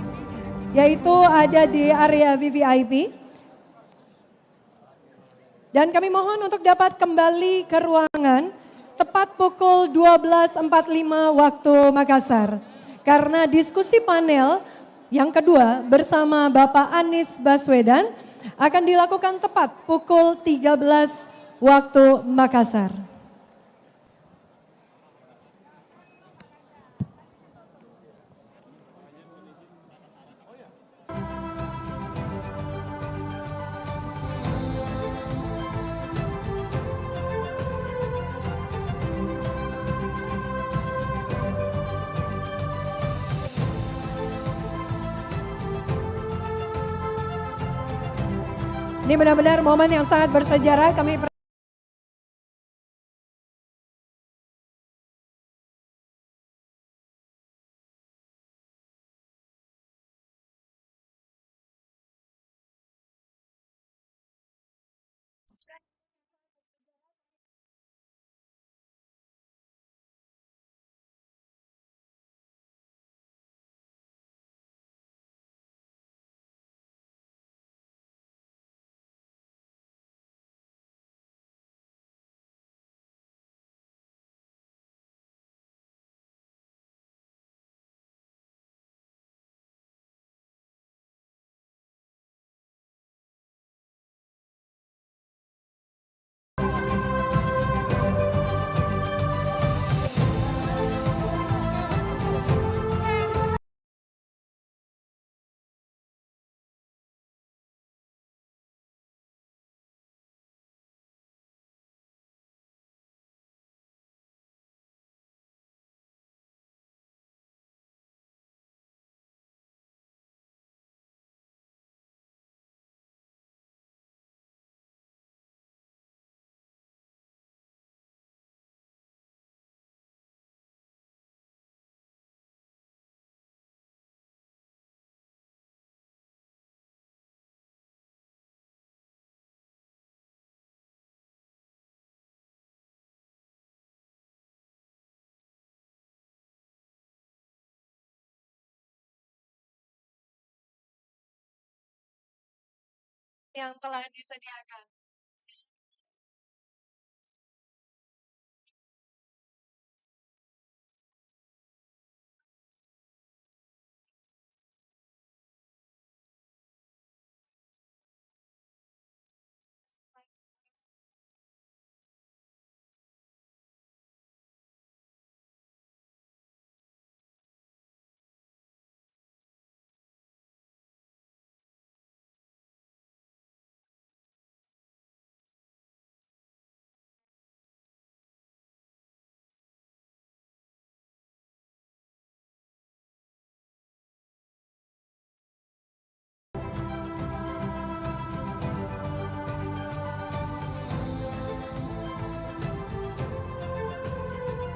yaitu ada di area VVIP. Dan kami mohon untuk dapat kembali ke ruangan tepat pukul 12.45 waktu Makassar. Karena diskusi panel yang kedua bersama Bapak Anies Baswedan akan dilakukan tepat pukul 13 waktu Makassar. Ini benar-benar momen yang sangat bersejarah. Kami yang telah disediakan.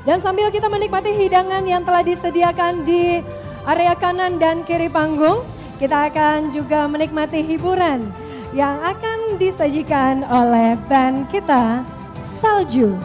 Dan sambil kita menikmati hidangan yang telah disediakan di area kanan dan kiri panggung, kita akan juga menikmati hiburan yang akan disajikan oleh band kita, Salju.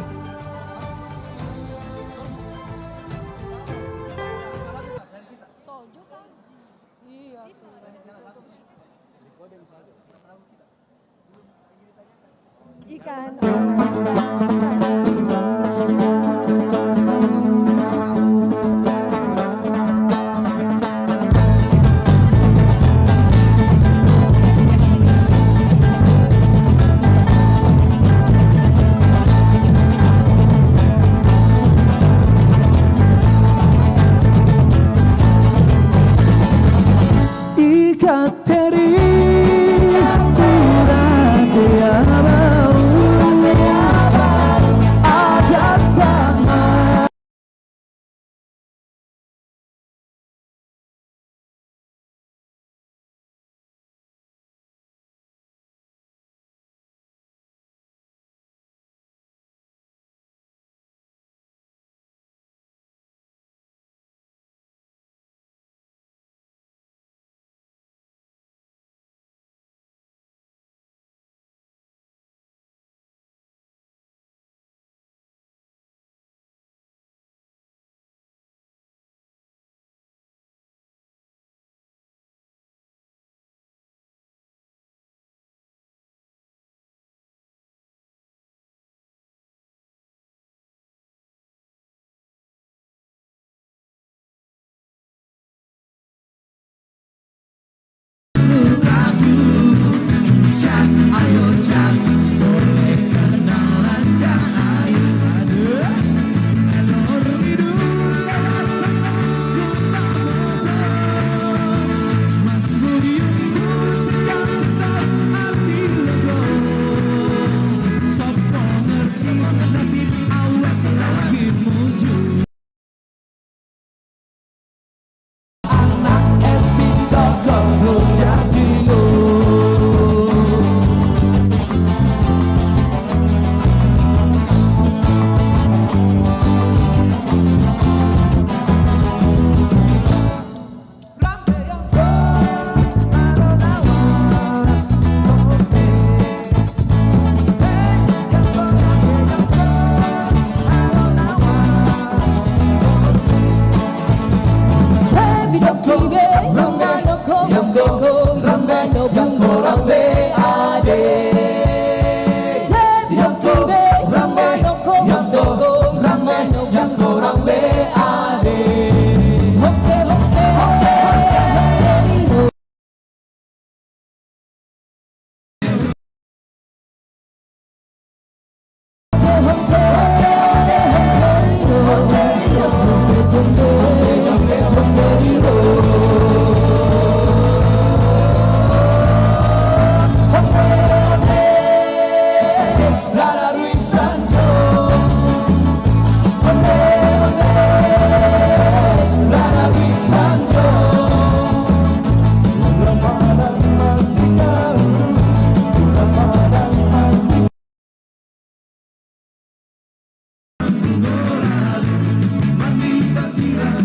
Mandi basiran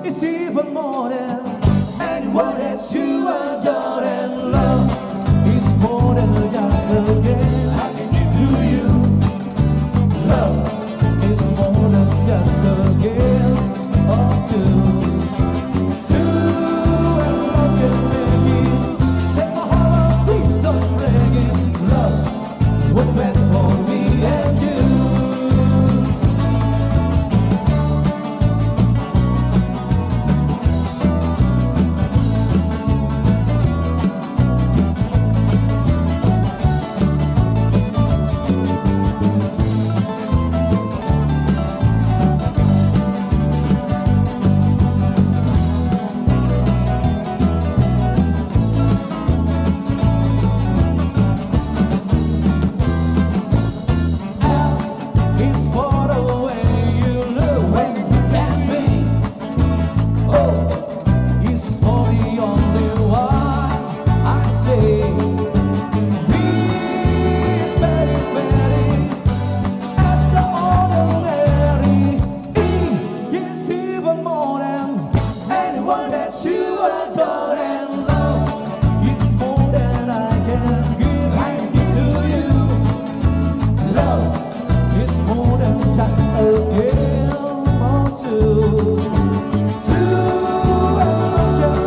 It's even more than anyone that you adore, and love is more than just a gift I can give to you. Love is more than just a gift or two. And love can make it. Take my heart, please don't break it. Love was meant for me and you. It's for the way you look when you look at me. Oh, it's for the only one I say. Please, very, very extraordinary. It's even more than anyone that you adore, and love is more than I can give. I give to you. Love it's more than just a game or two. And love can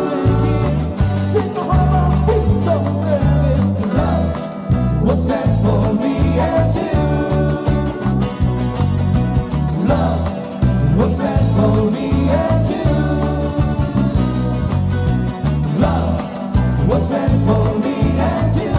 make it. Take my heart, but please don't break it. Love was meant for me and you. Love was meant for me and you. Love was meant for me and you.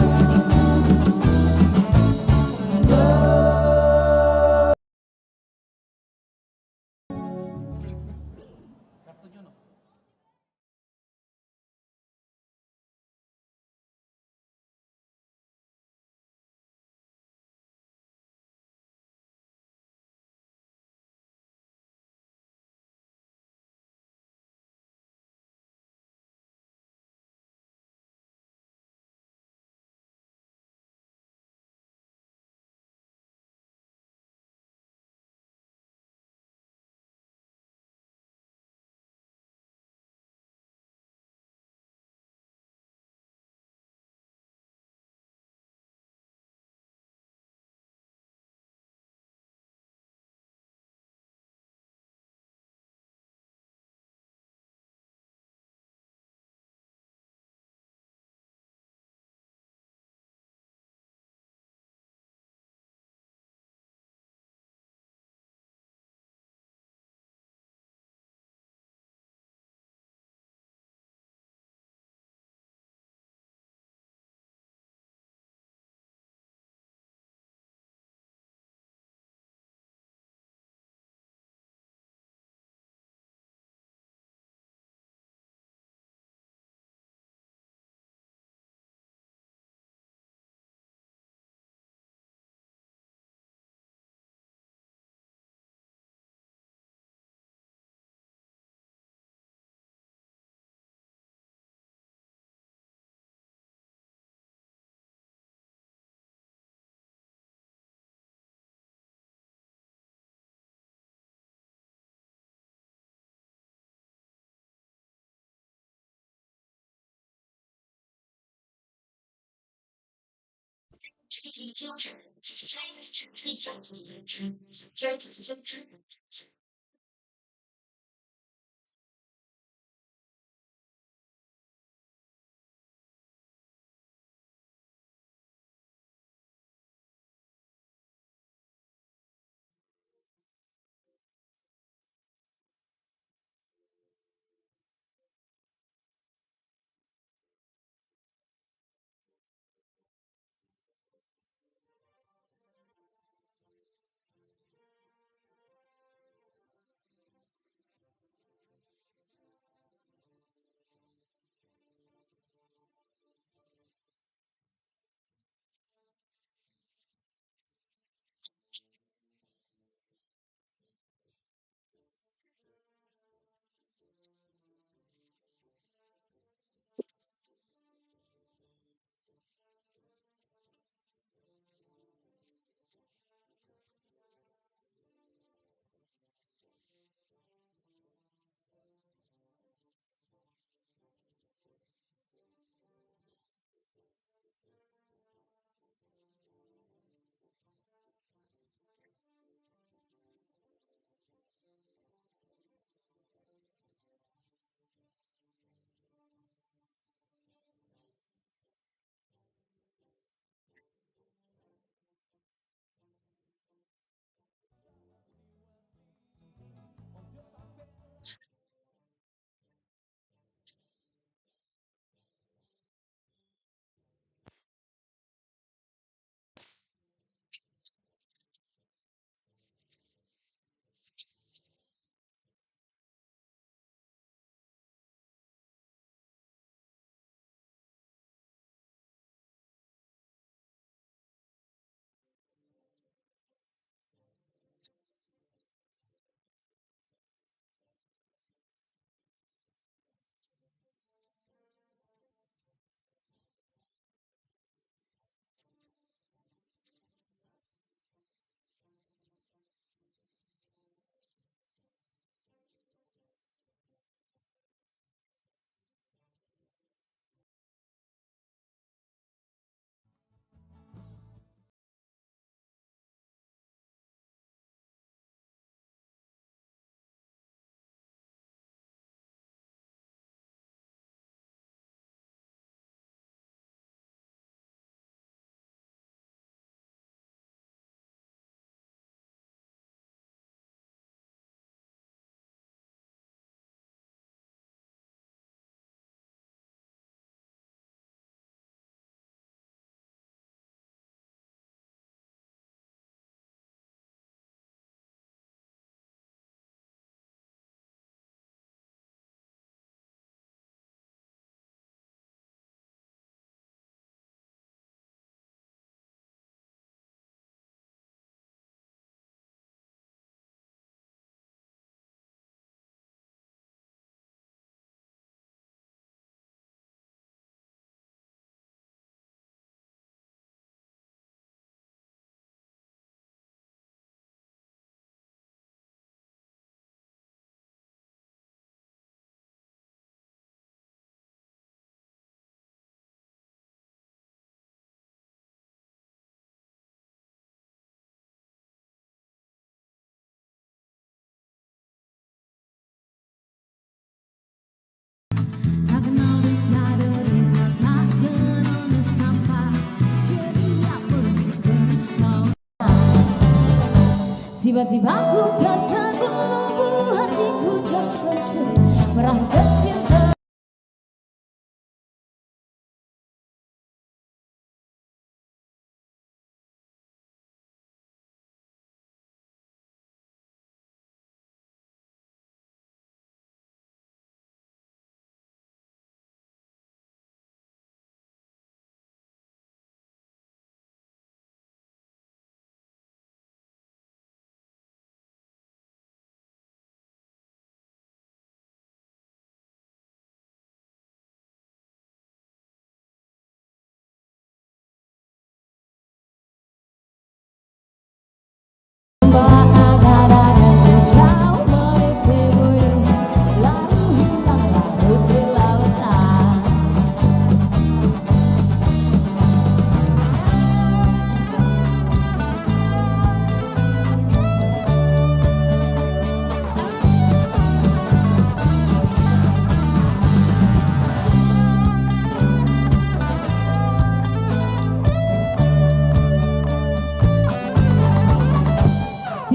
Tiba-tiba ku tertegun lubuk hatiku tersentuh perang cinta.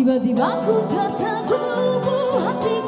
Tiba-tiba ku tertegun lubuk hati